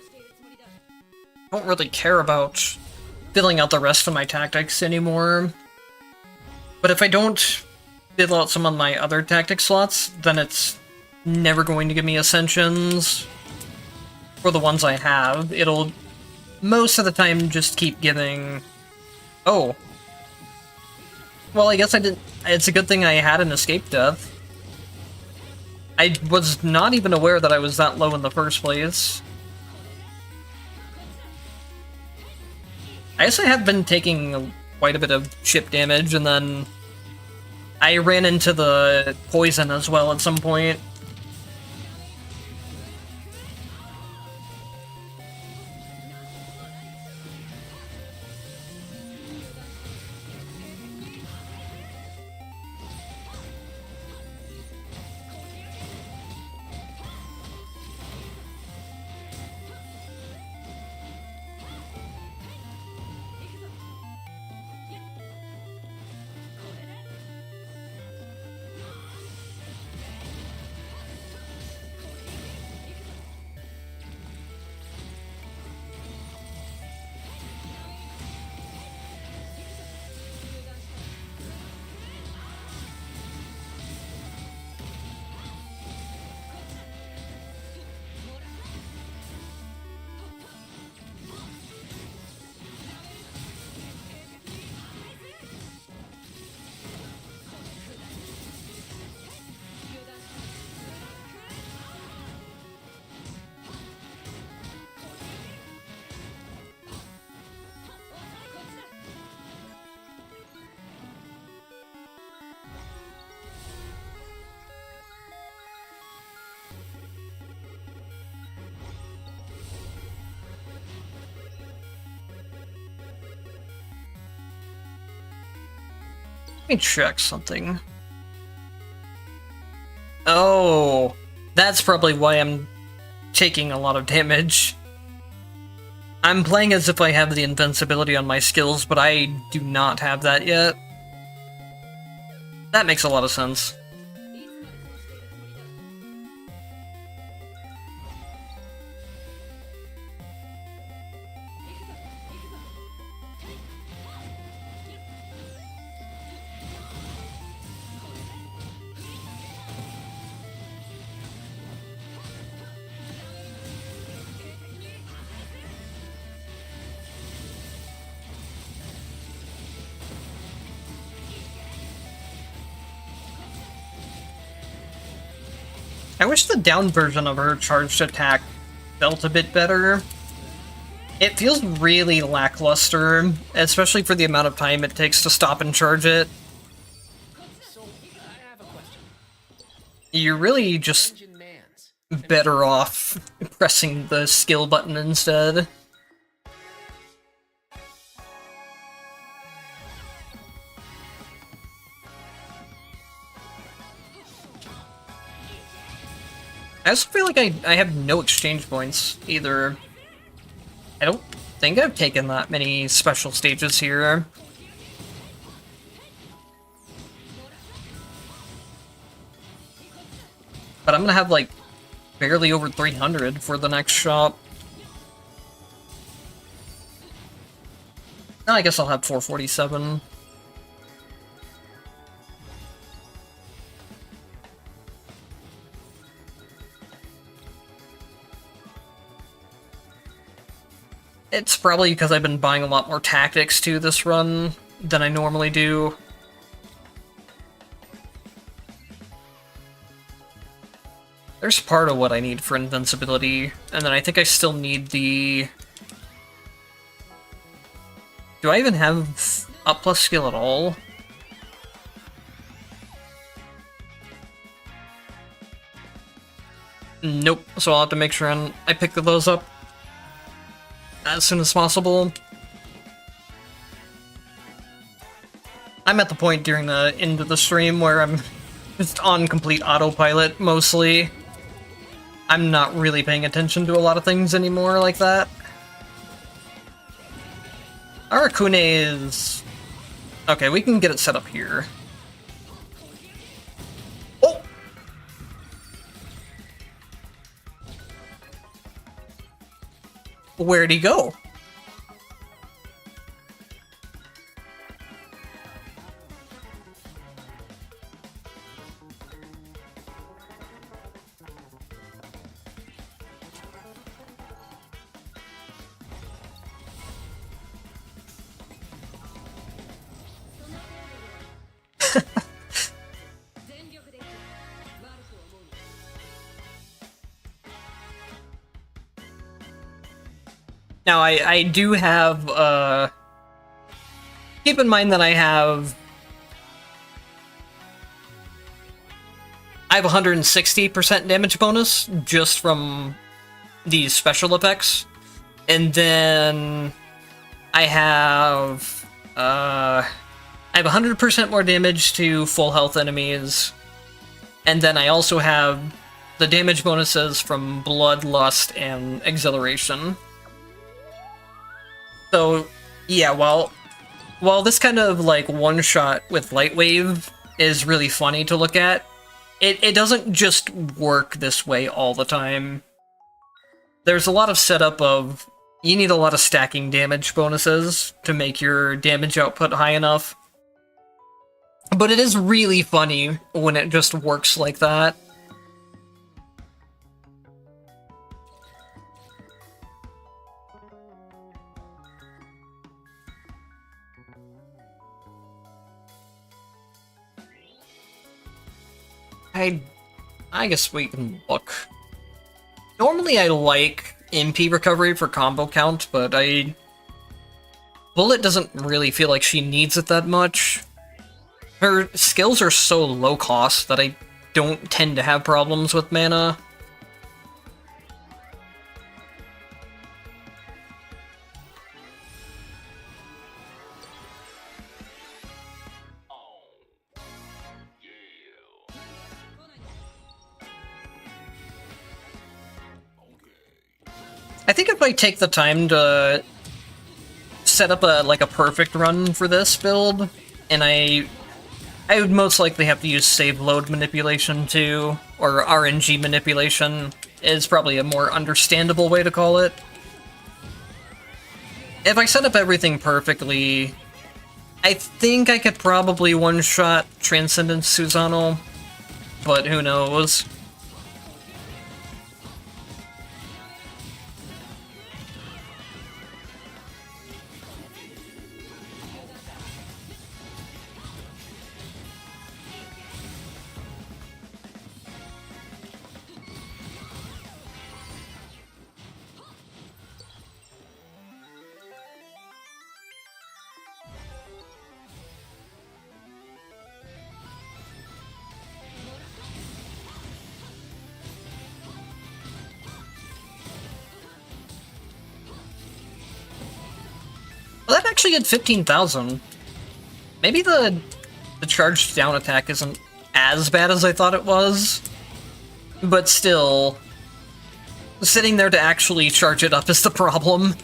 don't really care about filling out the rest of my tactics anymore. But if I don't fill out some of my other tactic slots, then it's never going to give me ascensions. For the ones I have, it'll most of the time just keep giving... Oh. Well, I guess I didn't... It's a good thing I had an escape death. I was not even aware that I was that low in the first place. I guess I have been taking quite a bit of chip damage, and then I ran into the poison as well at some point. Let me check something. Oh, that's probably why I'm taking a lot of damage. I'm playing as if I have the invincibility on my skills, but I do not have that yet. That makes a lot of sense. I wish the down version of her charged attack felt a bit better. It feels really lackluster, especially for the amount of time it takes to stop and charge it. So, I have a question. You're really just Dungeon Mans. better off pressing the skill button instead. I also feel like I have no exchange points either. I don't think I've taken that many special stages here. But I'm gonna have like barely over 300 for the next shop. No, I guess I'll have 447. It's probably because I've been buying a lot more tactics to this run than I normally do. There's part of what I need for invincibility, and then I think I still need the... Do I even have up plus skill at all? Nope, so I'll have to make sure I pick those up as soon as possible. I'm at the point during the end of the stream where I'm just on complete autopilot, mostly. I'm not really paying attention to a lot of things anymore like that. Arakune is... Okay, we can get it set up here. Oh! Where'd he go? Now, I do have, keep in mind that I have 160% damage bonus just from these special effects. And then I have 100% more damage to full health enemies. And then I also have the damage bonuses from Bloodlust and Exhilaration. So, yeah, while this kind of, like, one-shot with Light Wave is really funny to look at, it doesn't just work this way all the time. There's a lot of setup of, you need a lot of stacking damage bonuses to make your damage output high enough. But it is really funny when it just works like that. I guess we can look. Normally I like MP recovery for combo count, but Bullet doesn't really feel like she needs it that much. Her skills are so low cost that I don't tend to have problems with mana. I think if I take the time to set up a perfect run for this build, and I would most likely have to use save load manipulation too, or RNG manipulation is probably a more understandable way to call it. If I set up everything perfectly, I think I could probably one-shot Transcendence Susano, but who knows. Well, that actually had 15,000. Maybe the charged down attack isn't as bad as I thought it was, but still, sitting there to actually charge it up is the problem.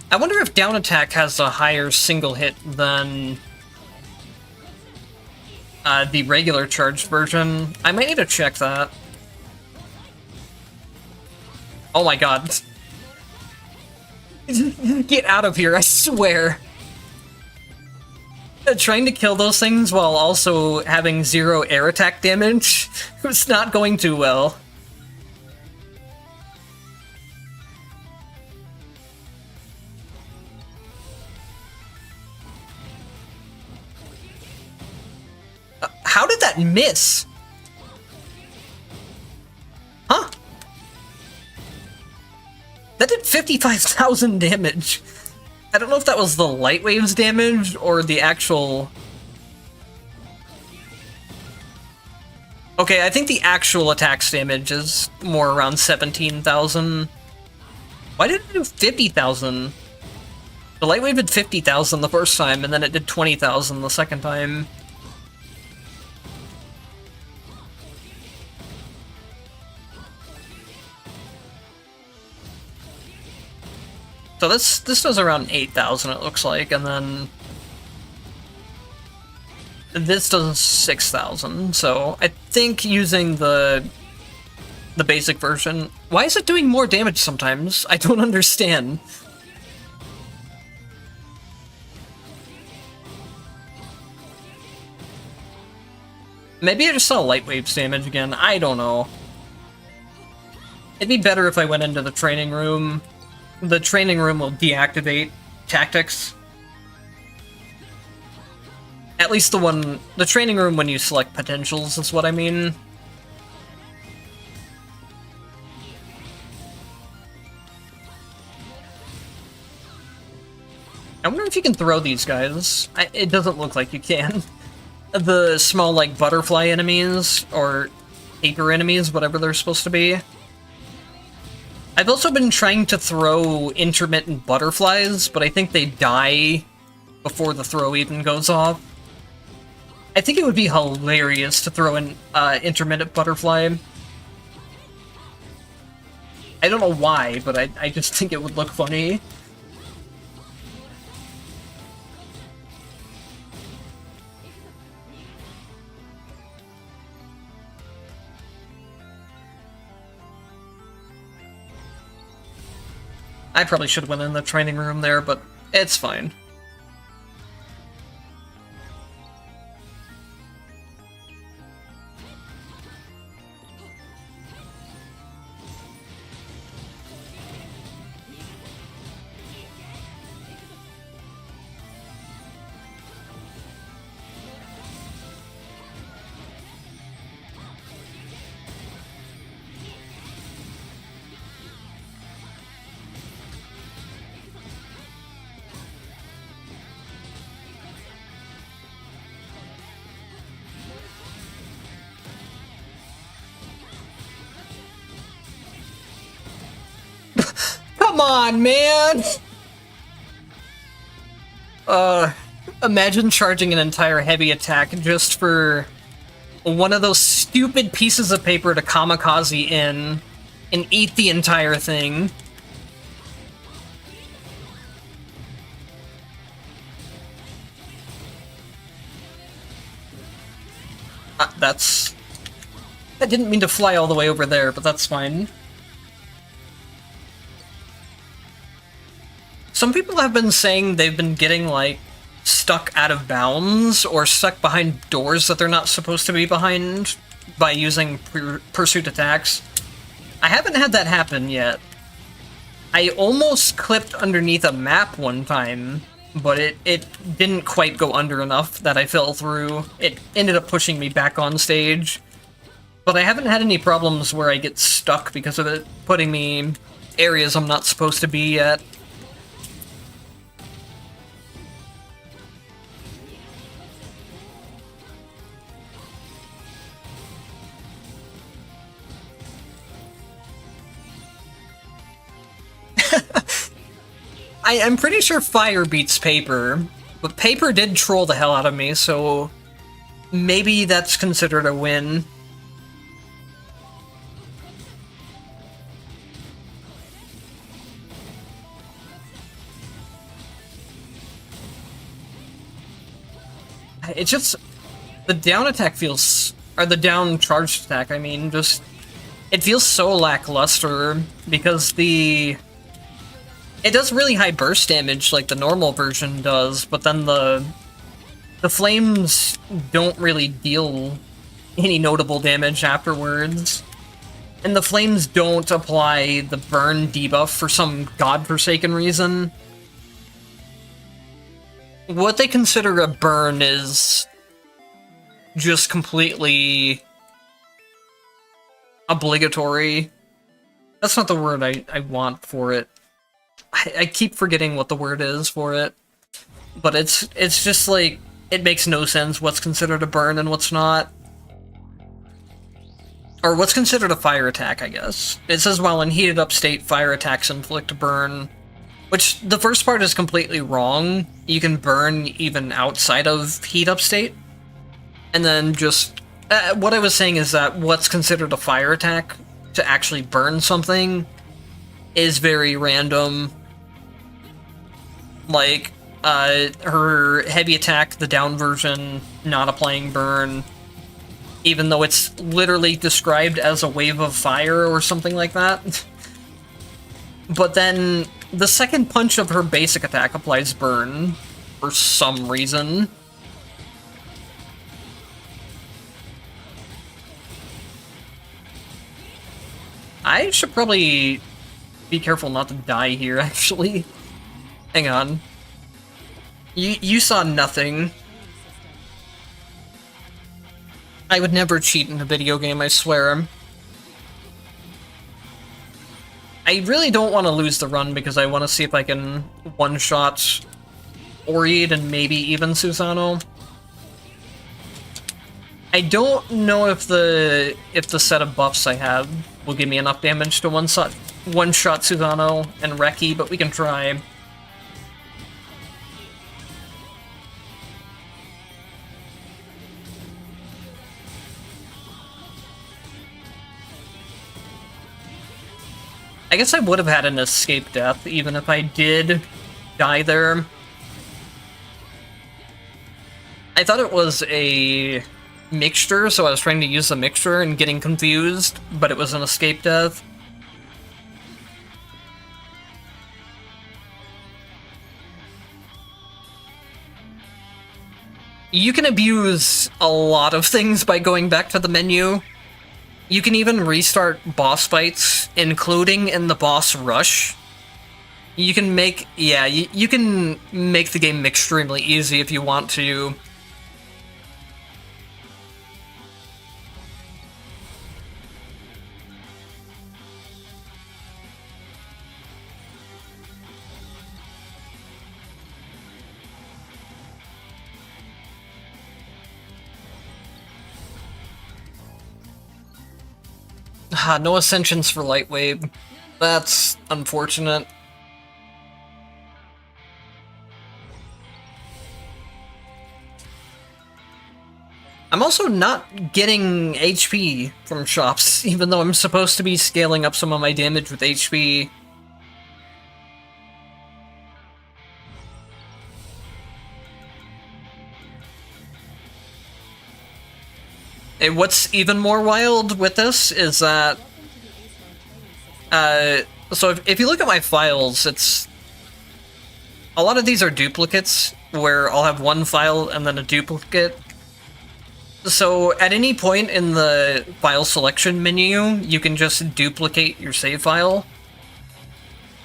I wonder if down attack has a higher single hit than the regular charged version. I might need to check that. Oh my god. Get out of here, I swear. Trying to kill those things while also having 0 air attack damage was not going too well. How did that miss? Huh? That did 55,000 damage. I don't know if that was the Light Wave's damage or the actual... Okay, I think the actual attack's damage is more around 17,000. Why did it do 50,000? The Light Wave did 50,000 the first time, and then it did 20,000 the second time. So this does around 8,000, it looks like, and then this does 6,000. So I think using the the basic version. Why is it doing more damage sometimes? I don't understand. Maybe I just saw light waves damage again. I don't know. It'd be better if I went into the training room. The training room will deactivate tactics. At least the training room when you select potentials is what I mean. I wonder if you can throw these guys. It doesn't look like you can. The small, like, butterfly enemies, or paper enemies, whatever they're supposed to be. I've also been trying to throw intermittent butterflies, but I think they die before the throw even goes off. I think it would be hilarious to throw an intermittent butterfly. I don't know why, but I just think it would look funny. I probably should have went in the training room there, but it's fine. Come on, man! Imagine charging an entire heavy attack just for one of those stupid pieces of paper to kamikaze in and eat the entire thing. I didn't mean to fly all the way over there, but that's fine. Some people have been saying they've been getting, like, stuck out of bounds or stuck behind doors that they're not supposed to be behind by using pursuit attacks. I haven't had that happen yet. I almost clipped underneath a map one time, but it didn't quite go under enough that I fell through. It ended up pushing me back on stage. But I haven't had any problems where I get stuck because of it putting me areas I'm not supposed to be at. I'm pretty sure fire beats paper, but paper did troll the hell out of me, so maybe that's considered a win. It's just, the down attack feels, or the down charged attack, I mean, just, it feels so lackluster, because it does really high burst damage like the normal version does, but then the flames don't really deal any notable damage afterwards. And the flames don't apply the burn debuff for some godforsaken reason. What they consider a burn is just completely obligatory. That's not the word I want for it. I keep forgetting what the word is for it. But it's just like, it makes no sense what's considered a burn and what's not. Or what's considered a fire attack, I guess. It says while in heated up state, fire attacks inflict a burn. Which, the first part is completely wrong. You can burn even outside of heat up state. And then just... what I was saying is that what's considered a fire attack, to actually burn something, is very random. Like, her heavy attack, the down version, not applying burn. even though it's literally described as a wave of fire or something like that. But then the second punch of her basic attack applies burn for some reason. I should probably be careful not to die here, actually. Hang on. You saw nothing. I would never cheat in a video game, I swear. I really don't want to lose the run because I want to see if I can one-shot Oreid and maybe even Susano. I don't know if the set of buffs I have will give me enough damage to one-shot Susano and Reki, but we can try. I guess I would have had an escape death, even if I did die there. I thought it was a mixture, so I was trying to use the mixture and getting confused, but it was an escape death. You can abuse a lot of things by going back to the menu. You can even restart boss fights, including in the boss rush. You can make, yeah, you can make the game extremely easy if you want to. No ascensions for Lightwave. That's unfortunate. I'm also not getting HP from shops, even though I'm supposed to be scaling up some of my damage with HP. And what's even more wild with this is that, so if you look at my files, it's, a lot of these are duplicates, where I'll have one file and then a duplicate. So at any point in the file selection menu, you can just duplicate your save file.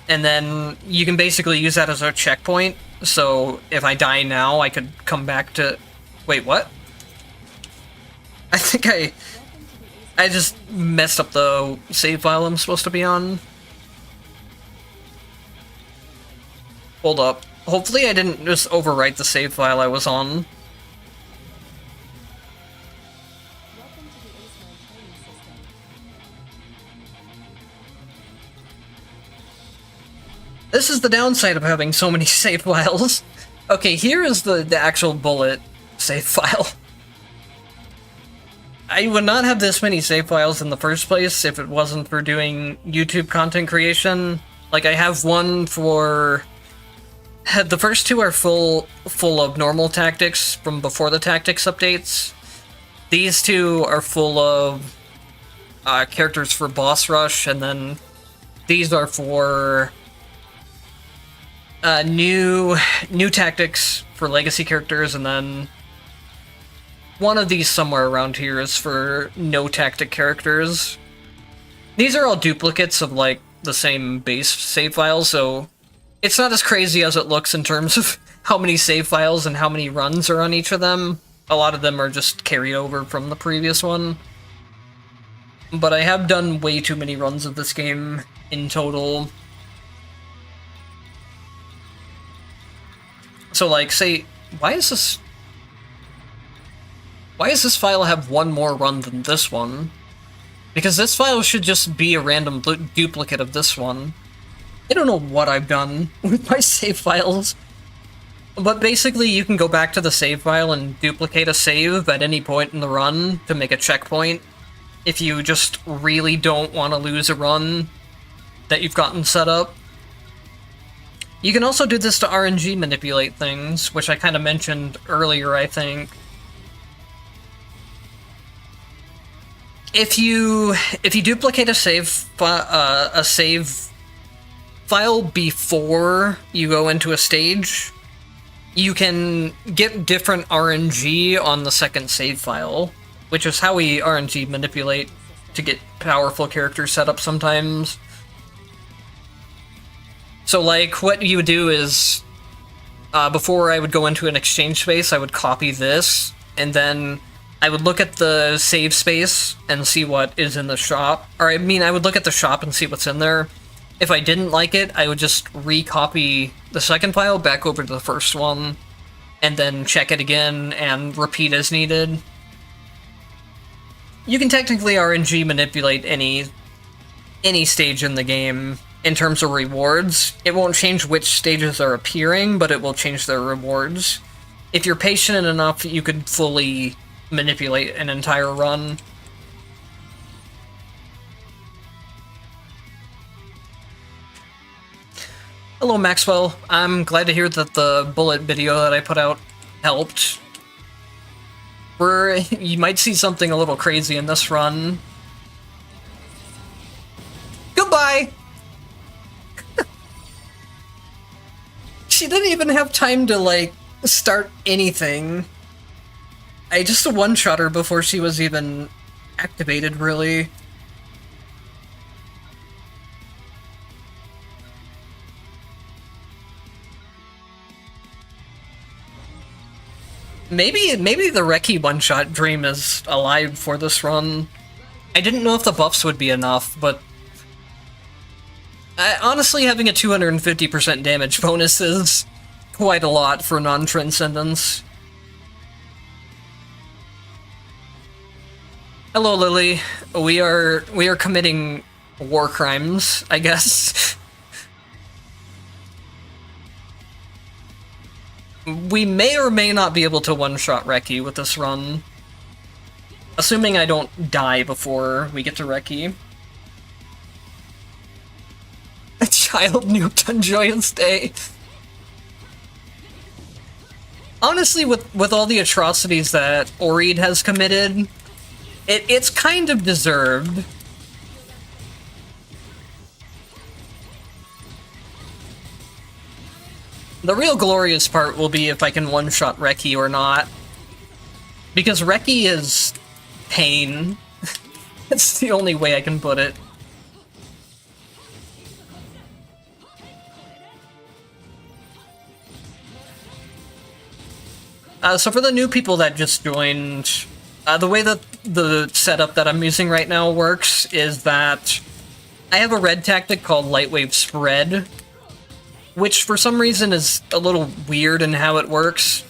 And then you can basically use that as a checkpoint. So if I die now, I could come back to, wait, what? I think I just messed up the save file I'm supposed to be on. Hold up. Hopefully I didn't just overwrite the save file I was on. This is the downside of having so many save files. Okay, here is the actual bullet save file. I would not have this many save files in the first place if it wasn't for doing YouTube content creation. Like, I have one for... The first two are full of normal tactics from before the tactics updates. These two are full of characters for boss rush, and then these are for new tactics for legacy characters, and then one of these somewhere around here is for no tactic characters. These are all duplicates of, like, the same base save file, so it's not as crazy as it looks in terms of how many save files and how many runs are on each of them. A lot of them are just carried over from the previous one. But I have done way too many runs of this game in total. So, like, say, why does this file have one more run than this one? Because this file should just be a random duplicate of this one. I don't know what I've done with my save files. But basically, you can go back to the save file and duplicate a save at any point in the run to make a checkpoint. If you just really don't want to lose a run that you've gotten set up. You can also do this to RNG manipulate things, which I kind of mentioned earlier, I think. if you duplicate a save file before you go into a stage, you can get different RNG on the second save file, which is how we RNG manipulate to get powerful character setup sometimes. So like what you would do is, before I would go into an exchange space, I would copy this, and then I would look at the save space and see what is in the shop. Or I mean, I would look at the shop and see what's in there. If I didn't like it, I would just recopy the second file back over to the first one, and then check it again and repeat as needed. You can technically RNG manipulate any stage in the game in terms of rewards. It won't change which stages are appearing, but it will change their rewards. If you're patient enough, you could fully manipulate an entire run. Hello, Maxwell. I'm glad to hear that the bullet video that I put out helped. You might see something a little crazy in this run. Goodbye! She didn't even have time to, like, start anything. I just one-shot her before she was even activated, really. Maybe the Reki one-shot dream is alive for this run. I didn't know if the buffs would be enough, but honestly, having a 250% damage bonus is quite a lot for non-transcendence. Hello, Lily. We are committing war crimes, I guess. We may or may not be able to one-shot Reki with this run. Assuming I don't die before we get to Reki. A child nuked on Joyous Day. Honestly, with all the atrocities that Oreed has committed, it's kind of deserved. The real glorious part will be if I can one-shot Reki or not. Because Reki is pain. It's the only way I can put it. So for the new people that just joined, the way that the setup that I'm using right now works is that I have a red tactic called Lightwave Spread, which for some reason is a little weird in how it works.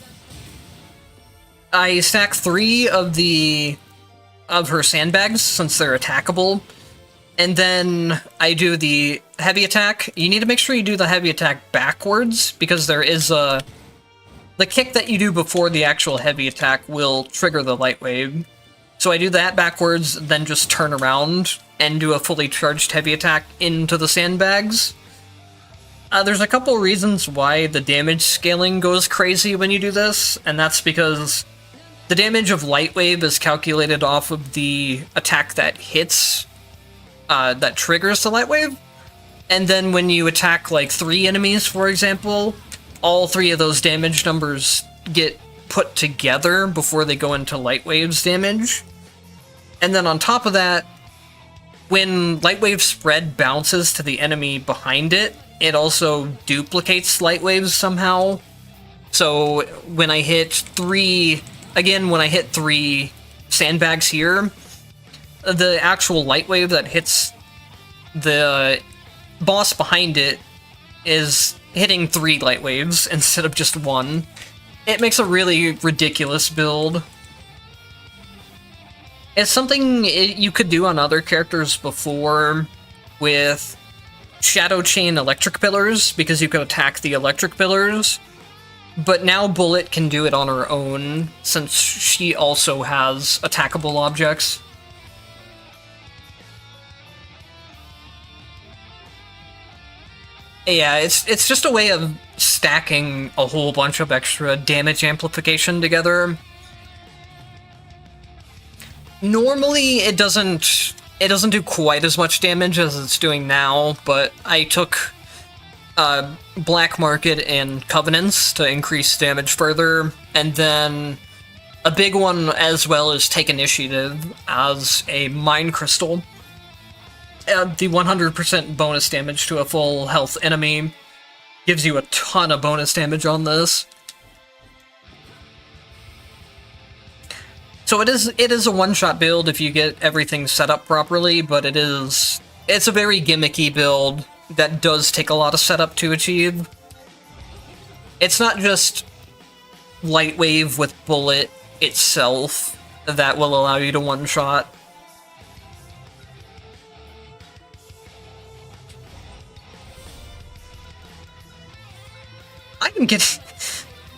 I stack 3 of her sandbags, since they're attackable, and then I do the heavy attack. You need to make sure you do the heavy attack backwards, because there is the kick that you do before the actual heavy attack will trigger the light wave. So I do that backwards, then just turn around and do a fully charged heavy attack into the sandbags. There's a couple reasons why the damage scaling goes crazy when you do this, and that's because the damage of Light Wave is calculated off of the attack that hits, that triggers the Light Wave, and then when you attack, like, 3 enemies, for example, all 3 of those damage numbers get put together before they go into Light Wave's damage. And then on top of that, when Light Wave Spread bounces to the enemy behind it, it also duplicates Light Waves somehow. So when I hit 3 sandbags here, the actual Light Wave that hits the boss behind it is hitting 3 Light Waves instead of just 1. It makes a really ridiculous build. It's something you could do on other characters before with Shadow Chain Electric Pillars, because you could attack the Electric Pillars, but now Bullet can do it on her own, since she also has attackable objects. Yeah, it's just a way of stacking a whole bunch of extra damage amplification together. Normally it doesn't do quite as much damage as it's doing now, but I took Black Market and Covenants to increase damage further, and then a big one as well is Take Initiative as a Mind Crystal. The 100% bonus damage to a full health enemy gives you a ton of bonus damage on this. So it is a one-shot build if you get everything set up properly, but it's a very gimmicky build that does take a lot of setup to achieve. It's not just Light Wave with Bullet itself that will allow you to one-shot. I'm getting...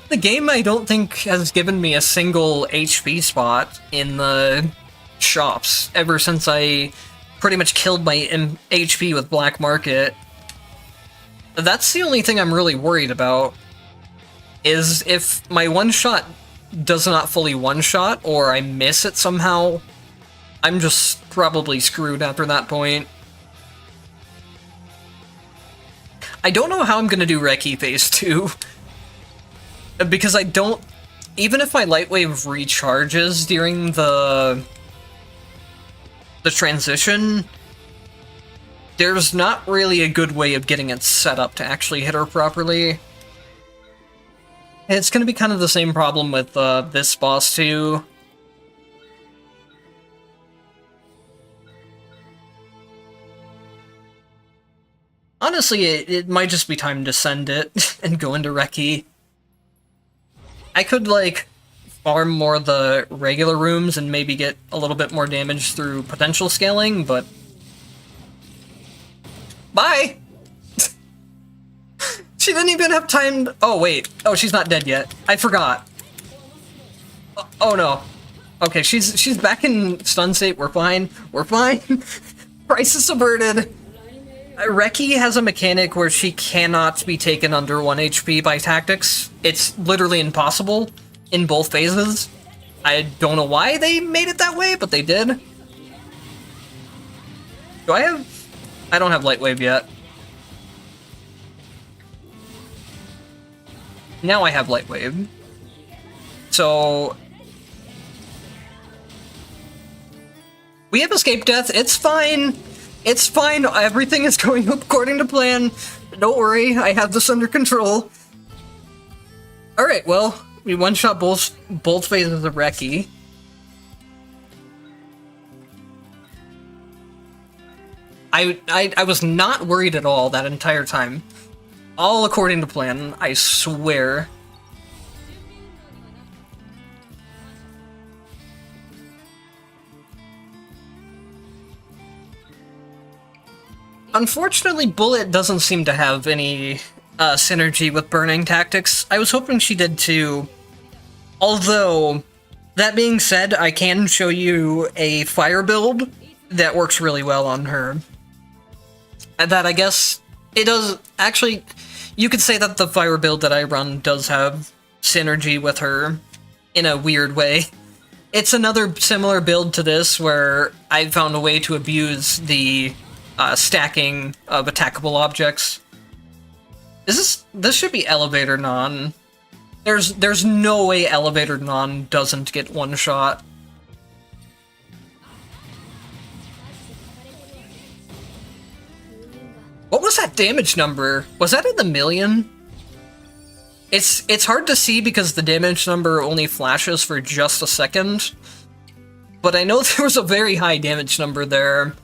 The game, I don't think, has given me a single HP spot in the shops ever since I pretty much killed my HP with Black Market. That's the only thing I'm really worried about, is if my one-shot does not fully one-shot, or I miss it somehow, I'm just probably screwed after that point. I don't know how I'm gonna do Reki Phase 2. Because I don't... Even if my Light Wave recharges during the transition, there's not really a good way of getting it set up to actually hit her properly. It's gonna be kind of the same problem with this boss too. Honestly, it might just be time to send it and go into Reki. I could, like, farm more of the regular rooms and maybe get a little bit more damage through potential scaling, but... Bye! She didn't even have time to... Oh, wait. Oh, she's not dead yet. I forgot. Oh, no. Okay, she's back in stun state. We're fine. We're fine. Crisis averted. Reki has a mechanic where she cannot be taken under 1 HP by tactics. It's literally impossible in both phases. I don't know why they made it that way, but they did. Do I have... I don't have Light Wave yet. Now I have Light Wave. So... we have escape death, it's fine! It's fine, everything is going according to plan. Don't worry, I have this under control. Alright, well, we one-shot both phases of Reki. I was not worried at all that entire time. All according to plan, I swear. Unfortunately, Bullet doesn't seem to have any synergy with burning tactics. I was hoping she did too. Although, that being said, I can show you a fire build that works really well on her. And that, I guess, it does... Actually, you could say that the fire build that I run does have synergy with her in a weird way. It's another similar build to this where I found a way to abuse the stacking of attackable objects. This should be Elevator Non. There's no way Elevator Non doesn't get one shot. What was that damage number? Was that in the million? It's hard to see because the damage number only flashes for just a second. But I know there was a very high damage number there.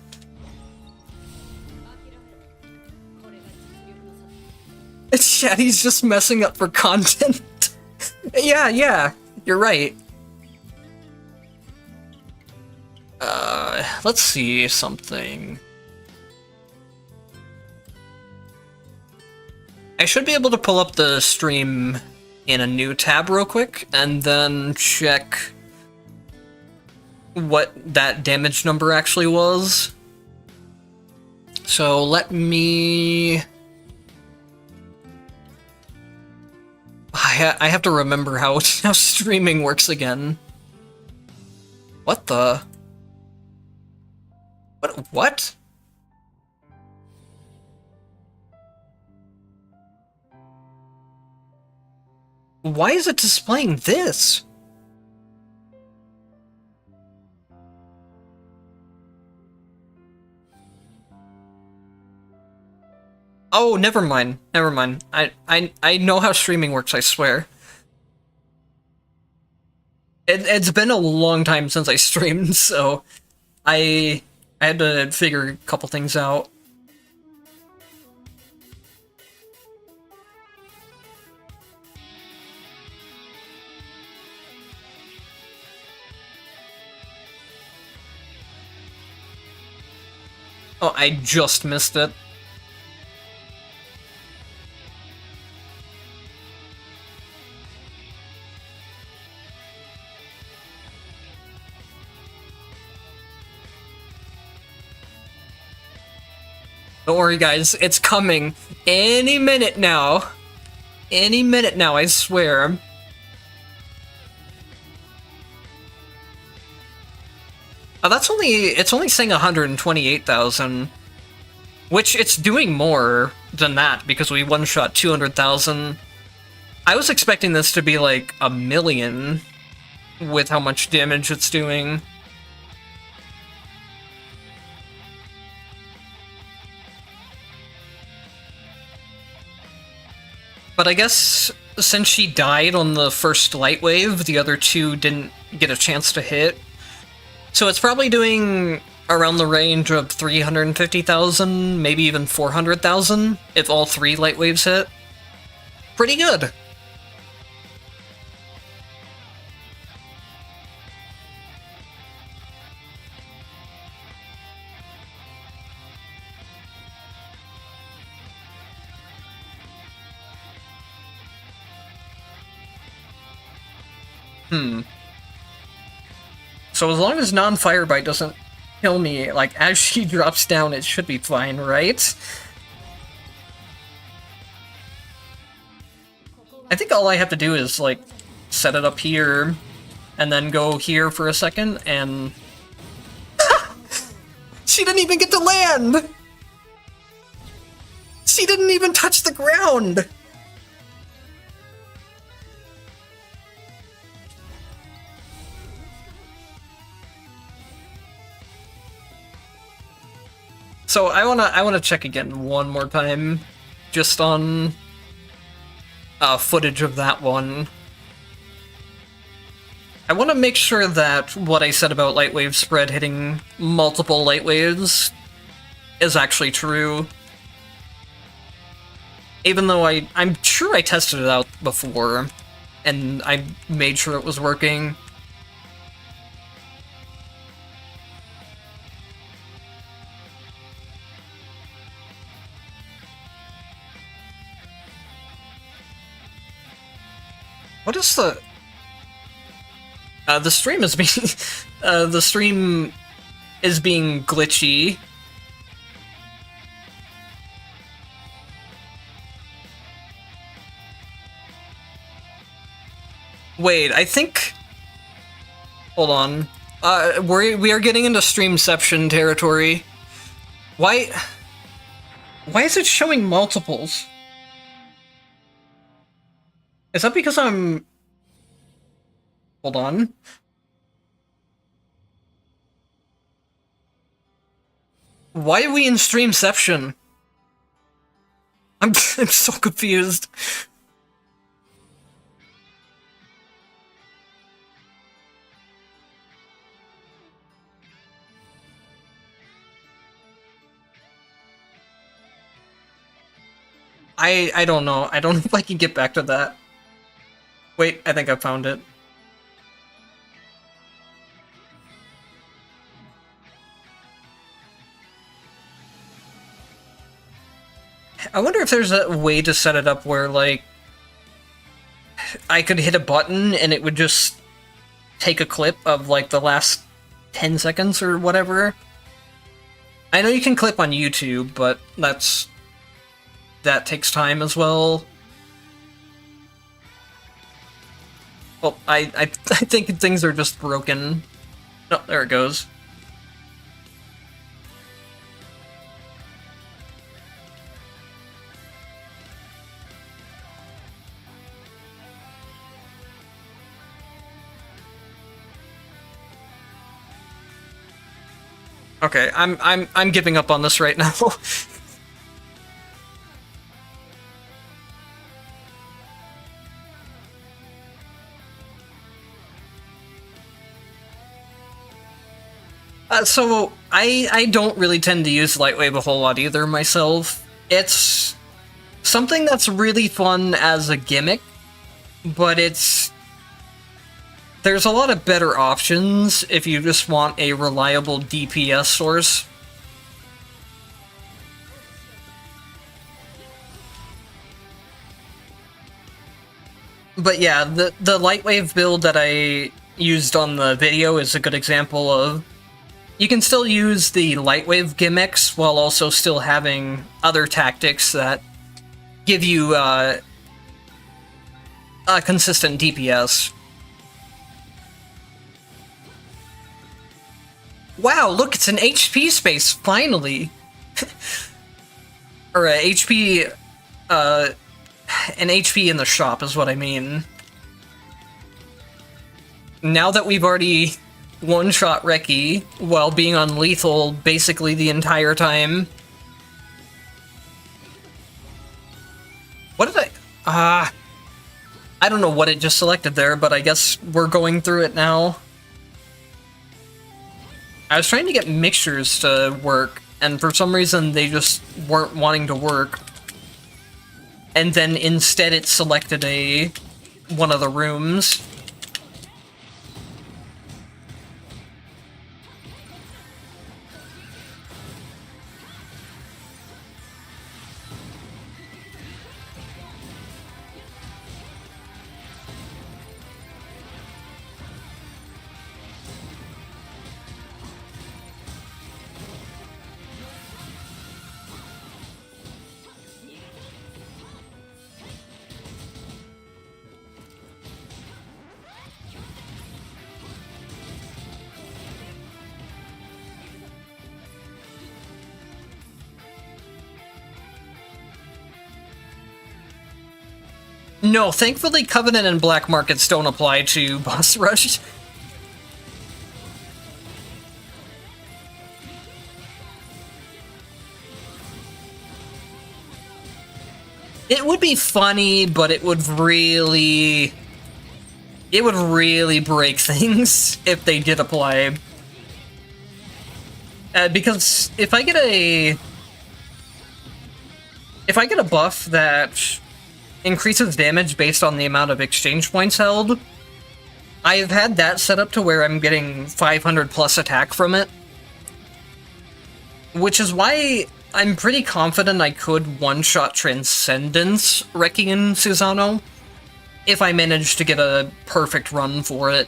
It's Shaddy's just messing up for content. Yeah, you're right. Let's see something. I should be able to pull up the stream in a new tab real quick, and then check what that damage number actually was. So let me... I have to remember how streaming works again. What the... What? Why is it displaying this? Oh, never mind. Never mind. I know how streaming works, I swear. It's been a long time since I streamed, so I had to figure a couple things out. Oh, I just missed it. Don't worry, guys. It's coming any minute now. Any minute now, I swear. Oh, it's only saying 128,000. Which, it's doing more than that, because we one-shot 200,000. I was expecting this to be like 1 million, with how much damage it's doing. But I guess since she died on the first light wave, the other two didn't get a chance to hit. So it's probably doing around the range of 350,000, maybe even 400,000, if all 3 light waves hit. Pretty good. So as long as non-firebite doesn't kill me, like, as she drops down, it should be fine, right? I think all I have to do is, like, set it up here, and then go here for a second, and... She didn't even get to land! She didn't even touch the ground! So I wanna check again one more time, just on footage of that one. I want to make sure that what I said about light wave spread hitting multiple light waves is actually true. Even though I'm sure I tested it out before, and I made sure it was working. What is the stream is being the stream is being glitchy. Wait, I think. Hold on. We are getting into streamception territory. Why is it showing multiples? Is that because I'm... Hold on. Why are we in streamception? I'm so confused. I don't know. I don't know if I can get back to that. Wait, I think I found it. I wonder if there's a way to set it up where, like, I could hit a button and it would just take a clip of, like, the last 10 seconds or whatever. I know you can clip on YouTube, but that takes time as well. Well, I think things are just broken. Oh, there it goes. Okay, I'm giving up on this right now. So I don't really tend to use Lightwave a whole lot either myself. It's something that's really fun as a gimmick, but there's a lot of better options if you just want a reliable DPS source. But yeah, the Lightwave build that I used on the video is a good example of you can still use the Lightwave gimmicks while also still having other tactics that give you a consistent DPS. Wow, look, it's an HP space, finally! Or a HP, an HP in the shop is what I mean. Now that we've already one-shot Reki while being on lethal basically the entire time. What did I don't know what it just selected there, but I guess we're going through it now. I was trying to get mixtures to work, and for some reason they just weren't wanting to work. And then instead it selected one of the rooms. No, thankfully Covenant and Black Markets don't apply to Boss Rush. It would be funny, but it would really break things if they did apply. Because if I get a buff that increases damage based on the amount of exchange points held, I've had that set up to where I'm getting 500 plus attack from it. Which is why I'm pretty confident I could one-shot Transcendence Reki and Susano if I managed to get a perfect run for it.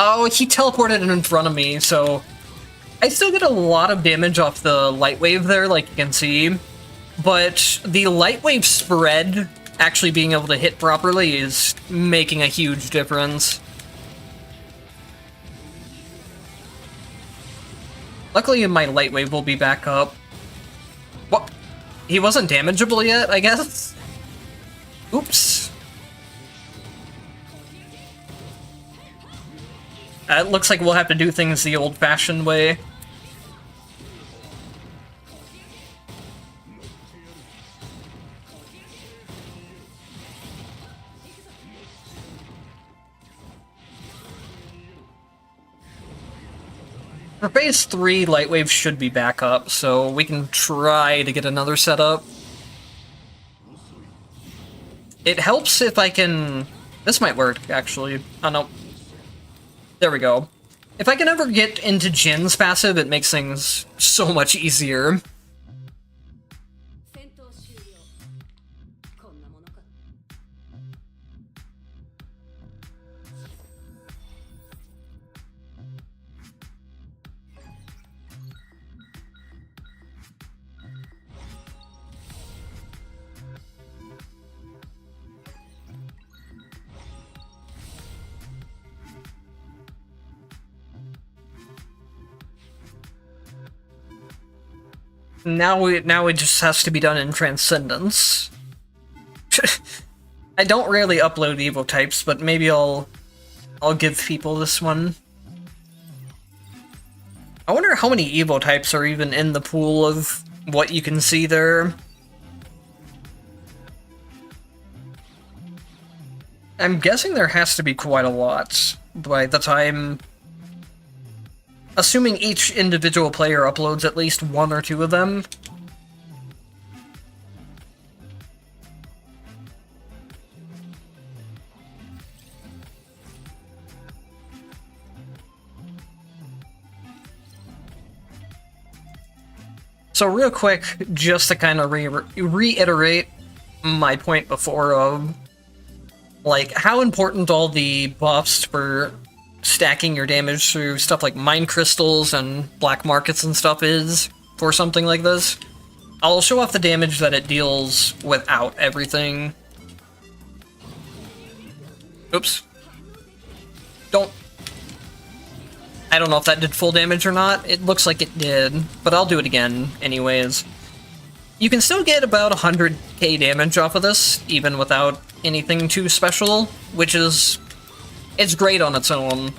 Oh, he teleported in front of me, so I still get a lot of damage off the Lightwave there, like you can see, but the Lightwave spread actually being able to hit properly is making a huge difference. Luckily, my Lightwave will be back up. What? He wasn't damageable yet, I guess? Oops. It looks like we'll have to do things the old-fashioned way. For phase 3, Lightwave should be back up, so we can try to get another setup. It helps if I can... This might work, actually. Oh, no. There we go. If I can ever get into Jin's passive, it makes things so much easier. Now it just has to be done in Transcendence. I don't rarely upload Evo types, but maybe I'll give people this one. I wonder how many Evo types are even in the pool of what you can see there. I'm guessing there has to be quite a lot by the time... Assuming each individual player uploads at least one or two of them. So real quick, just to kind of reiterate my point before of, like, how important all the buffs for stacking your damage through stuff like mine crystals and black markets and stuff is for something like this. I'll show off the damage that it deals without everything. Oops. I don't know if that did full damage or not. It looks like it did, but I'll do it again anyways. You can still get about 100k damage off of this, even without anything too special, which is... it's great on its own.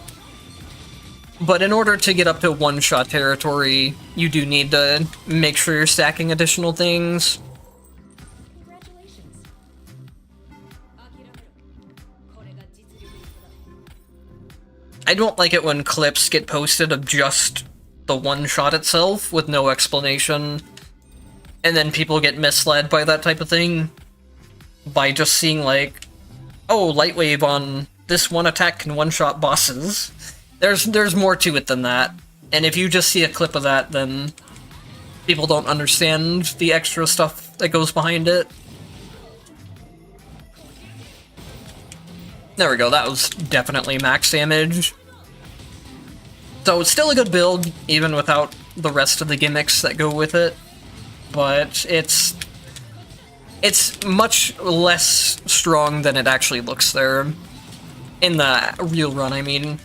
But in order to get up to one-shot territory, you do need to make sure you're stacking additional things. Congratulations. I don't like it when clips get posted of just the one shot itself with no explanation, and then people get misled by that type of thing by just seeing like, oh, Lightwave on this one attack can one-shot bosses. There's more to it than that, and if you just see a clip of that, then people don't understand the extra stuff that goes behind it. There we go, that was definitely max damage. So it's still a good build, even without the rest of the gimmicks that go with it. But it's much less strong than it actually looks there. In the real run, I mean.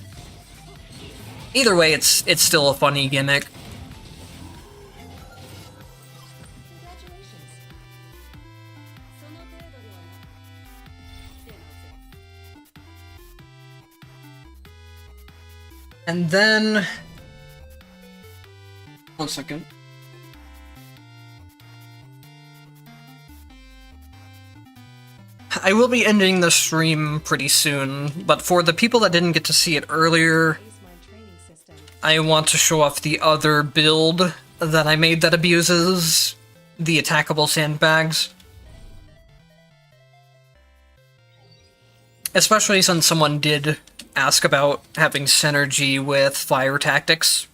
Either way, it's still a funny gimmick. And then... one second. I will be ending the stream pretty soon, but for the people that didn't get to see it earlier, I want to show off the other build that I made that abuses the attackable sandbags. Especially since someone did ask about having synergy with fire tactics.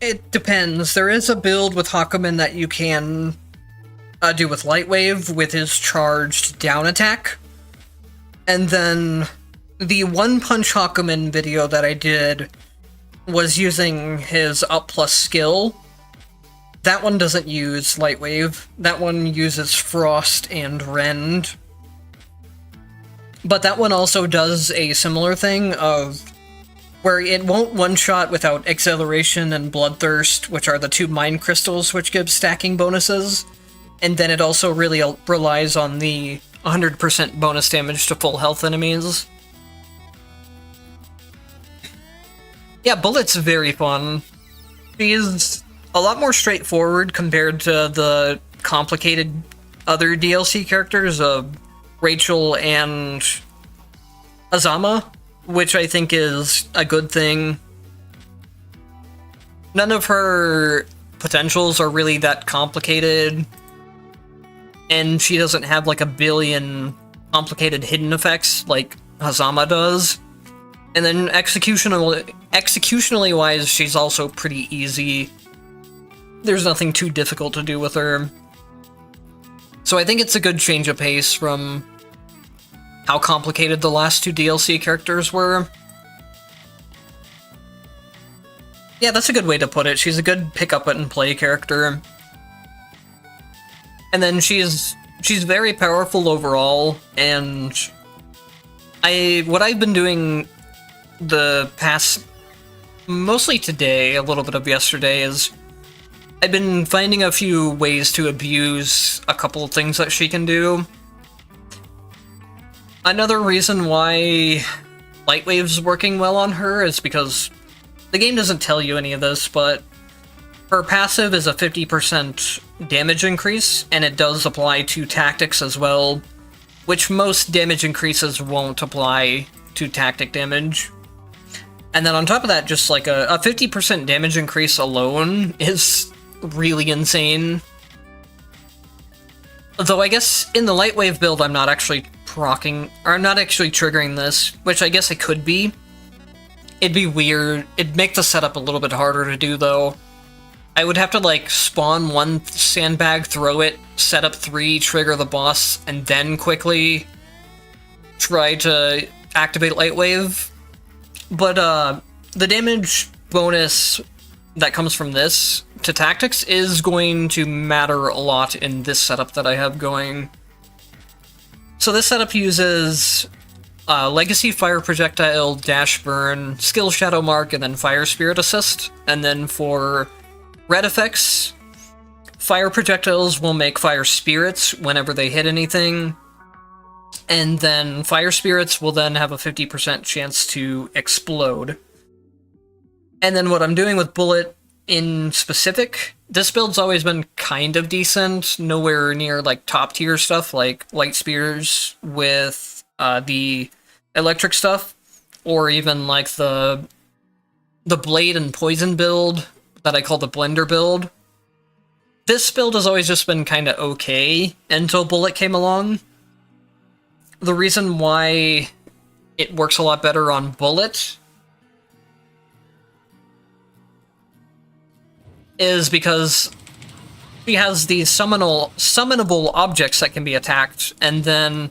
It depends. There is a build with Hakumen that you can do with Lightwave with his charged down attack. And then the One Punch Hakumen video that I did was using his up plus skill. That one doesn't use Lightwave. That one uses Frost and Rend. But that one also does a similar thing of where it won't one-shot without Acceleration and Bloodthirst, which are the two Mind Crystals which give stacking bonuses. And then it also really relies on the 100% bonus damage to full health enemies. Yeah, Bullet's very fun. She's a lot more straightforward compared to the complicated other DLC characters of Rachel and Azama, which I think is a good thing. None of her potentials are really that complicated, and she doesn't have like a billion complicated hidden effects like Hazama does. And then executionally wise, she's also pretty easy. There's nothing too difficult to do with her. So I think it's a good change of pace from how complicated the last two DLC characters were. Yeah, that's a good way to put it. She's a good pick up and play character. And then she's very powerful overall, and what I've been doing the past, mostly today, a little bit of yesterday, is I've been finding a few ways to abuse a couple of things that she can do. Another reason why Light Wave's working well on her is because the game doesn't tell you any of this, but her passive is a 50% damage increase, and it does apply to tactics as well, which most damage increases won't apply to tactic damage. And then on top of that, just like a 50% damage increase alone is really insane. Though I guess in the Light Wave build, I'm not actually triggering this, which I guess it could be. It'd be weird. It'd make the setup a little bit harder to do, though. I would have to, like, spawn one sandbag, throw it, set up 3, trigger the boss, and then quickly try to activate Light Wave. But, the damage bonus that comes from this to tactics is going to matter a lot in this setup that I have going. So this setup uses Legacy Fire Projectile, Dash Burn, Skill Shadow Mark, and then Fire Spirit Assist. And then for red effects, Fire Projectiles will make Fire Spirits whenever they hit anything. And then Fire Spirits will then have a 50% chance to explode. And then what I'm doing with Bullet in specific, this build's always been kind of decent, nowhere near like top tier stuff like Light Spears with the electric stuff, or even like the Blade and Poison build that I call the Blender build. This build has always just been kind of okay until Bullet came along. The reason why it works a lot better on Bullet is because she has these summonable objects that can be attacked, and then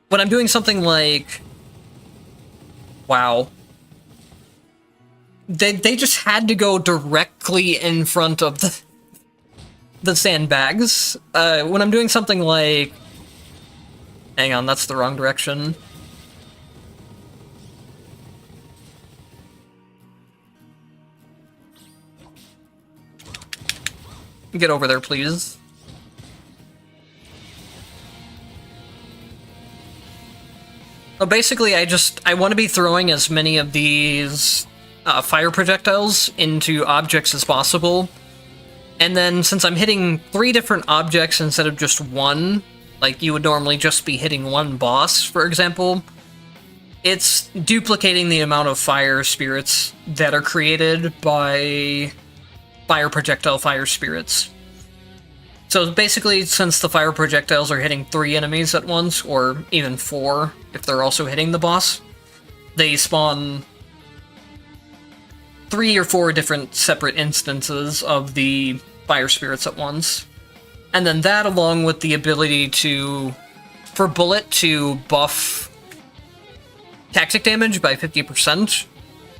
when I'm doing something like... Wow. They just had to go directly in front of the sandbags. When I'm doing something like... Hang on, that's the wrong direction. Get over there, please. Well, basically, I want to be throwing as many of these fire projectiles into objects as possible. And then, since I'm hitting 3 different objects instead of just one, like you would normally just be hitting one boss, for example, it's duplicating the amount of fire spirits that are created by fire projectile fire spirits. So basically, since the fire projectiles are hitting 3 enemies at once, or even 4 if they're also hitting the boss, they spawn 3 or 4 different separate instances of the fire spirits at once. And then that, along with the ability for Bullet to buff tactic damage by 50%,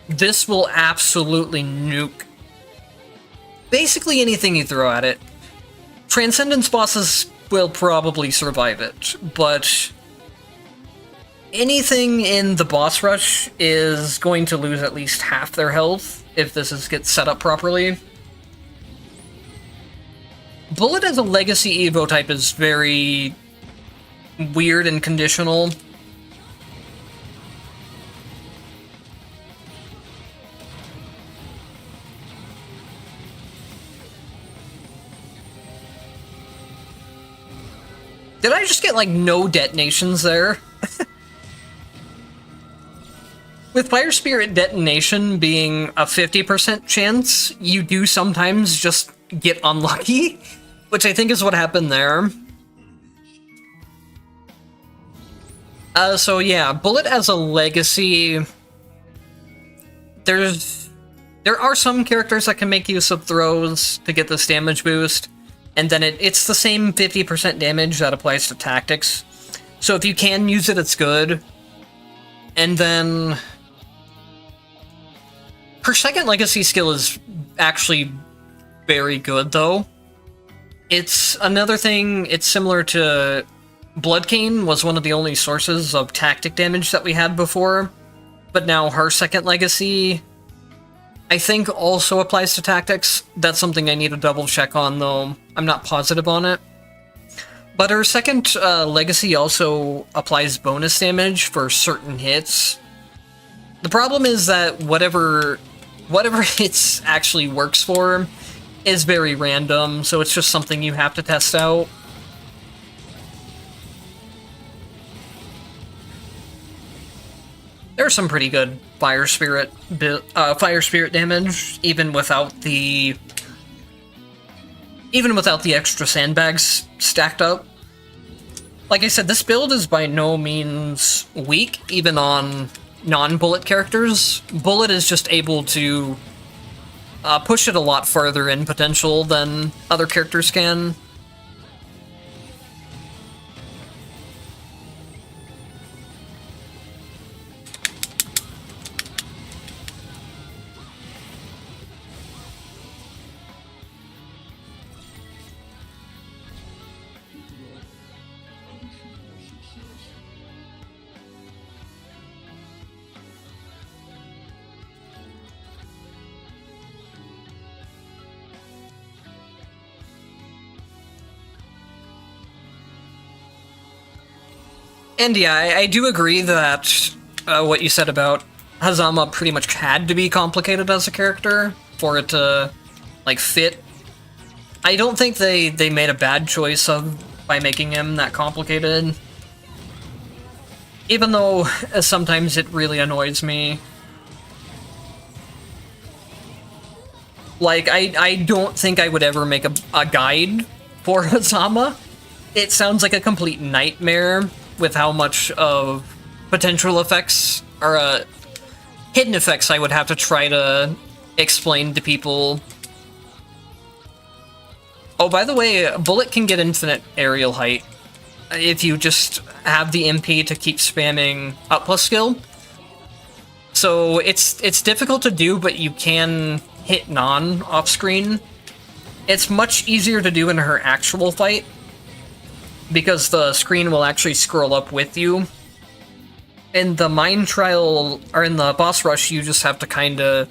this will absolutely nuke basically anything you throw at it. Transcendence bosses will probably survive it, but anything in the boss rush is going to lose at least half their health if this gets set up properly. Bullet as a legacy Evo type is very weird and conditional. Did I just get, like, no detonations there? With Fire Spirit detonation being a 50% chance, you do sometimes just get unlucky, which I think is what happened there. So yeah, Bullet as a legacy... There are some characters that can make use of throws to get this damage boost, and then it's the same 50% damage that applies to tactics. So if you can use it, it's good. And then... her second legacy skill is actually very good, though. It's another thing, it's similar to Bloodcane was one of the only sources of tactic damage that we had before, but now her second legacy, I think, also applies to tactics. That's something I need to double check on, though. I'm not positive on it. But her second legacy also applies bonus damage for certain hits. The problem is that whatever hits actually works for is very random, so it's just something you have to test out. There's some pretty good fire spirit damage, even without the extra sandbags stacked up. Like I said, this build is by no means weak, even on non-bullet characters. Bullet is just able to push it a lot farther in potential than other characters can. And yeah, I do agree that what you said about Hazama pretty much had to be complicated as a character for it to, like, fit. I don't think they made a bad choice by making him that complicated. Even though sometimes it really annoys me. Like, I don't think I would ever make a guide for Hazama. It sounds like a complete nightmare with how much of potential effects, or hidden effects I would have to try to explain to people. Oh, by the way, Bullet can get infinite aerial height if you just have the MP to keep spamming up plus skill. So it's difficult to do, but you can hit non off screen. It's much easier to do in her actual fight, because the screen will actually scroll up with you. In the mine trial, or in the boss rush, you just have to kind of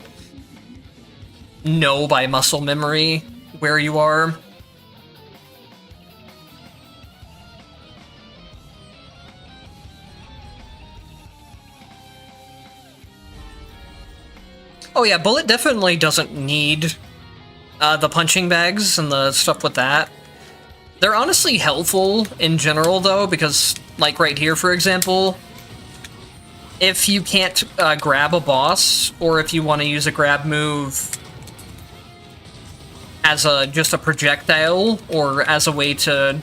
know by muscle memory where you are. Oh yeah, Bullet definitely doesn't need the punching bags and the stuff with that. They're honestly helpful in general, though, because, like right here, for example, if you can't grab a boss, or if you want to use a grab move as just a projectile, or as a way to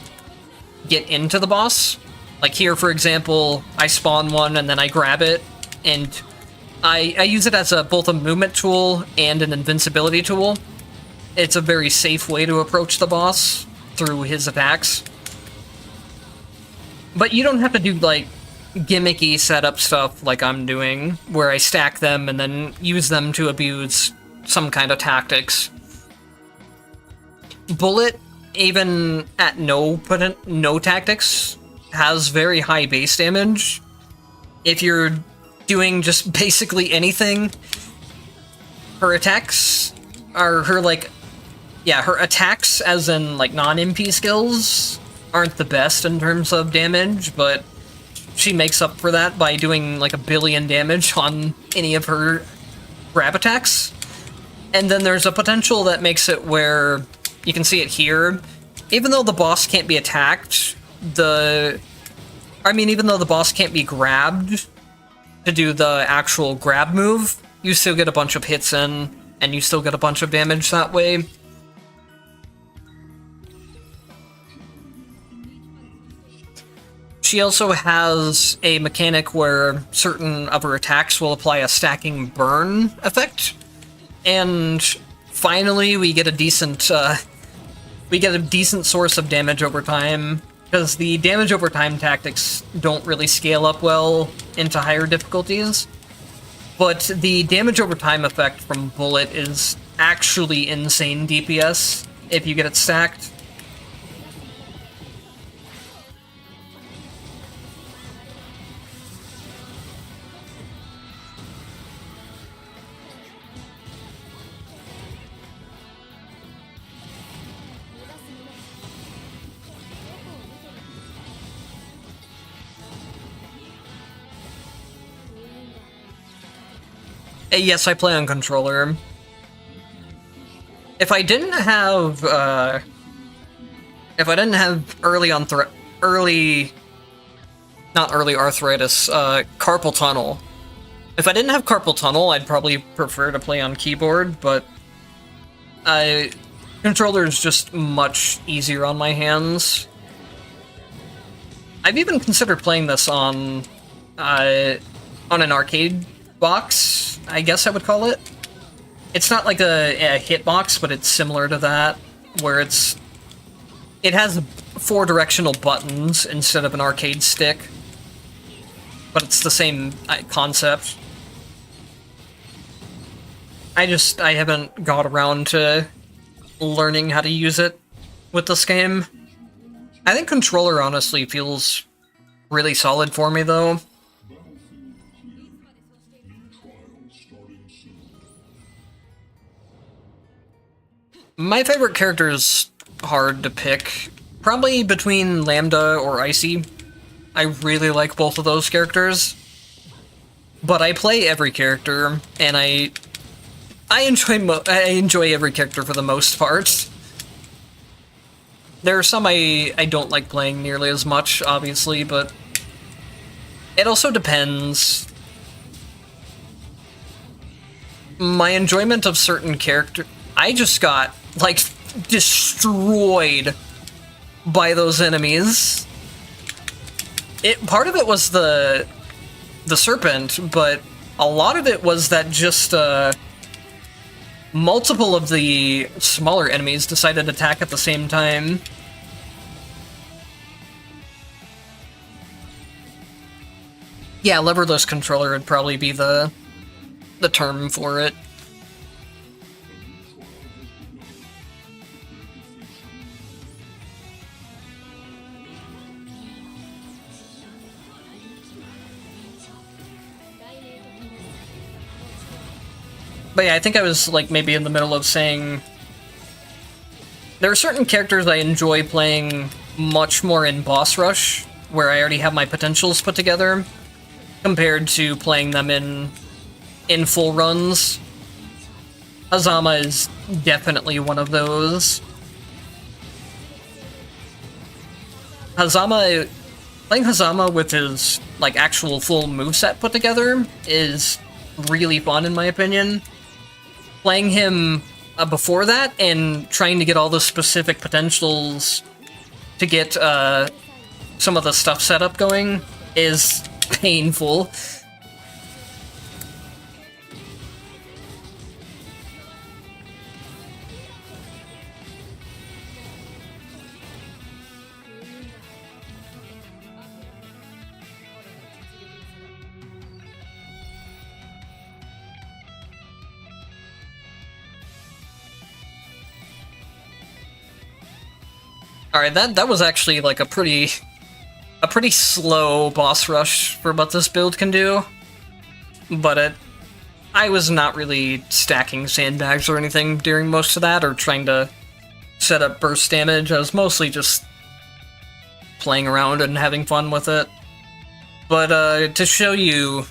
get into the boss, like here, for example, I spawn one and then I grab it, and I use it as both a movement tool and an invincibility tool. It's a very safe way to approach the boss through his attacks. But you don't have to do, like, gimmicky setup stuff like I'm doing, where I stack them and then use them to abuse some kind of tactics. Bullet, even at no tactics, has very high base damage. If you're doing just basically anything, her attacks are her attacks, as in, like, non-MP skills, aren't the best in terms of damage, but she makes up for that by doing, like, 1 billion damage on any of her grab attacks. And then there's a potential that makes it where, you can see it here, even though the boss can't be attacked, even though the boss can't be grabbed to do the actual grab move, you still get a bunch of hits in, and you still get a bunch of damage that way. She also has a mechanic where certain of her attacks will apply a stacking burn effect, and finally we get a decent source of damage over time, because the damage over time tactics don't really scale up well into higher difficulties. But the damage over time effect from Bullet is actually insane DPS if you get it stacked. Yes, I play on controller. If I didn't have not early arthritis, carpal tunnel. If I didn't have carpal tunnel, I'd probably prefer to play on keyboard, but controller is just much easier on my hands. I've even considered playing this on an arcade box, I guess I would call it. It's not like a hitbox, but it's similar to that, where it has 4 directional buttons instead of an arcade stick, but it's the same concept. I haven't got around to learning how to use it with this game. I think controller honestly feels really solid for me, though. My favorite character is hard to pick. Probably between Lambda or Icy. I really like both of those characters. But I play every character, and I enjoy every character for the most part. There are some I don't like playing nearly as much, obviously, but it also depends. My enjoyment of certain characters... I just got, like, destroyed by those enemies. Part of it was the serpent, but a lot of it was that just, multiple of the smaller enemies decided to attack at the same time. Yeah, leverless controller would probably be the term for it. But yeah, I think I was, like, maybe in the middle of saying... There are certain characters I enjoy playing much more in boss rush, where I already have my potentials put together, compared to playing them in full runs. Hazama is definitely one of those. Playing Hazama with his, like, actual full moveset put together is really fun, in my opinion. Playing him before that and trying to get all the specific potentials to get some of the stuff set up going is painful. Alright, that was actually like a pretty slow boss rush for what this build can do. But I was not really stacking sandbags or anything during most of that, or trying to set up burst damage. I was mostly just playing around and having fun with it. But to show you,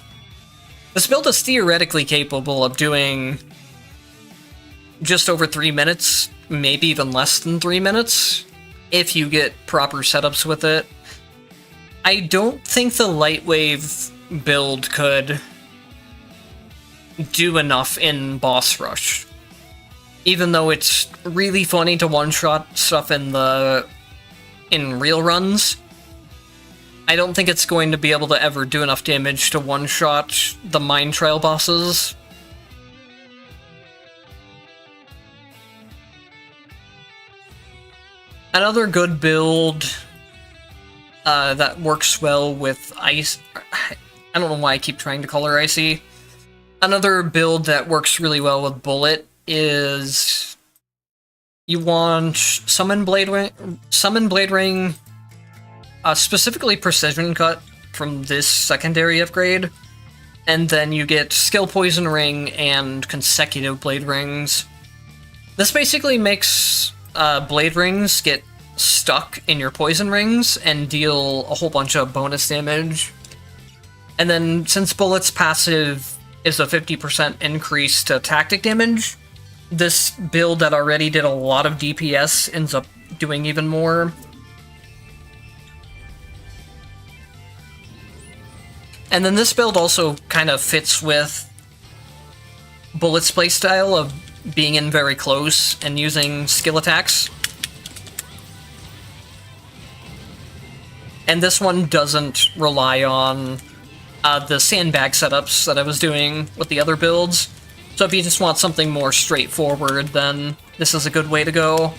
this build is theoretically capable of doing just over 3 minutes, maybe even less than 3 minutes, if you get proper setups with it. I don't think the Lightwave build could do enough in boss rush. Even though it's really funny to one-shot stuff in real runs, I don't think it's going to be able to ever do enough damage to one-shot the mine trial bosses. Another good build that works well with Ice... I don't know why I keep trying to call her Icy. Another build that works really well with Bullet is... You want Summon Blade Ring, specifically Precision Cut from this secondary upgrade, and then you get Skill Poison Ring and consecutive Blade Rings. This basically makes Blade Rings get stuck in your Poison Rings and deal a whole bunch of bonus damage. And then, since Bullet's passive is a 50% increase to tactic damage. This build that already did a lot of DPS ends up doing even more. And then this build also kind of fits with Bullet's playstyle of being in very close and using skill attacks. And this one doesn't rely on the sandbag setups that I was doing with the other builds. So if you just want something more straightforward, then this is a good way to go.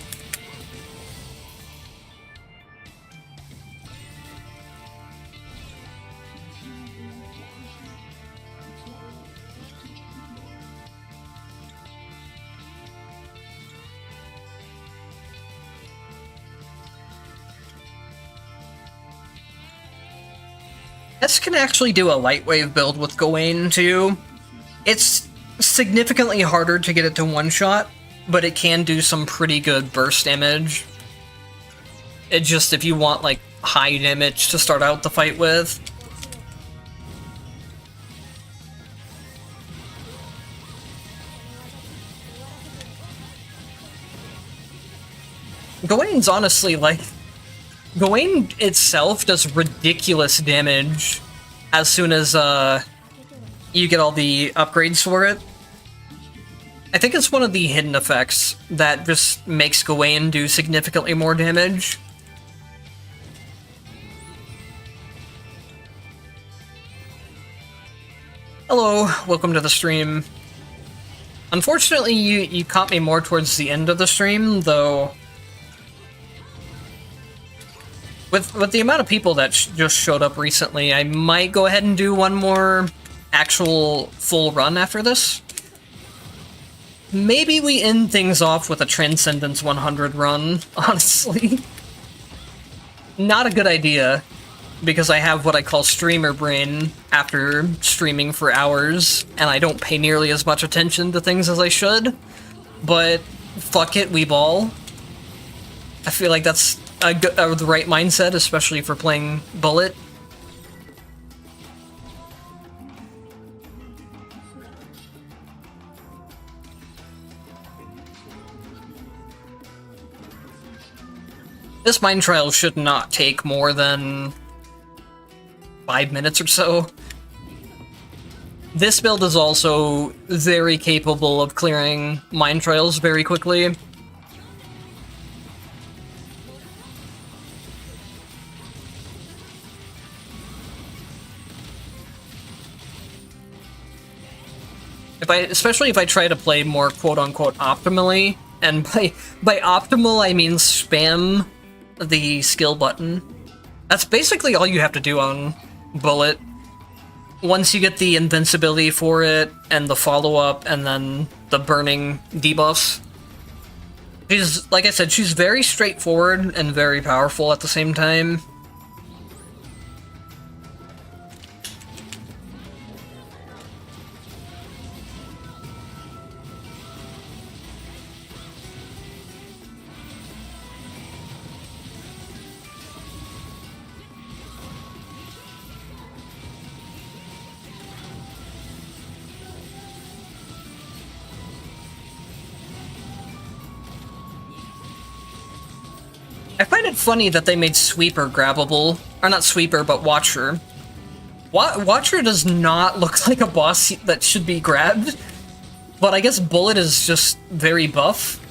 This can actually do a light wave build with Gawain too. It's significantly harder to get it to one-shot, but it can do some pretty good burst damage. It just, if you want like high damage to start out the fight with. Gawain's honestly like... Gawain itself does ridiculous damage as soon as you get all the upgrades for it. I think it's one of the hidden effects that just makes Gawain do significantly more damage. Hello, welcome to the stream. Unfortunately, you caught me more towards the end of the stream, though. With the amount of people that just showed up recently, I might go ahead and do one more actual full run after this. Maybe we end things off with a Transcendence 100 run, honestly. Not a good idea, because I have what I call streamer brain after streaming for hours, and I don't pay nearly as much attention to things as I should. But fuck it, we ball. I feel like that's the right mindset, especially for playing Bullet. This mine trial should not take more than 5 minutes or so. This build is also very capable of clearing mine trials very quickly. Especially if I try to play more quote-unquote optimally, and by optimal I mean spam the skill button. That's basically all you have to do on Bullet. Once you get the invincibility for it, and the follow-up, and then the burning debuffs. She's, like I said, she's very straightforward and very powerful at the same time. I find it funny that they made Sweeper grabbable. Or not Sweeper, but Watcher. Watcher does not look like a boss that should be grabbed, but I guess Bullet is just very buff.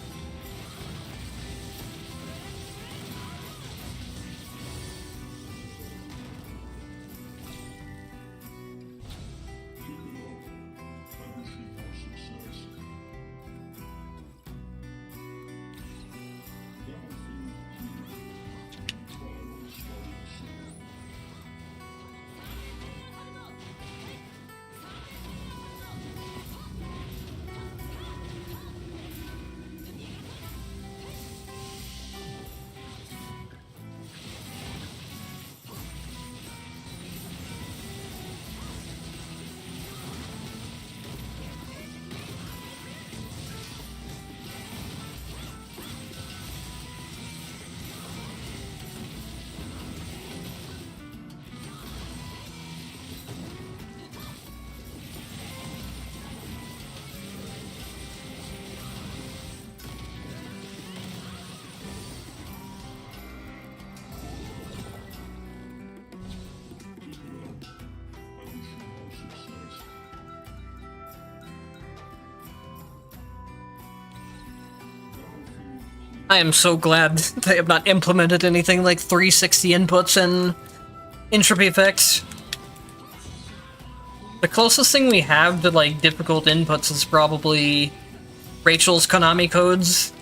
I am so glad they have not implemented anything like 360 inputs and entropy effects. The closest thing we have to like difficult inputs is probably Rachel's Konami codes.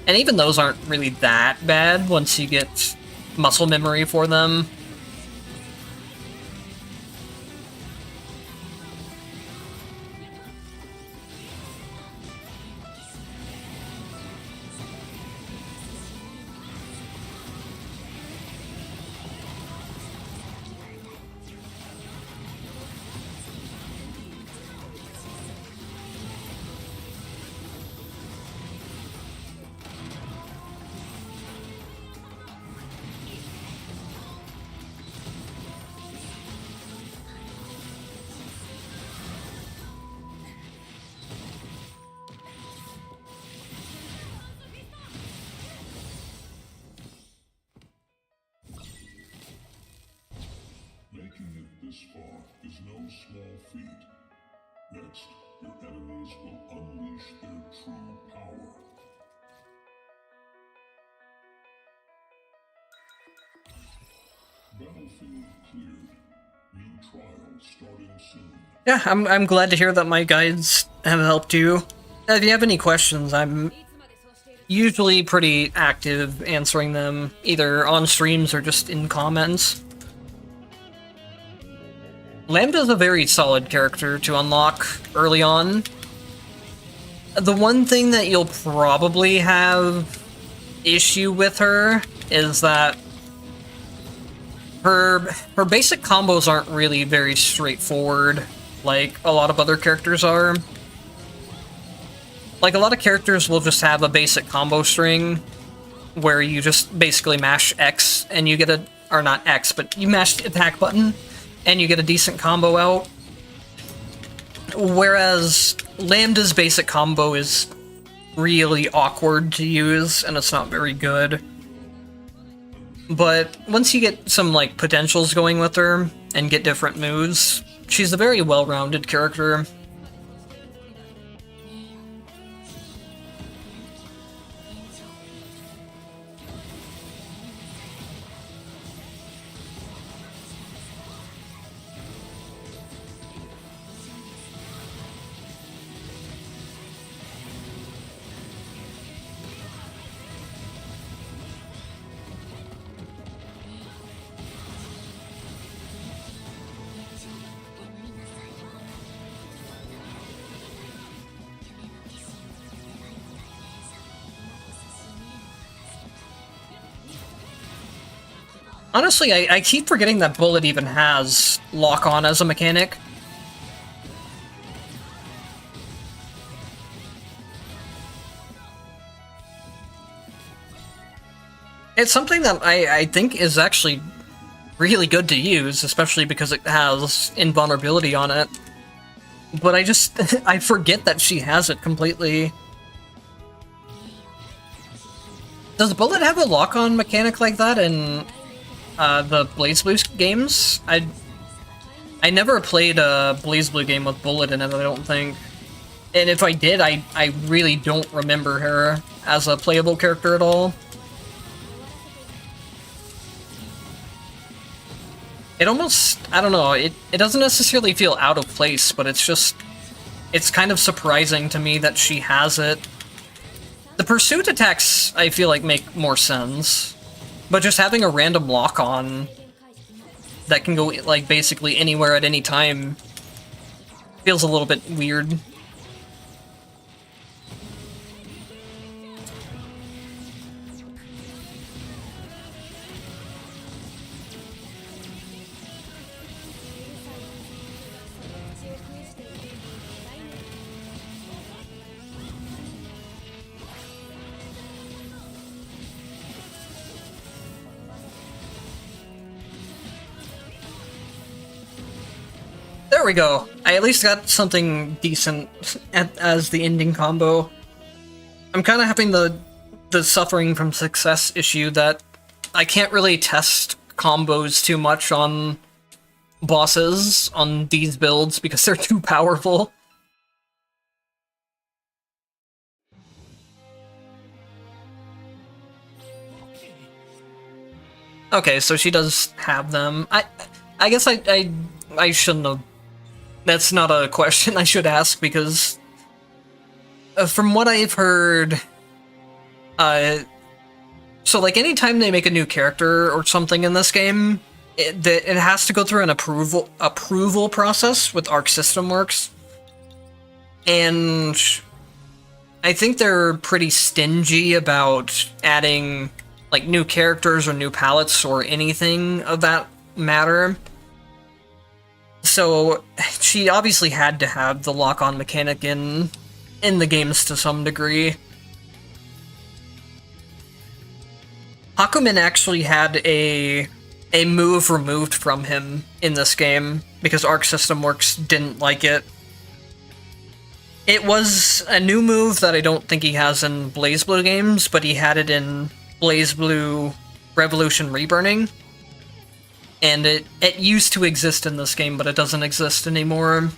And even those aren't really that bad once you get muscle memory for them. Making it this far is no small feat. Next, your enemies will unleash their true power. Battlefield cleared. New trial starting soon. Yeah, I'm glad to hear that my guides have helped you. If you have any questions, I'm usually pretty active answering them, either on streams or just in comments. Lambda's a very solid character to unlock early on. The one thing that you'll probably have issue with her is that her basic combos aren't really very straightforward like a lot of other characters are. Like, a lot of characters will just have a basic combo string where you just basically mash X and you get a... or not X, but you mash the attack button and you get a decent combo out. Whereas Lambda's basic combo is really awkward to use and it's not very good. But once you get some, like, potentials going with her and get different moves, she's a very well-rounded character. Honestly, I keep forgetting that Bullet even has lock-on as a mechanic. It's something that I think is actually really good to use, especially because it has invulnerability on it. But I just... I forget that she has it completely. Does Bullet have a lock-on mechanic like that in... the Blazblue games? I never played a Blazblue game with Bullet in it, I don't think. And if I did, I really don't remember her as a playable character at all. It almost, I don't know, it doesn't necessarily feel out of place, but it's just, it's kind of surprising to me that she has it. The pursuit attacks, I feel like, make more sense. But just having a random lock-on that can go, like, basically anywhere at any time feels a little bit weird. There we go. I at least got something decent as the ending combo. I'm kind of having the suffering from success issue that I can't really test combos too much on bosses on these builds because they're too powerful. Okay, so she does have them. I guess I shouldn't have. That's not a question I should ask because from what I've heard, so like anytime they make a new character or something in this game, it has to go through an approval process with Arc System Works, and I think they're pretty stingy about adding like new characters or new palettes or anything of that matter. So she obviously had to have the lock-on mechanic in the games to some degree. Hakumen actually had a move removed from him in this game because Arc System Works didn't like it. It was a new move that I don't think he has in Blazblue games, but he had it in Blazblue Revolution Reburning. And it used to exist in this game, but it doesn't exist anymore.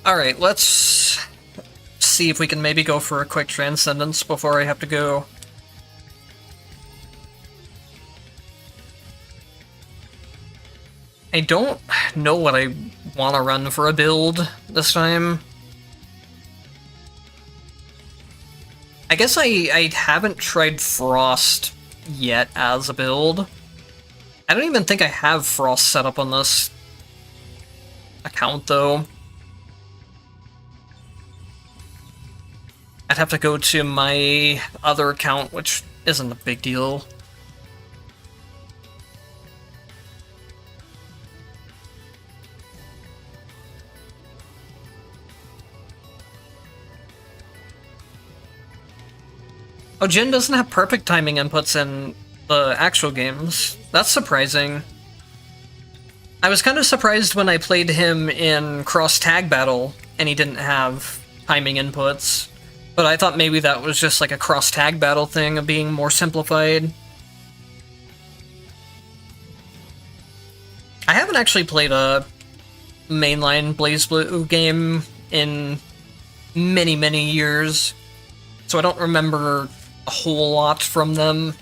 Alright, let's see if we can maybe go for a quick Transcendence before I have to go. I don't know what I want to run for a build this time. I guess I haven't tried Frost yet as a build. I don't even think I have Frost set up on this account, though. I'd have to go to my other account, which isn't a big deal. Oh, Jin doesn't have perfect timing inputs in the actual games. That's surprising. I was kind of surprised when I played him in Cross Tag Battle and he didn't have timing inputs. But I thought maybe that was just like a Cross Tag Battle thing of being more simplified. I haven't actually played a mainline Blazblue game in many, many years, so I don't remember a whole lot from them.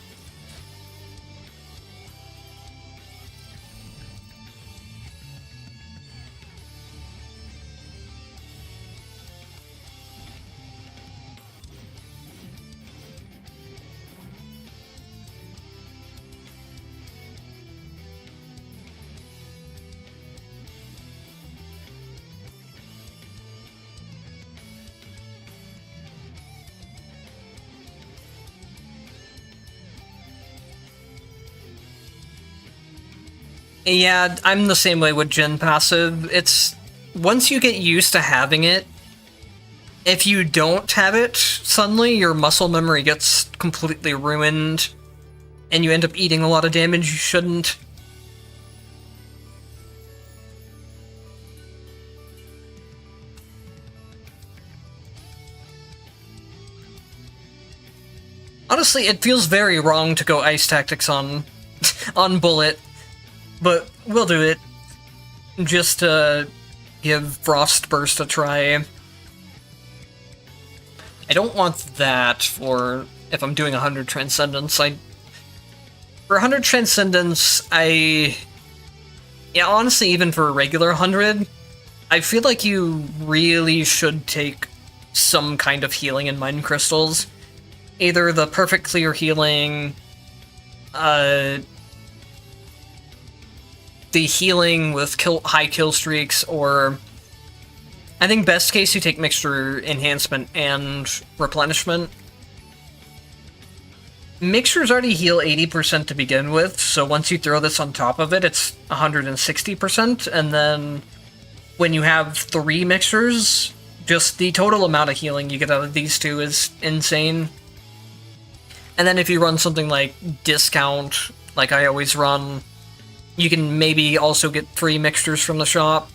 Yeah, I'm the same way with Jin passive. It's once you get used to having it, if you don't have it, suddenly your muscle memory gets completely ruined, and you end up eating a lot of damage you shouldn't. Honestly, it feels very wrong to go Ice Tactics on Bullet. But we'll do it, just to give Frost Burst a try. I don't want that for if I'm doing 100 Transcendence. For 100 Transcendence, yeah, honestly, even for a regular 100, I feel like you really should take some kind of healing in Mind Crystals. Either the Perfect Clear Healing, the healing with high kill streaks, or I think best case you take Mixture Enhancement and Replenishment. Mixtures already heal 80% to begin with, so once you throw this on top of it, it's 160%, and then when you have 3 mixtures, just the total amount of healing you get out of these two is insane. And then if you run something like Discount, like I always run, you can maybe also get 3 mixtures from the shop.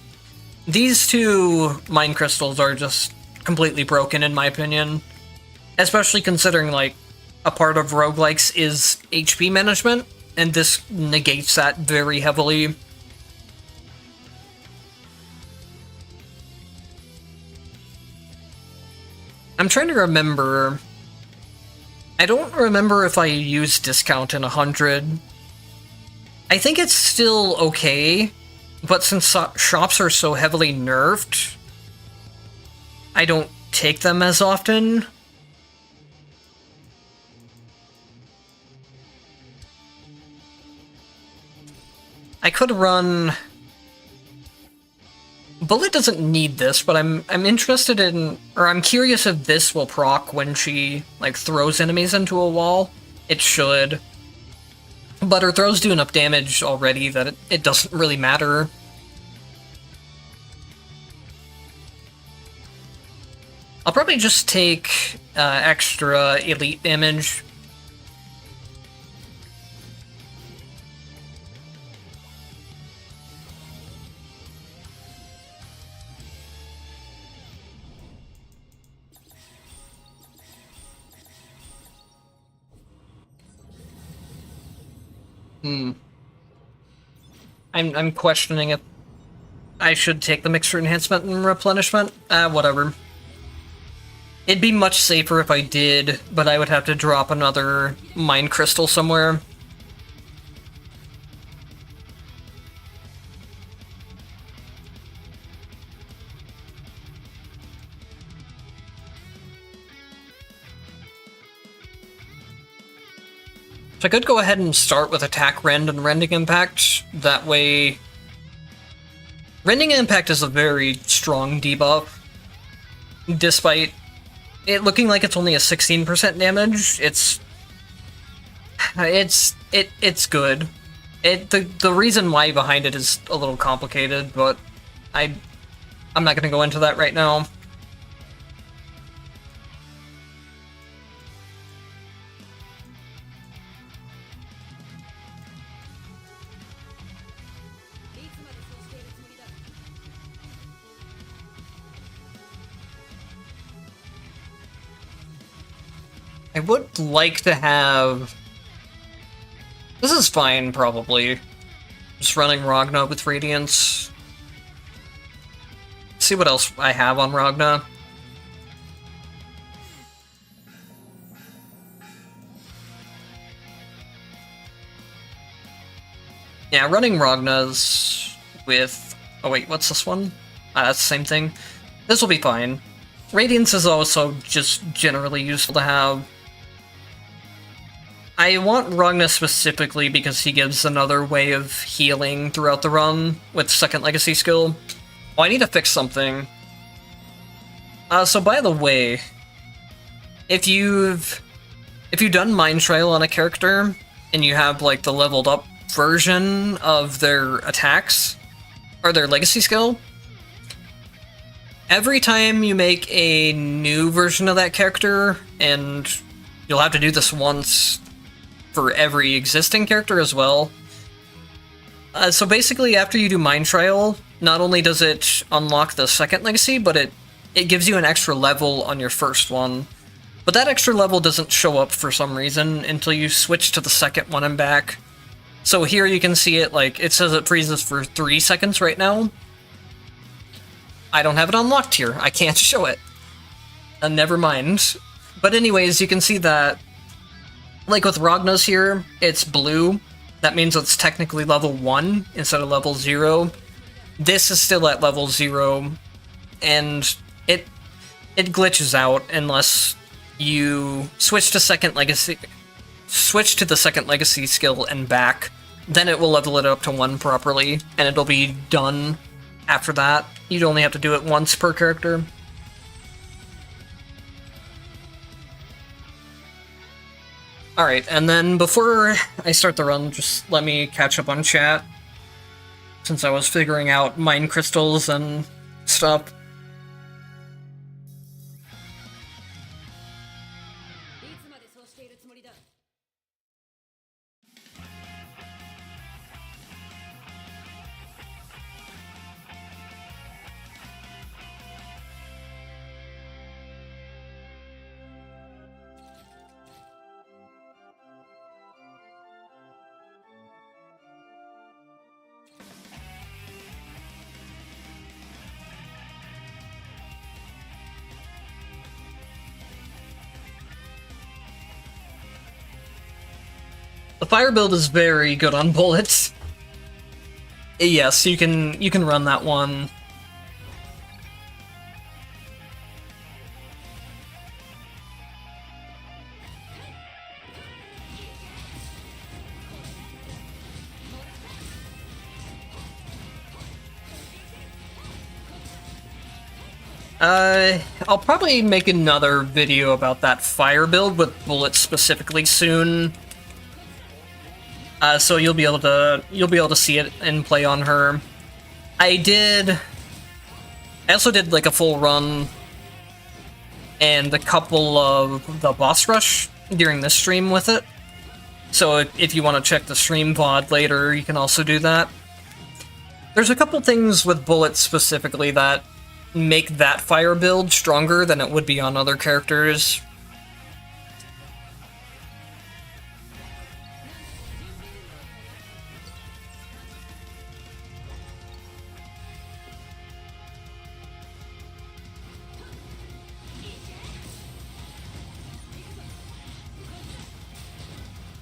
These two Mind Crystals are just completely broken, in my opinion. Especially considering, like, a part of roguelikes is HP management. and this negates that very heavily. I'm trying to remember. I don't remember if I used discount in 100. I think it's still okay, but since shops are so heavily nerfed, I don't take them as often. I could run... Bullet doesn't need this, but I'm interested in... Or I'm curious if this will proc when she, like, throws enemies into a wall. It should. But her throws do enough damage already that it doesn't really matter. I'll probably just take extra elite damage. I'm questioning if I should take the mixture enhancement and replenishment. Whatever. It'd be much safer if I did, but I would have to drop another mind crystal somewhere. So I could go ahead and start with attack rend and rending impact. That way... Rending impact is a very strong debuff. Despite it looking like it's only a 16% damage, it's good. The reason why behind it is a little complicated, but I'm not gonna go into that right now. I would like to have... This is fine, probably. Just running Ragna with Radiance. See what else I have on Ragna. Yeah, running Ragna's with... Oh wait, what's this one? That's the same thing. This will be fine. Radiance is also just generally useful to have. I want Ragna specifically because he gives another way of healing throughout the run with second legacy skill. Oh, I need to fix something. So by the way, if you've done Mind Trial on a character and you have like the leveled up version of their attacks or their legacy skill, every time you make a new version of that character, and you'll have to do this once for every existing character as well. So basically, after you do Mind Trial, not only does it unlock the second legacy, but it gives you an extra level on your first one. But that extra level doesn't show up for some reason until you switch to the second one and back. So here you can see it, like, it says it freezes for 3 seconds right now. I don't have it unlocked here. I can't show it. Never mind. But anyways, you can see that, like with Ragna's here, it's blue. That means it's technically level 1 instead of level 0. This is still at level 0, and it glitches out unless you switch to the second legacy skill and back. Then it will level it up to 1 properly, and it'll be done after that. You'd only have to do it once per character. Alright, and then before I start the run, just let me catch up on chat, since I was figuring out mind crystals and stuff. The fire build is very good on bullets. Yes, you can run that one. I'll probably make another video about that fire build with bullets specifically soon. So you'll be able to see it and play on her. I also did like a full run and a couple of the boss rush during this stream with it. So if you want to check the stream VOD later, you can also do that. There's a couple things with bullets specifically that make that fire build stronger than it would be on other characters.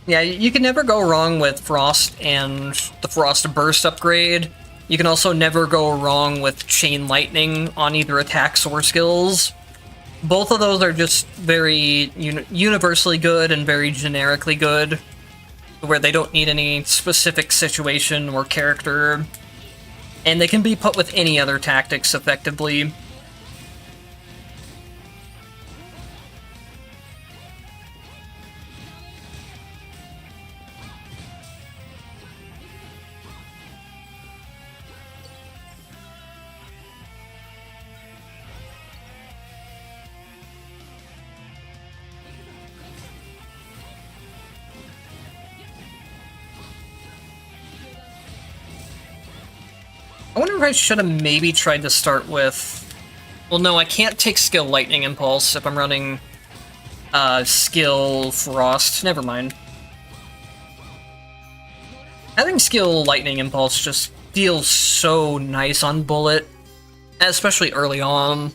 Yeah, you can never go wrong with Frost and the Frost Burst upgrade. You can also never go wrong with Chain Lightning on either attacks or skills. Both of those are just very universally good and very generically good, where they don't need any specific situation or character, and they can be put with any other tactics effectively. I wonder if I should have maybe tried to start with... Well, no, I can't take skill Lightning Impulse if I'm running skill Frost. Never mind. Having skill Lightning Impulse just feels so nice on Bullet, especially early on.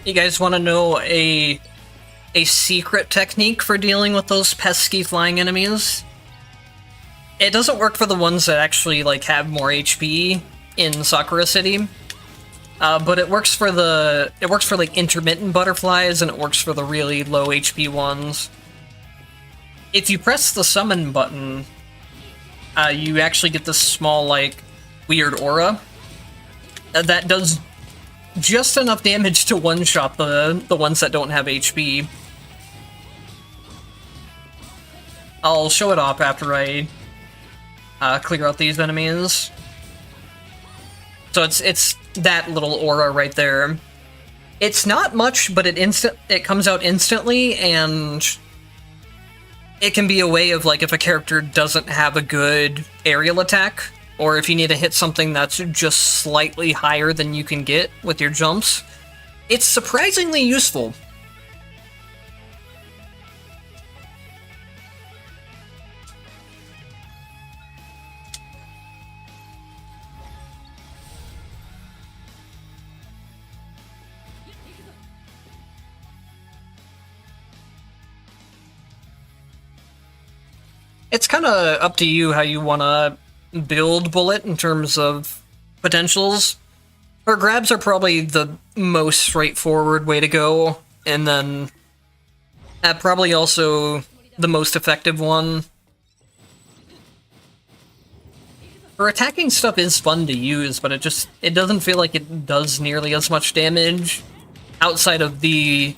You guys want to know a secret technique for dealing with those pesky flying enemies? It doesn't work for the ones that actually like have more HP in Sakura City, but it works for like intermittent butterflies, and it works for the really low HP ones. If you press the summon button, you actually get this small like weird aura that does just enough damage to one-shot the ones that don't have HP. I'll show it off after I clear out these enemies. So it's that little aura right there. It's not much, but it comes out instantly, and it can be a way of, like, if a character doesn't have a good aerial attack, or if you need to hit something that's just slightly higher than you can get with your jumps, it's surprisingly useful. It's kind of up to you how you want to build Bullet in terms of potentials. Her grabs are probably the most straightforward way to go, and then probably also the most effective one. Her attacking stuff is fun to use, but it doesn't feel like it does nearly as much damage outside of the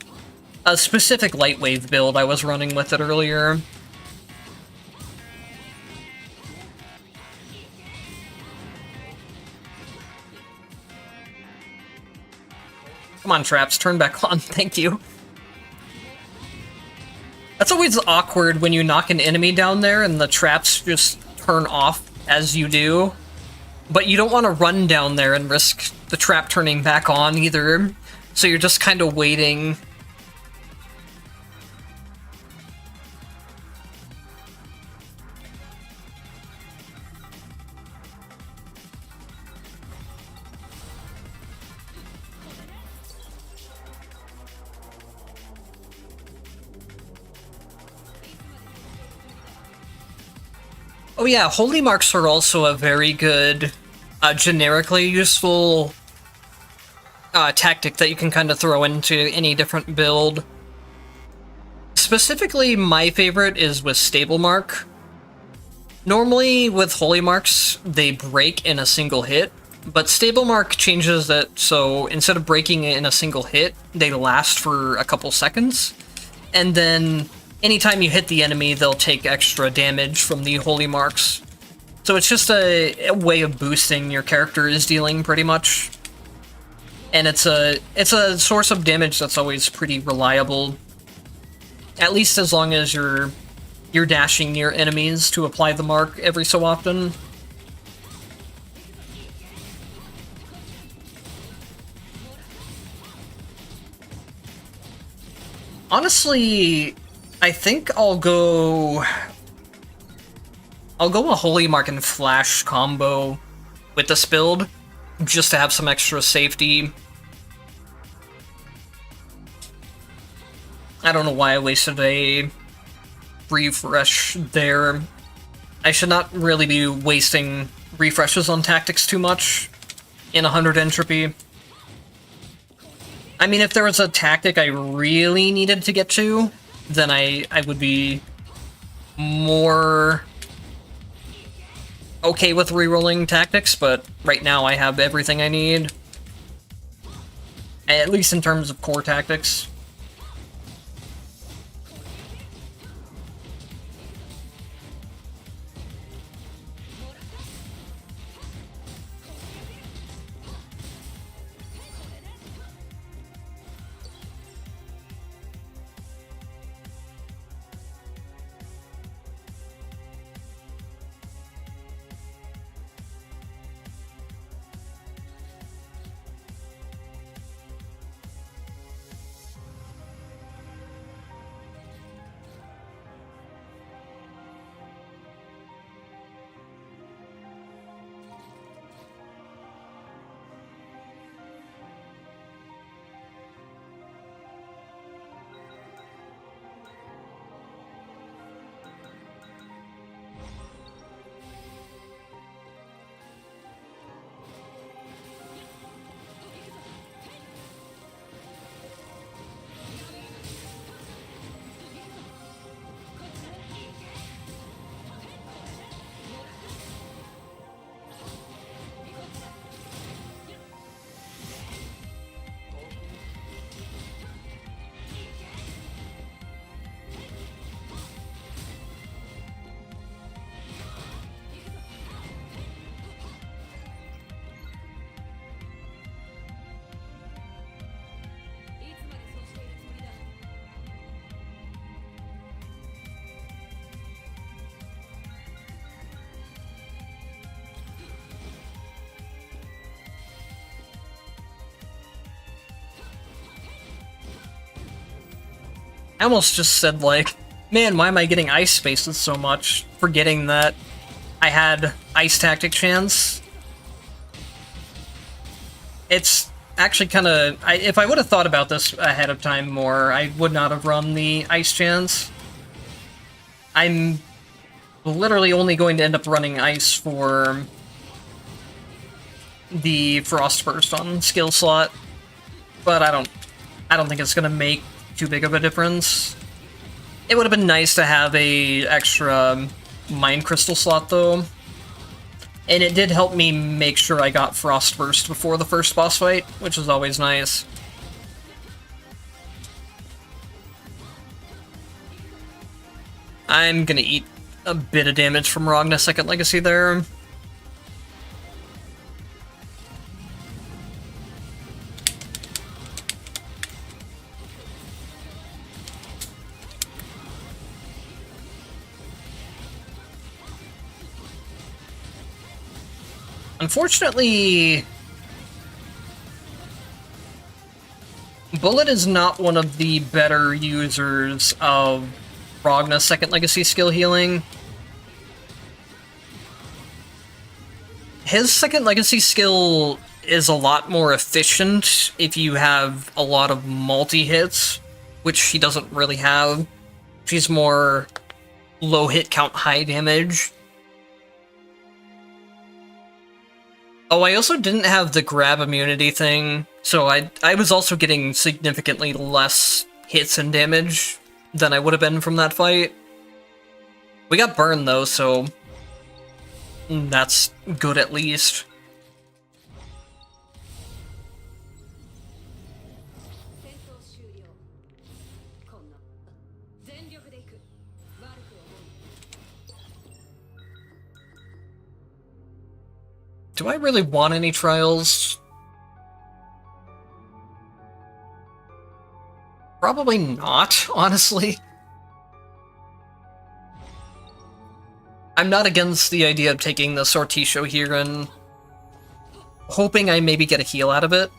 specific light wave build I was running with it earlier. Come on, traps, turn back on, thank you. That's always awkward when you knock an enemy down there and the traps just turn off as you do. But you don't want to run down there and risk the trap turning back on either. So you're just kind of waiting. Oh yeah, holy marks are also a very good, generically useful tactic that you can kind of throw into any different build. Specifically, my favorite is with stable mark. Normally, with holy marks, they break in a single hit, but stable mark changes that, so instead of breaking in a single hit, they last for a couple seconds, and then anytime you hit the enemy, they'll take extra damage from the holy marks. So it's just a way of boosting your character's dealing, pretty much. And it's a source of damage that's always pretty reliable. At least as long as you're dashing near enemies to apply the mark every so often. Honestly, I think I'll go a holy mark and flash combo with this build, just to have some extra safety. I don't know why I wasted a refresh there. I should not really be wasting refreshes on tactics too much in 100 entropy. I mean, if there was a tactic I really needed to get to, then I would be more okay with rerolling tactics, but right now I have everything I need. At least in terms of core tactics. I almost just said, like, man, why am I getting ice spaces so much? Forgetting that I had ice tactic chance. It's actually kind of... if I would have thought about this ahead of time more, I would not have run the ice chance. I'm literally only going to end up running ice for the Frost Burst on skill slot, but I don't think it's gonna make too big of a difference. It would have been nice to have a extra Mind Crystal slot though, and it did help me make sure I got Frost Burst before the first boss fight, which is always nice. I'm gonna eat a bit of damage from Ragna Second Legacy there. Unfortunately, Bullet is not one of the better users of Ragna's Second Legacy skill healing. His Second Legacy skill is a lot more efficient if you have a lot of multi-hits, which he doesn't really have. She's more low hit count, high damage. Oh, I also didn't have the grab immunity thing, so I was also getting significantly less hits and damage than I would have been from that fight. We got burned though, so that's good at least. Do I really want any trials? Probably not, honestly. I'm not against the idea of taking the Sortisho here and hoping I maybe get a heal out of it.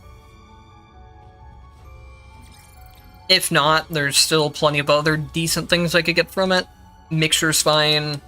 If not, there's still plenty of other decent things I could get from it. Mixture's fine.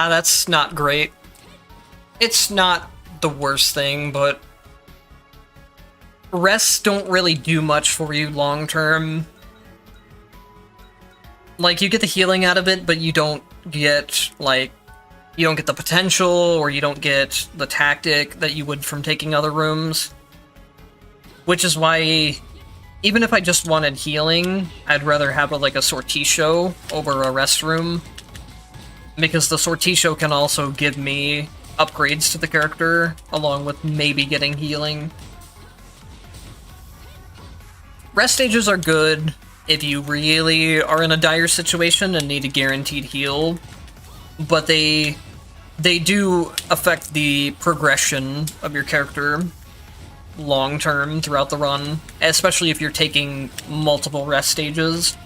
That's not great. It's not the worst thing, but rests don't really do much for you long term. Like, you get the healing out of it, but you don't get, like, you don't get the potential, or you don't get the tactic that you would from taking other rooms. Which is why, even if I just wanted healing, I'd rather have like a Sortisho over a rest room. Because the Sortisho can also give me upgrades to the character, along with maybe getting healing. Rest stages are good if you really are in a dire situation and need a guaranteed heal, but they do affect the progression of your character long-term throughout the run, especially if you're taking multiple rest stages.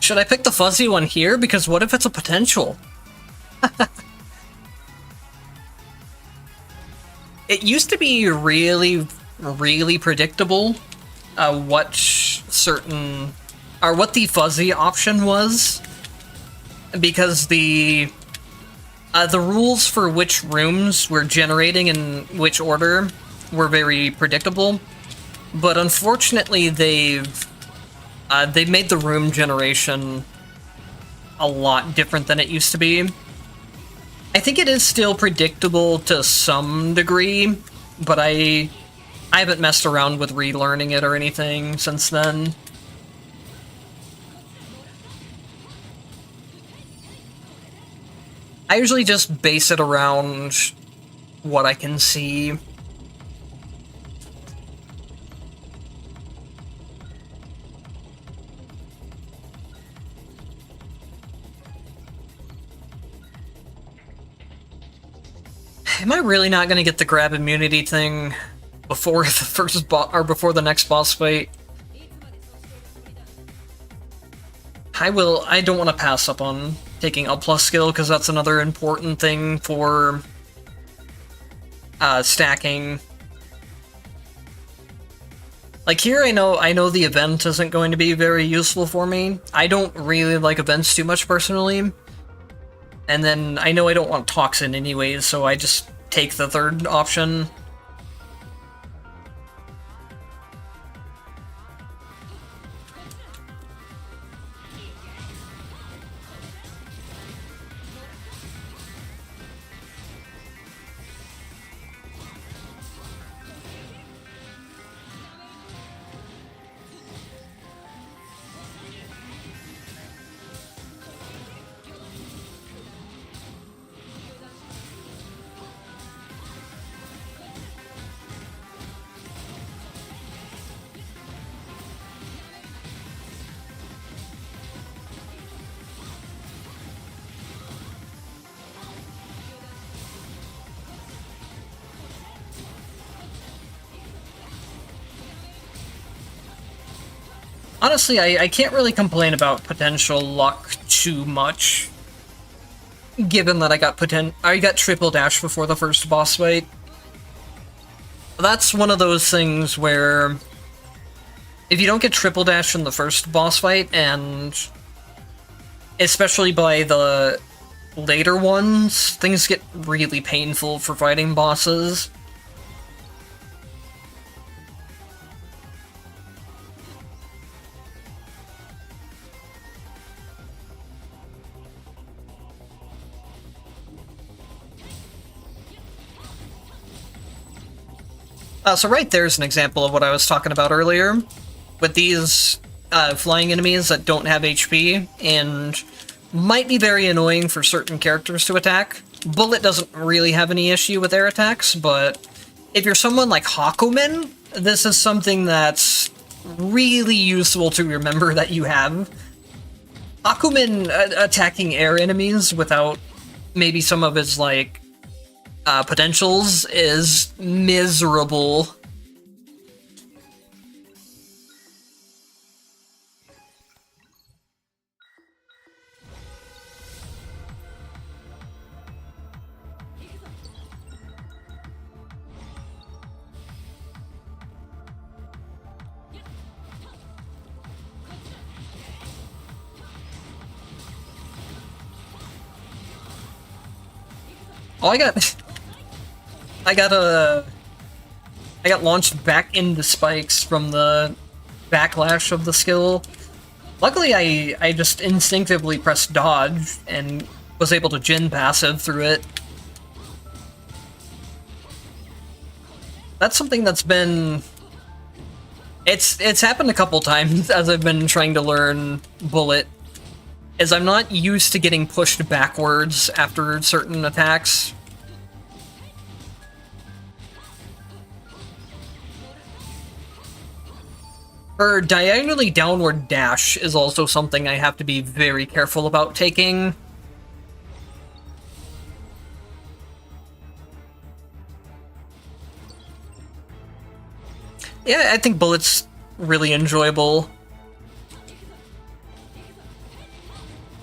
Should I pick the fuzzy one here? Because what if it's a potential? It used to be really, really predictable what the fuzzy option was, because the rules for which rooms were generating in which order were very predictable, but unfortunately they've made the room generation a lot different than it used to be. I think it is still predictable to some degree, but I haven't messed around with relearning it or anything since then. I usually just base it around what I can see. Am I really not gonna get the grab immunity thing before the first or before the next boss fight? I don't want to pass up on taking a plus skill, because that's another important thing for stacking. Like here, I know the event isn't going to be very useful for me. I don't really like events too much personally. And then I know I don't want Toxin anyways, so I just take the third option. Honestly, I can't really complain about potential luck too much, given that I got triple dash before the first boss fight. That's one of those things where if you don't get triple dash in the first boss fight, and especially by the later ones, things get really painful for fighting bosses. So right there's an example of what I was talking about earlier, with these flying enemies that don't have HP, and might be very annoying for certain characters to attack. Bullet doesn't really have any issue with air attacks, but if you're someone like Hakumen, this is something that's really useful to remember that you have. Hakumen attacking air enemies without maybe some of his, like, potentials is miserable. Oh, I got launched back into spikes from the backlash of the skill. Luckily, I just instinctively pressed dodge and was able to Jin passive through it. That's something that's been... It's happened a couple times as I've been trying to learn Bullet, is I'm not used to getting pushed backwards after certain attacks. Her diagonally downward dash is also something I have to be very careful about taking. Yeah, I think Bullet's really enjoyable.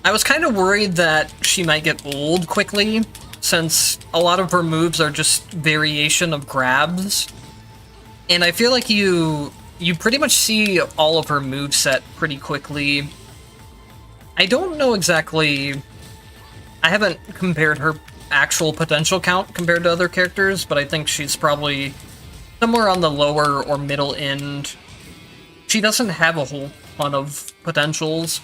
I was kind of worried that she might get old quickly, since a lot of her moves are just variation of grabs. And I feel like you pretty much see all of her moveset pretty quickly. I don't know exactly... I haven't compared her actual potential count compared to other characters, but I think she's probably somewhere on the lower or middle end. She doesn't have a whole ton of potentials.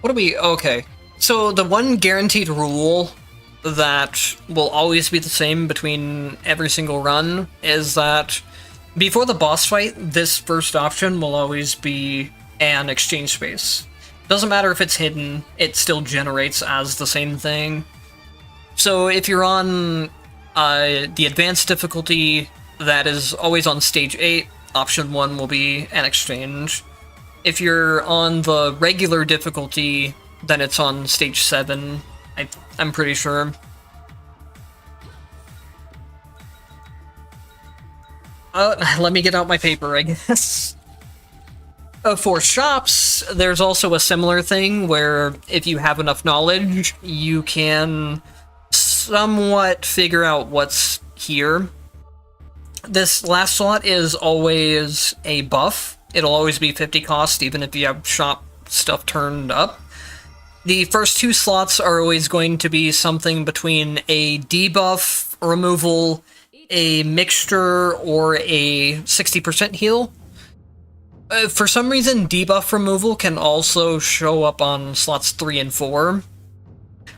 What do we... Okay. So the one guaranteed rule that will always be the same between every single run is that before the boss fight, this first option will always be an exchange space. Doesn't matter if it's hidden, it still generates as the same thing. So if you're on the advanced difficulty, that is always on stage 8, option 1 will be an exchange. If you're on the regular difficulty, then it's on stage 7, I'm pretty sure. Let me get out my paper, I guess. For shops, there's also a similar thing where if you have enough knowledge, you can somewhat figure out what's here. This last slot is always a buff. It'll always be 50 cost, even if you have shop stuff turned up. The first 2 slots are always going to be something between a debuff removal, a mixture, or a 60% heal. For some reason, debuff removal can also show up on slots 3 and 4.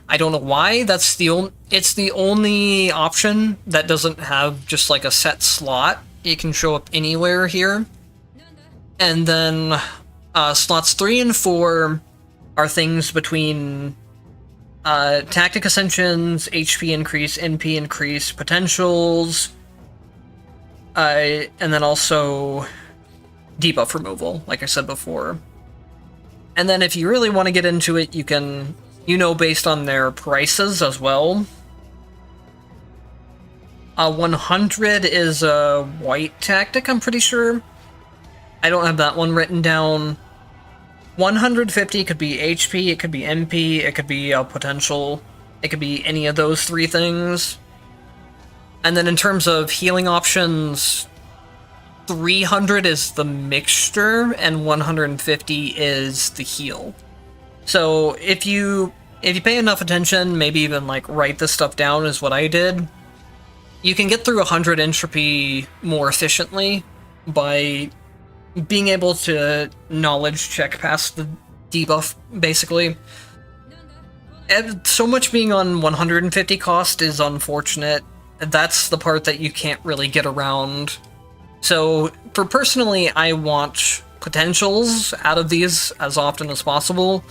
I don't know why. It's the only option that doesn't have just like a set slot. It can show up anywhere here. And then slots 3 and 4 are things between tactic ascensions, HP increase, NP increase, potentials, and then also debuff removal, like I said before. And then if you really want to get into it, you can, based on their prices as well. 100 is a white tactic, I'm pretty sure. I don't have that one written down. 150 could be HP, it could be MP, it could be potential, it could be any of those 3 things. And then in terms of healing options, 300 is the mixture, and 150 is the heal. So if you pay enough attention, maybe even like write this stuff down is what I did, you can get through 100 entropy more efficiently by being able to knowledge check past the debuff, basically. And so much being on 150 cost is unfortunate. That's the part that you can't really get around. So, personally, I want potentials out of these as often as possible.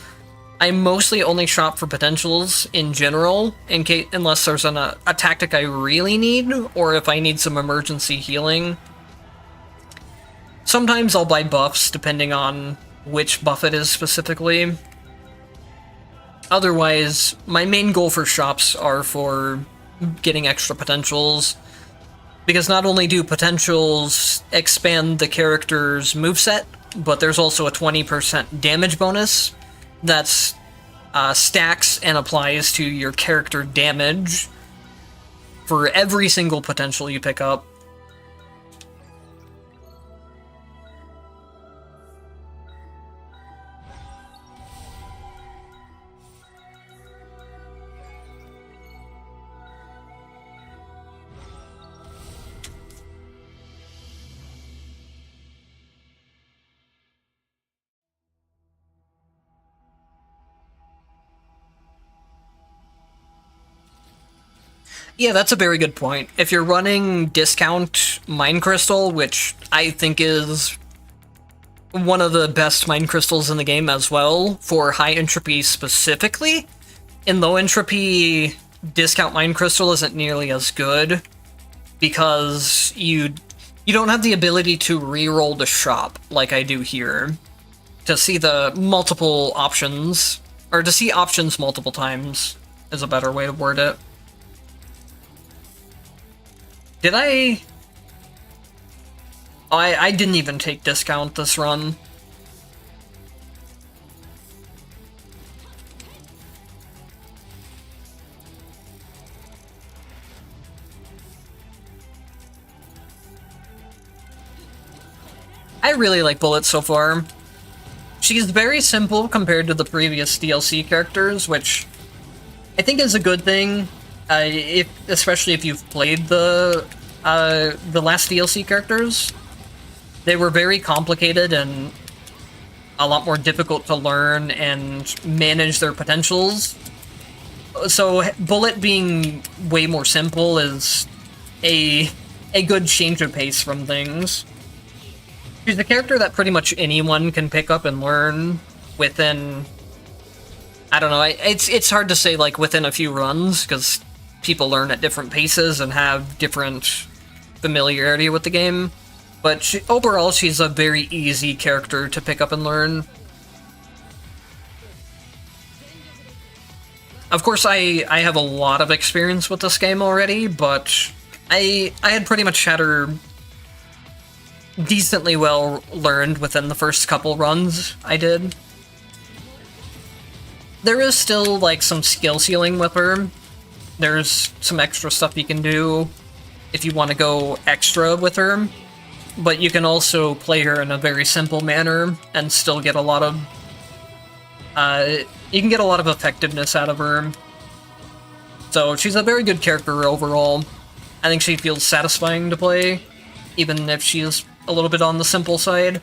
I mostly only shop for potentials in general, unless there's a tactic I really need, or if I need some emergency healing. Sometimes I'll buy buffs, depending on which buff it is specifically. Otherwise, my main goal for shops are for getting extra potentials, because not only do potentials expand the character's moveset, but there's also a 20% damage bonus that's stacks and applies to your character damage for every single potential you pick up. Yeah, that's a very good point. If you're running discount Mind Crystal, which I think is one of the best Mind Crystals in the game as well, for high entropy specifically, in low entropy, discount Mind Crystal isn't nearly as good, because you don't have the ability to reroll the shop like I do here, to see the multiple options, or to see options multiple times is a better way to word it. Did I... Oh, I didn't even take discount this run. I really like Bullet so far. She's very simple compared to the previous DLC characters, which I think is a good thing. Especially if you've played the last DLC characters. They were very complicated and a lot more difficult to learn and manage their potentials. So Bullet being way more simple is a good change of pace from things. She's a character that pretty much anyone can pick up and learn within... I don't know, it's hard to say, like, within a few runs, because people learn at different paces and have different familiarity with the game. But overall, she's a very easy character to pick up and learn. Of course, I have a lot of experience with this game already, but I had pretty much had her decently well learned within the first couple runs I did. There is still, like, some skill ceiling with her. There's some extra stuff you can do if you want to go extra with her, but you can also play her in a very simple manner and still get a lot of... you can get a lot of effectiveness out of her. So she's a very good character overall. I think she feels satisfying to play, even if she's a little bit on the simple side.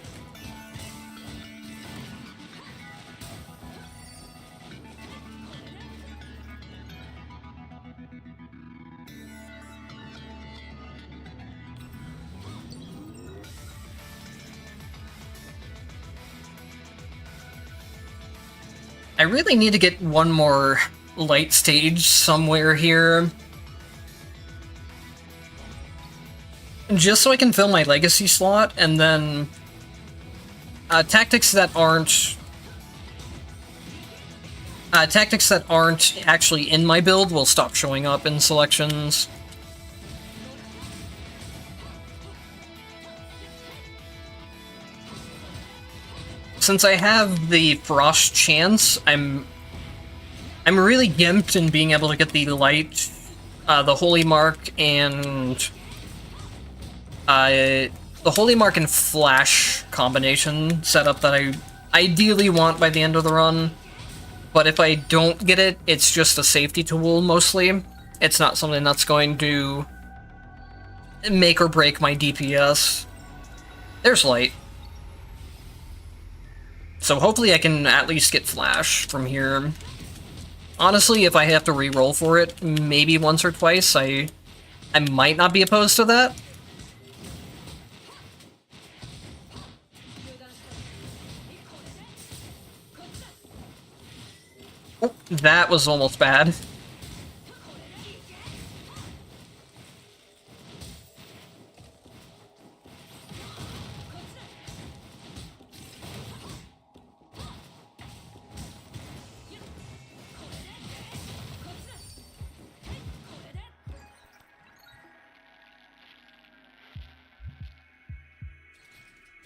I really need to get one more light stage somewhere here, just so I can fill my legacy slot, and then tactics that aren't actually in my build will stop showing up in selections. Since I have the Frost Chance, I'm really gimped in being able to get the Light, the Holy Mark, and the Holy Mark and Flash combination setup that I ideally want by the end of the run. But if I don't get it, it's just a safety tool mostly. It's not something that's going to make or break my DPS. There's Light. So hopefully I can at least get Flash from here. Honestly, if I have to re-roll for it, maybe once or twice, I might not be opposed to that. Oh, that was almost bad.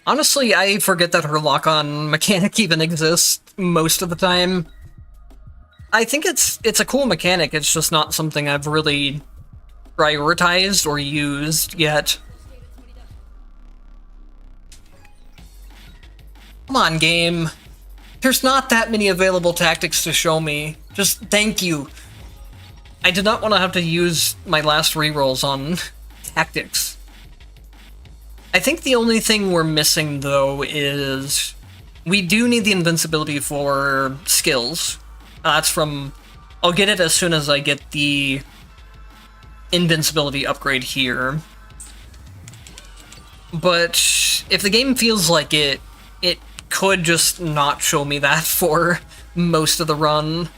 Honestly, I forget that her lock-on mechanic even exists most of the time. I think it's a cool mechanic, it's just not something I've really prioritized or used yet. Come on, game. There's not that many available tactics to show me. Just thank you. I did not want to have to use my last rerolls on tactics. I think the only thing we're missing, though, is we do need the invincibility for skills. That's from... I'll get it as soon as I get the invincibility upgrade here. But if the game feels like it could just not show me that for most of the run.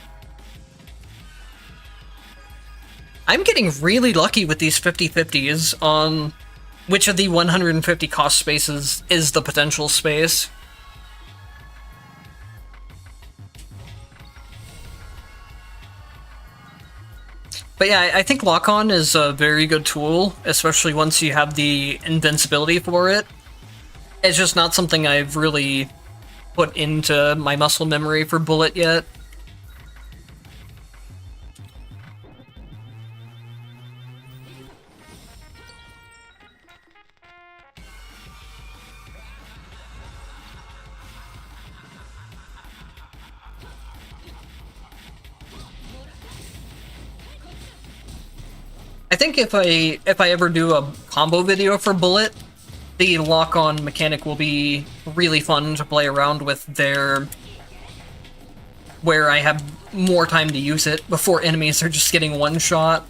I'm getting really lucky with these 50-50s on which of the 150 cost spaces is the potential space. But yeah, I think lock-on is a very good tool, especially once you have the invincibility for it. It's just not something I've really put into my muscle memory for Bullet yet. I think if I ever do a combo video for Bullet, the lock-on mechanic will be really fun to play around with there, where I have more time to use it before enemies are just getting one shot.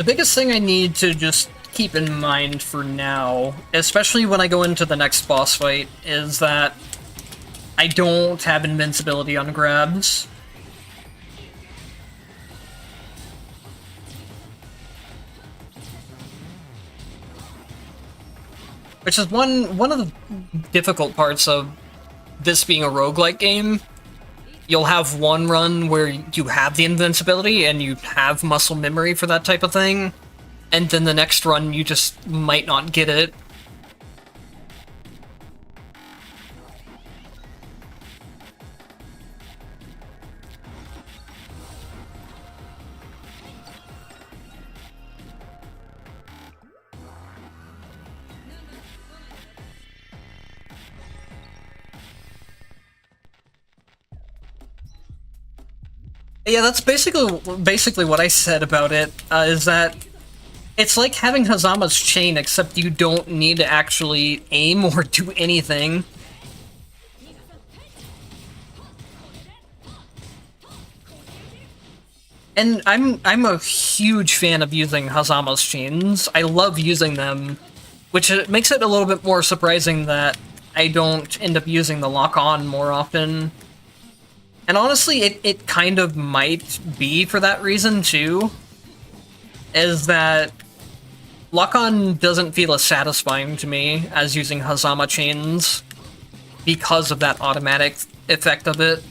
The biggest thing I need to just keep in mind for now, especially when I go into the next boss fight, is that I don't have invincibility on grabs. Which is one of the difficult parts of this being a roguelike game. You'll have one run where you have the invincibility and you have muscle memory for that type of thing, and then the next run you just might not get it. Yeah, that's basically what I said about it, is that it's like having Hazama's chain, except you don't need to actually aim or do anything. And I'm a huge fan of using Hazama's chains. I love using them, which makes it a little bit more surprising that I don't end up using the lock-on more often. And honestly, it kind of might be for that reason, too. Is that lock-on doesn't feel as satisfying to me as using Hazama chains because of that automatic effect of it.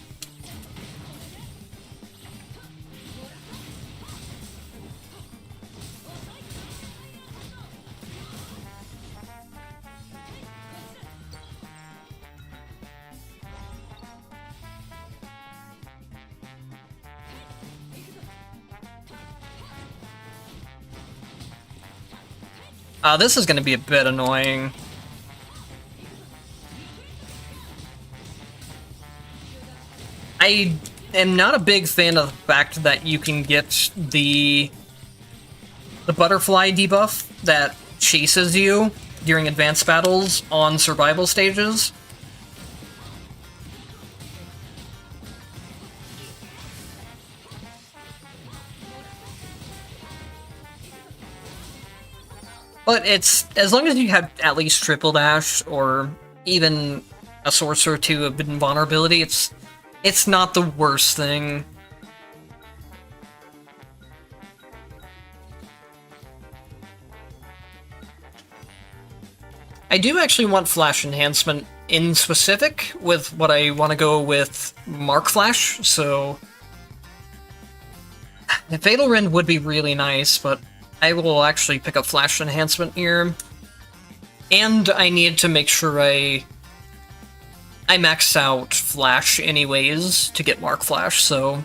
This is going to be a bit annoying. I am not a big fan of the fact that you can get the butterfly debuff that chases you during advanced battles on survival stages. But it's, as long as you have at least triple dash or even a source or two of invulnerability, it's not the worst thing. I do actually want flash enhancement in specific with what I want to go with Mark Flash, so Fatal Rend would be really nice, but I will actually pick up flash enhancement here. And I need to make sure I max out flash anyways to get Mark Flash, so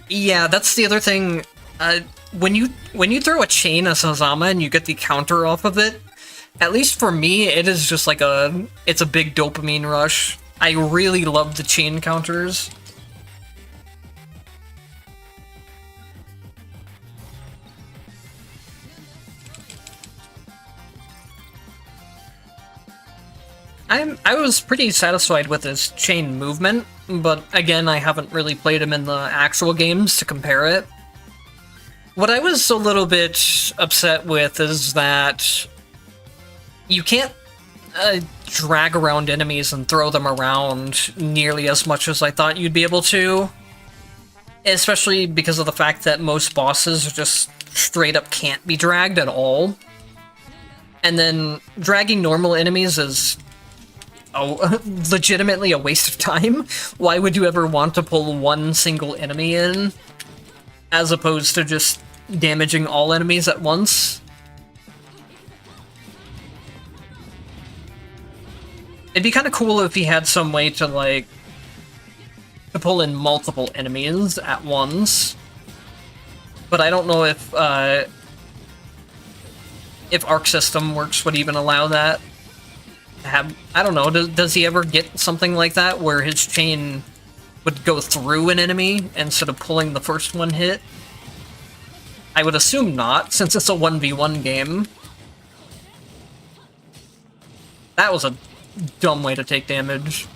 yeah, that's the other thing. When you throw a chain as Hazama and you get the counter off of it, at least for me, it is just like it's a big dopamine rush. I really love the chain counters. I was pretty satisfied with his chain movement, but again, I haven't really played him in the actual games to compare it. What I was a little bit upset with is that you can't drag around enemies and throw them around nearly as much as I thought you'd be able to. Especially because of the fact that most bosses just straight up can't be dragged at all. And then dragging normal enemies is legitimately a waste of time. Why would you ever want to pull one single enemy in, as opposed to just damaging all enemies at once? It'd be kind of cool if he had some way to, like, to pull in multiple enemies at once. But I don't know if Arc System Works would even allow that. I don't know, does he ever get something like that, where his chain would go through an enemy instead of pulling the first one hit? I would assume not, since it's a 1v1 game. That was a dumb way to take damage.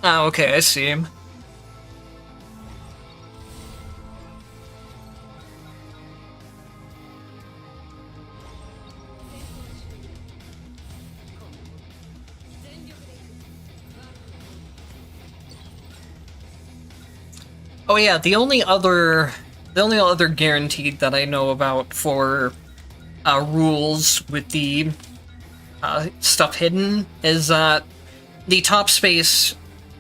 Ah, okay, I see. Oh yeah, the only other guaranteed that I know about for rules with the stuff hidden is that the top space,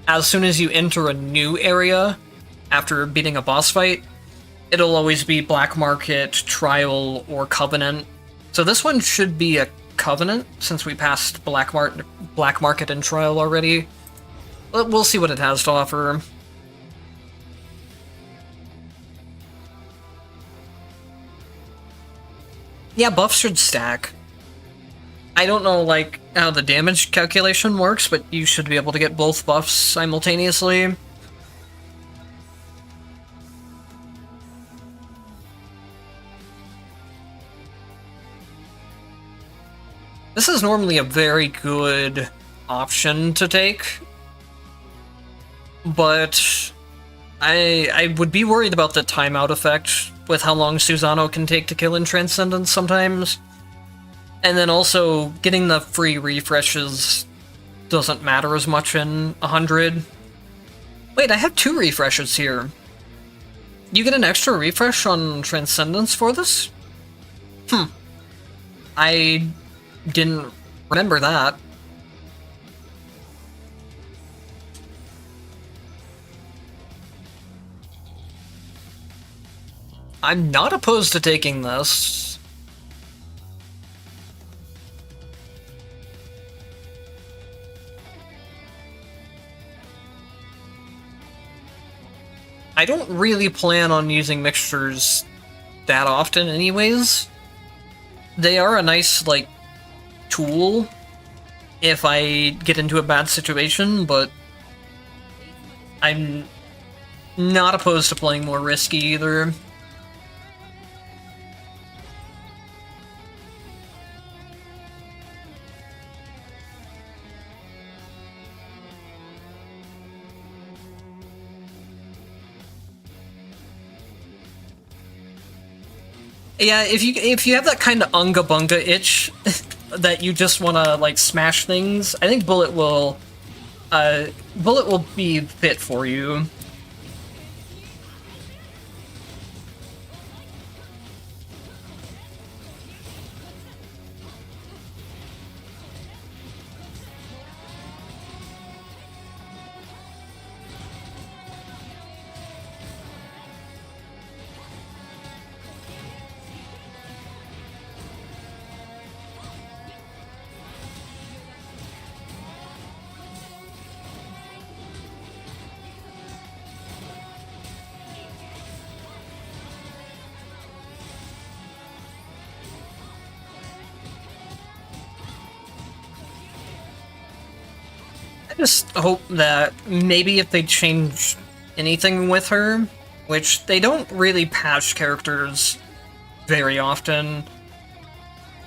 as soon as you enter a new area after beating a boss fight, it'll always be Black Market, Trial, or Covenant. So this one should be a Covenant, since we passed Black Market and Trial already. But we'll see what it has to offer. Yeah, buffs should stack. I don't know, like, how the damage calculation works, but you should be able to get both buffs simultaneously. This is normally a very good option to take, but I would be worried about the timeout effect with how long Susano can take to kill in Transcendence sometimes. And then also, getting the free refreshes doesn't matter as much in 100. Wait, I have 2 refreshes here. You get an extra refresh on Transcendence for this? I didn't remember that. I'm not opposed to taking this. I don't really plan on using mixtures that often anyways. They are a nice, like, tool if I get into a bad situation, but I'm not opposed to playing more risky either. Yeah, if you have that kind of unga bunga itch that you just want to like smash things, I think Bullet will be fit for you. I just hope that maybe if they change anything with her, which they don't really patch characters very often,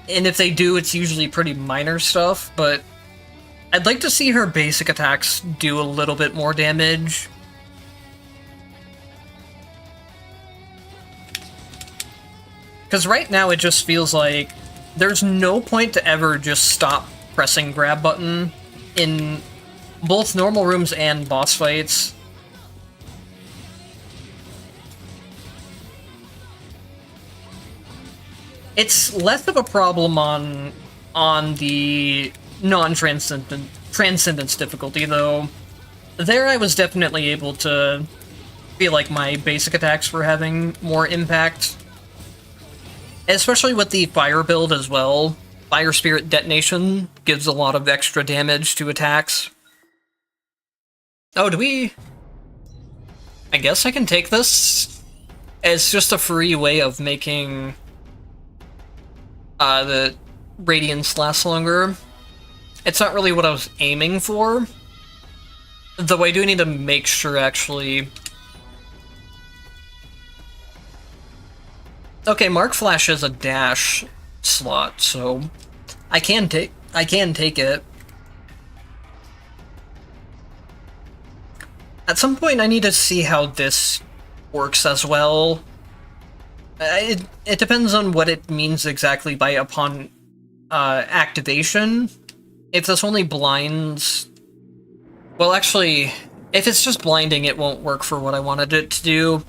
and if they do, it's usually pretty minor stuff, but I'd like to see her basic attacks do a little bit more damage. Because right now it just feels like there's no point to ever just stop pressing grab button in both normal rooms and boss fights. It's less of a problem on the non-transcendence difficulty, though. There I was definitely able to feel like my basic attacks were having more impact. Especially with the fire build as well. Fire Spirit Detonation gives a lot of extra damage to attacks. Oh, do we... I guess I can take this as just a free way of making the Radiance last longer. It's not really what I was aiming for, though I do need to make sure, actually. Okay, Mark Flash is a dash slot, so I can take it. At some point, I need to see how this works as well. It depends on what it means exactly by upon activation. If this only blinds... Well, actually, if it's just blinding, it won't work for what I wanted it to do.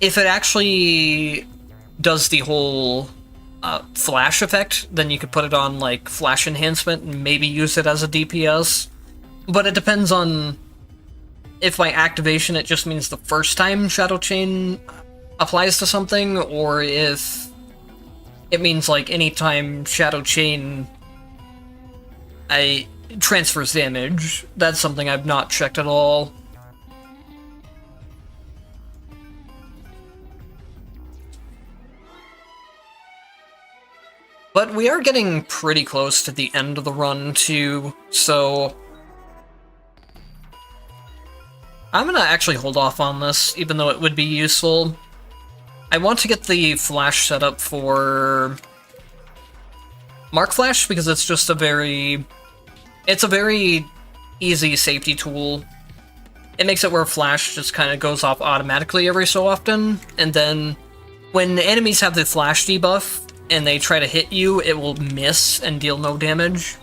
If it actually does the whole flash effect, then you could put it on, like, flash enhancement and maybe use it as a DPS. But it depends on if by activation it just means the first time Shadow Chain applies to something, or if it means, like, anytime Shadow Chain transfers damage. That's something I've not checked at all. But we are getting pretty close to the end of the run, too, so I'm gonna actually hold off on this, even though it would be useful. I want to get the flash set up for Mark Flash, because it's just a very easy safety tool. It makes it where Flash just kind of goes off automatically every so often, and then when enemies have the Flash debuff and they try to hit you, it will miss and deal no damage.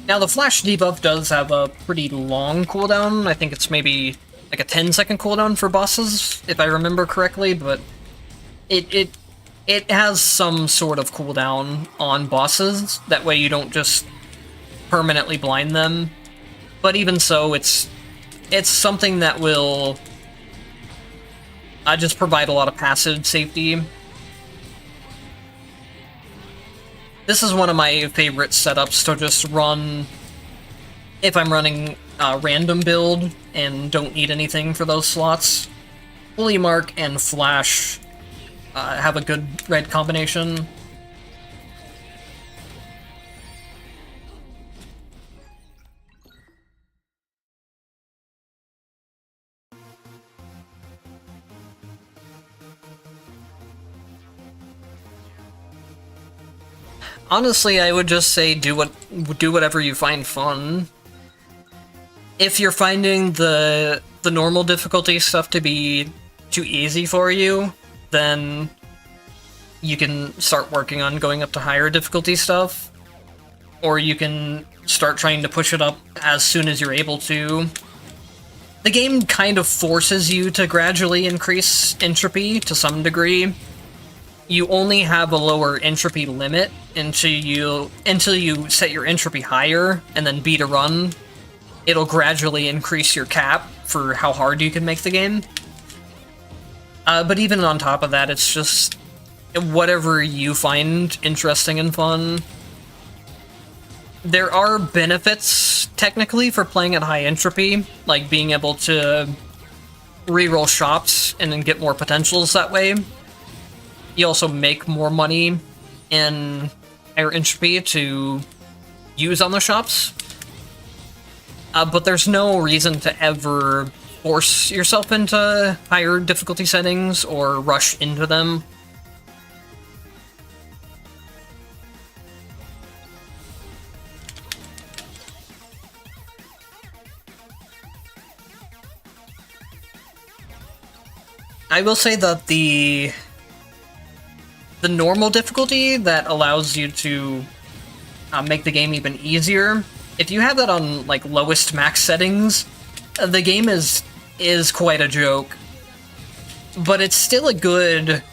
Now, the Flash debuff does have a pretty long cooldown. I think it's maybe like a 10-second cooldown for bosses, if I remember correctly, but it has some sort of cooldown on bosses. That way you don't just permanently blind them. But even so, it's something that will just provide a lot of passive safety. This is one of my favorite setups to just run if I'm running a random build and don't need anything for those slots. Fully Mark and Flash have a good red combination. Honestly, I would just say do whatever you find fun. If you're finding the normal difficulty stuff to be too easy for you, then you can start working on going up to higher difficulty stuff. Or you can start trying to push it up as soon as you're able to. The game kind of forces you to gradually increase entropy to some degree. You only have a lower entropy limit until you set your entropy higher and then beat a run. It'll gradually increase your cap for how hard you can make the game. But even on top of that, it's just whatever you find interesting and fun. There are benefits, technically, for playing at high entropy, like being able to reroll shops and then get more potentials that way. You also make more money in higher entropy to use on the shops. But there's no reason to ever force yourself into higher difficulty settings or rush into them. I will say that the the normal difficulty that allows you to make the game even easier. If you have that on like lowest max settings, the game is quite a joke. But it's still a good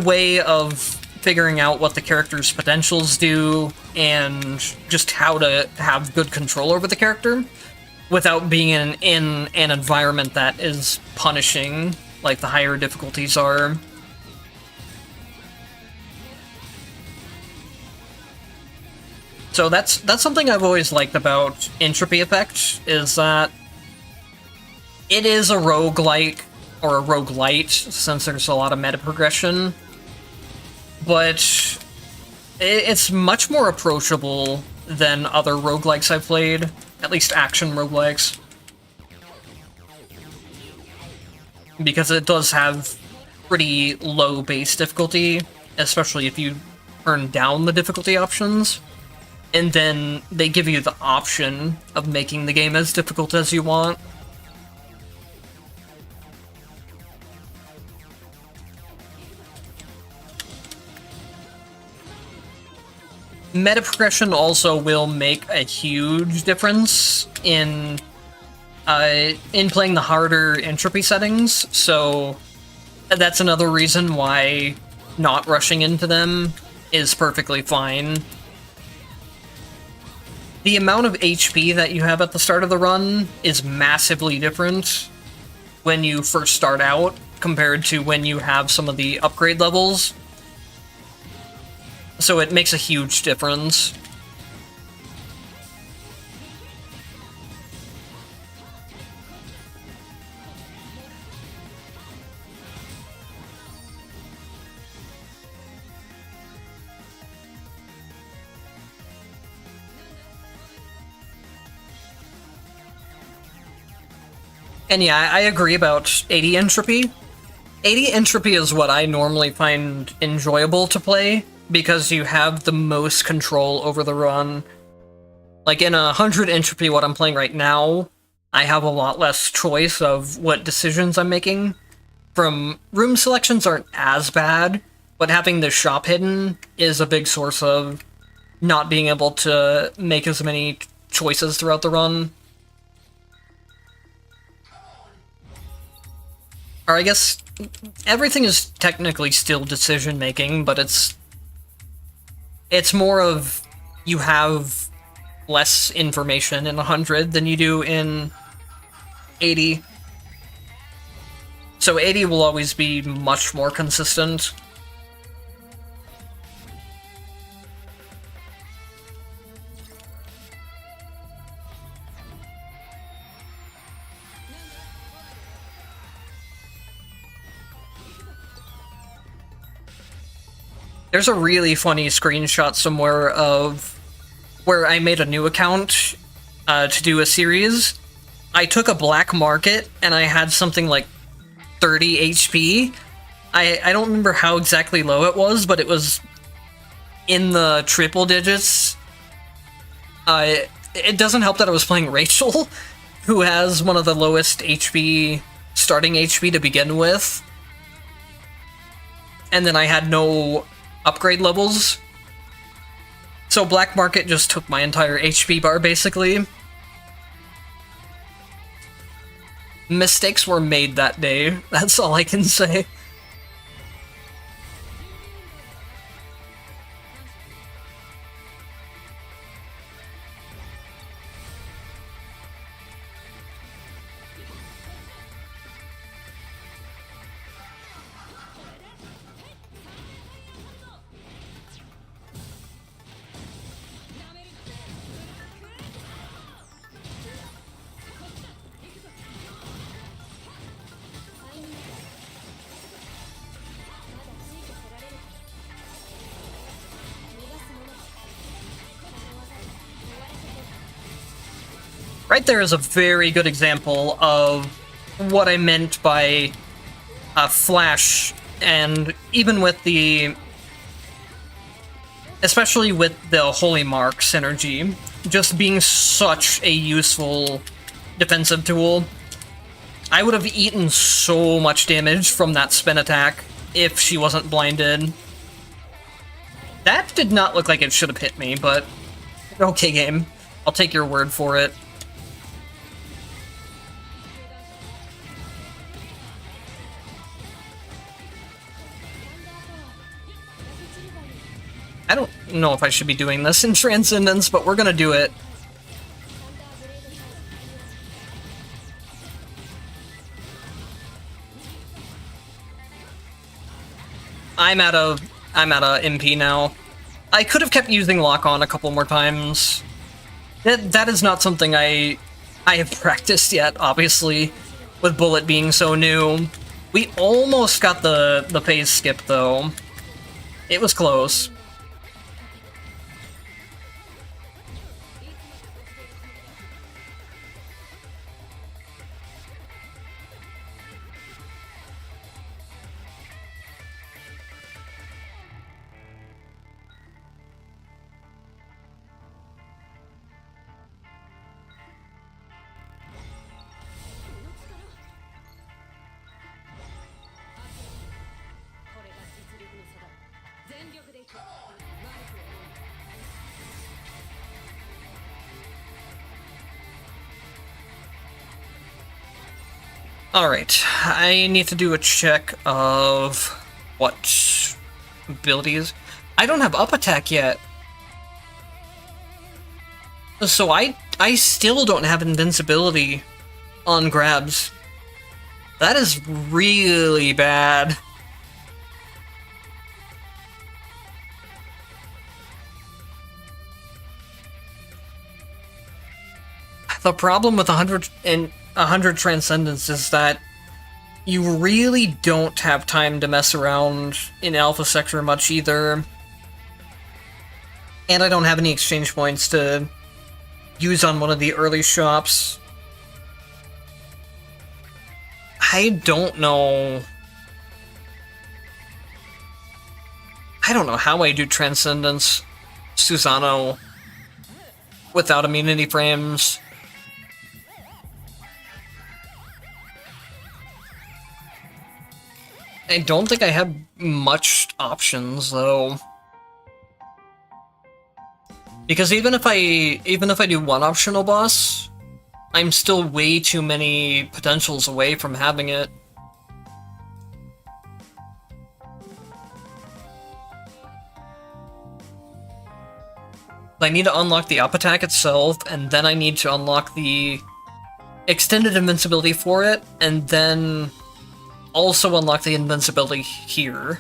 way of figuring out what the character's potentials do and just how to have good control over the character without being in an environment that is punishing, like the higher difficulties are. So that's something I've always liked about Entropy Effect, is that it is a roguelike, or a roguelite, since there's a lot of meta progression, but it's much more approachable than other roguelikes I've played, at least action roguelikes, because it does have pretty low base difficulty, especially if you turn down the difficulty options, and then they give you the option of making the game as difficult as you want. Meta progression also will make a huge difference in playing the harder entropy settings, so that's another reason why not rushing into them is perfectly fine. The amount of HP that you have at the start of the run is massively different when you first start out compared to when you have some of the upgrade levels. So it makes a huge difference. And yeah, I agree about 80 Entropy. 80 Entropy is what I normally find enjoyable to play, because you have the most control over the run. Like in 100 Entropy, what I'm playing right now, I have a lot less choice of what decisions I'm making. From room selections aren't as bad, but having the shop hidden is a big source of not being able to make as many choices throughout the run. Or I guess everything is technically still decision making, but it's more of you have less information in 100 than you do in 80. So 80 will always be much more consistent. There's a really funny screenshot somewhere of where I made a new account to do a series. I took a black market and I had something like 30 HP. I don't remember how exactly low it was, but it was in the triple digits. It doesn't help that I was playing Rachel, who has one of the lowest HP, starting HP to begin with. And then I had no upgrade levels. So black market just took my entire HP bar, basically. Mistakes were made that day, that's all I can say. Right there is a very good example of what I meant by Flash, and even with the... especially with the Holy Mark synergy, just being such a useful defensive tool. I would have eaten so much damage from that spin attack if she wasn't blinded. That did not look like it should have hit me, but okay, game. I'll take your word for it. I don't know if I should be doing this in Transcendence, but we're gonna do it. I'm out of MP now. I could have kept using Lock On a couple more times. That is not something I have practiced yet, obviously, with Bullet being so new. We almost got the phase skip though. It was close. Alright, I need to do a check of what abilities. I don't have up attack yet. So I still don't have invincibility on grabs. That is really bad. The problem with 100 Transcendence is that you really don't have time to mess around in Alpha Sector much either. And I don't have any exchange points to use on one of the early shops. I don't know how I do Transcendence Susano without immunity frames. I don't think I have much options though. Because even if I do one optional boss, I'm still way too many potentials away from having it. I need to unlock the up attack itself, and then I need to unlock the extended invincibility for it, and then also unlock the invincibility here.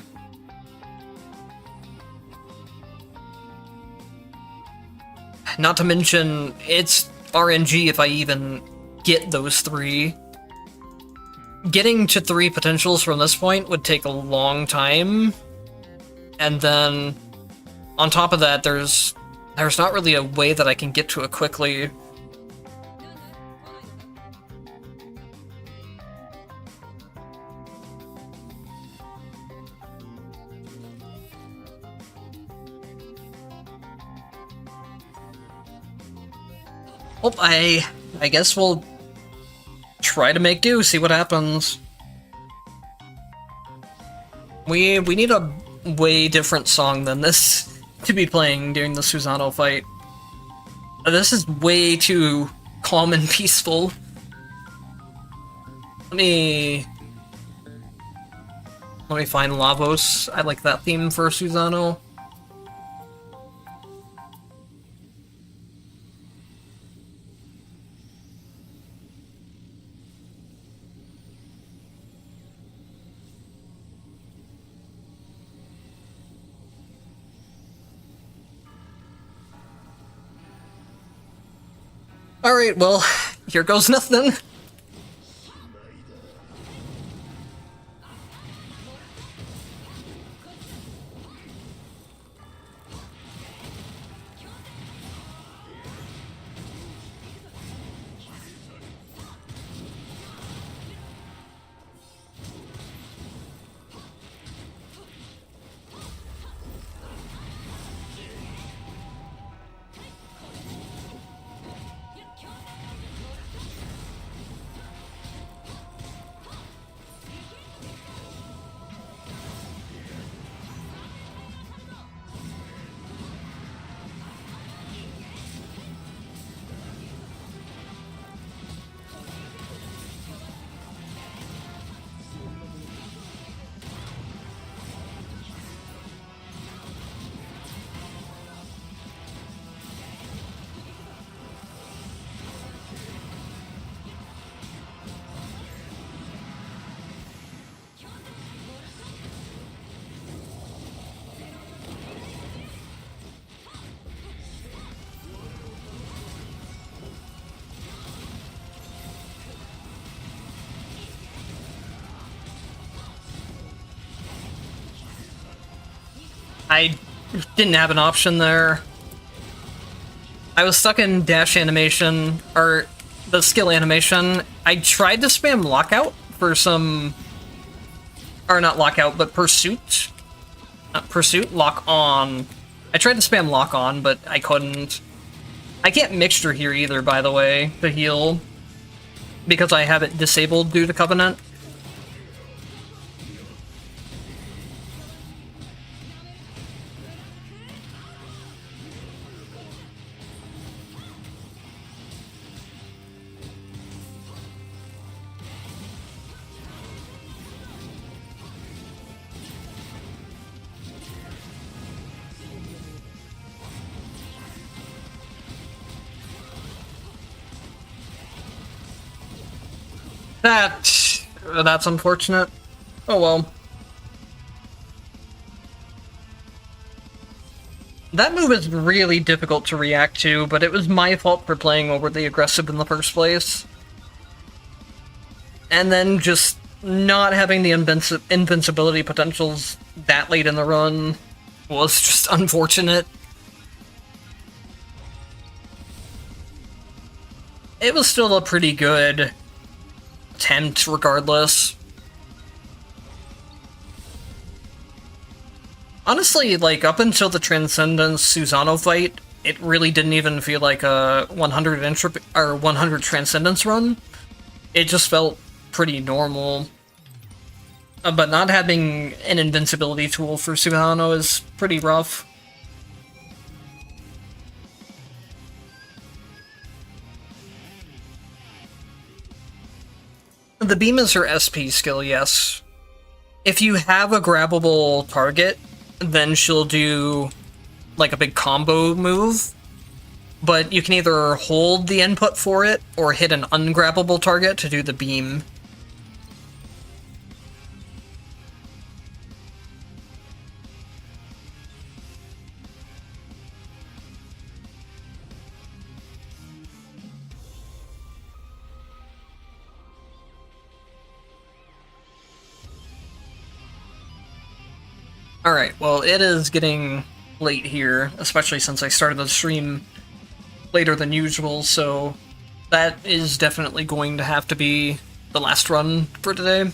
Not to mention, it's RNG if I even get those three. Getting to 3 potentials from this point would take a long time. And then, on top of that, there's not really a way that I can get to it quickly. Well, I guess we'll try to make do, see what happens. We need a way different song than this to be playing during the Susano fight. This is way too calm and peaceful. Let me find Lavos. I like that theme for Susano. Alright, well, here goes nothing. I didn't have an option there. I was stuck in dash animation, or the skill animation. I tried to spam lockout for some... Or not lockout, but pursuit. Not pursuit, lock on. I tried to spam lock on, but I couldn't. I can't mixture here either, by the way, to heal. Because I have it disabled due to Covenant. That's unfortunate. Oh well. That move is really difficult to react to, but it was my fault for playing overly aggressive in the first place. And then just not having the invincibility potentials that late in the run was just unfortunate. It was still a pretty good attempt regardless. Honestly, like, up until the Transcendence Susano fight, it really didn't even feel like a 100 Entropy or 100 Transcendence run. It just felt pretty normal. But not having an invincibility tool for Susano is pretty rough. The beam is her SP skill, yes. If you have a grabbable target, then she'll do like a big combo move. But you can either hold the input for it or hit an ungrabbable target to do the beam. Alright, well, it is getting late here, especially since I started the stream later than usual, so that is definitely going to have to be the last run for today.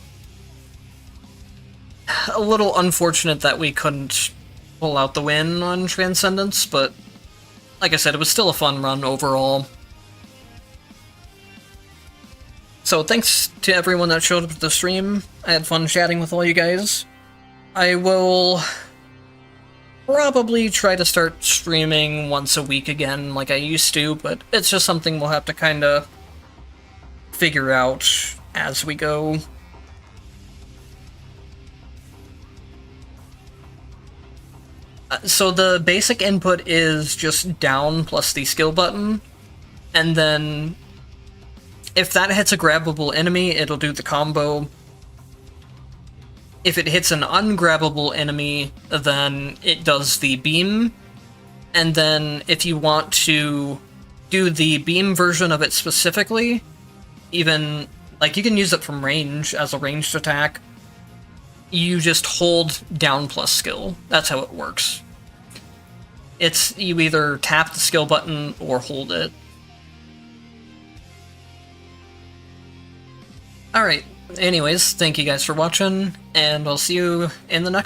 A little unfortunate that we couldn't pull out the win on Transcendence, but like I said, it was still a fun run overall. So thanks to everyone that showed up at the stream. I had fun chatting with all you guys. I will probably try to start streaming once a week again like I used to, but it's just something we'll have to kind of figure out as we go. So the basic input is just down plus the skill button, and then if that hits a grabbable enemy, it'll do the combo. If it hits an ungrabbable enemy, then it does the beam. And then if you want to do the beam version of it specifically, even, like, you can use it from range as a ranged attack. You just hold down plus skill. That's how it works. It's, you either tap the skill button or hold it. Alright. Anyways, thank you guys for watching, and I'll see you in the next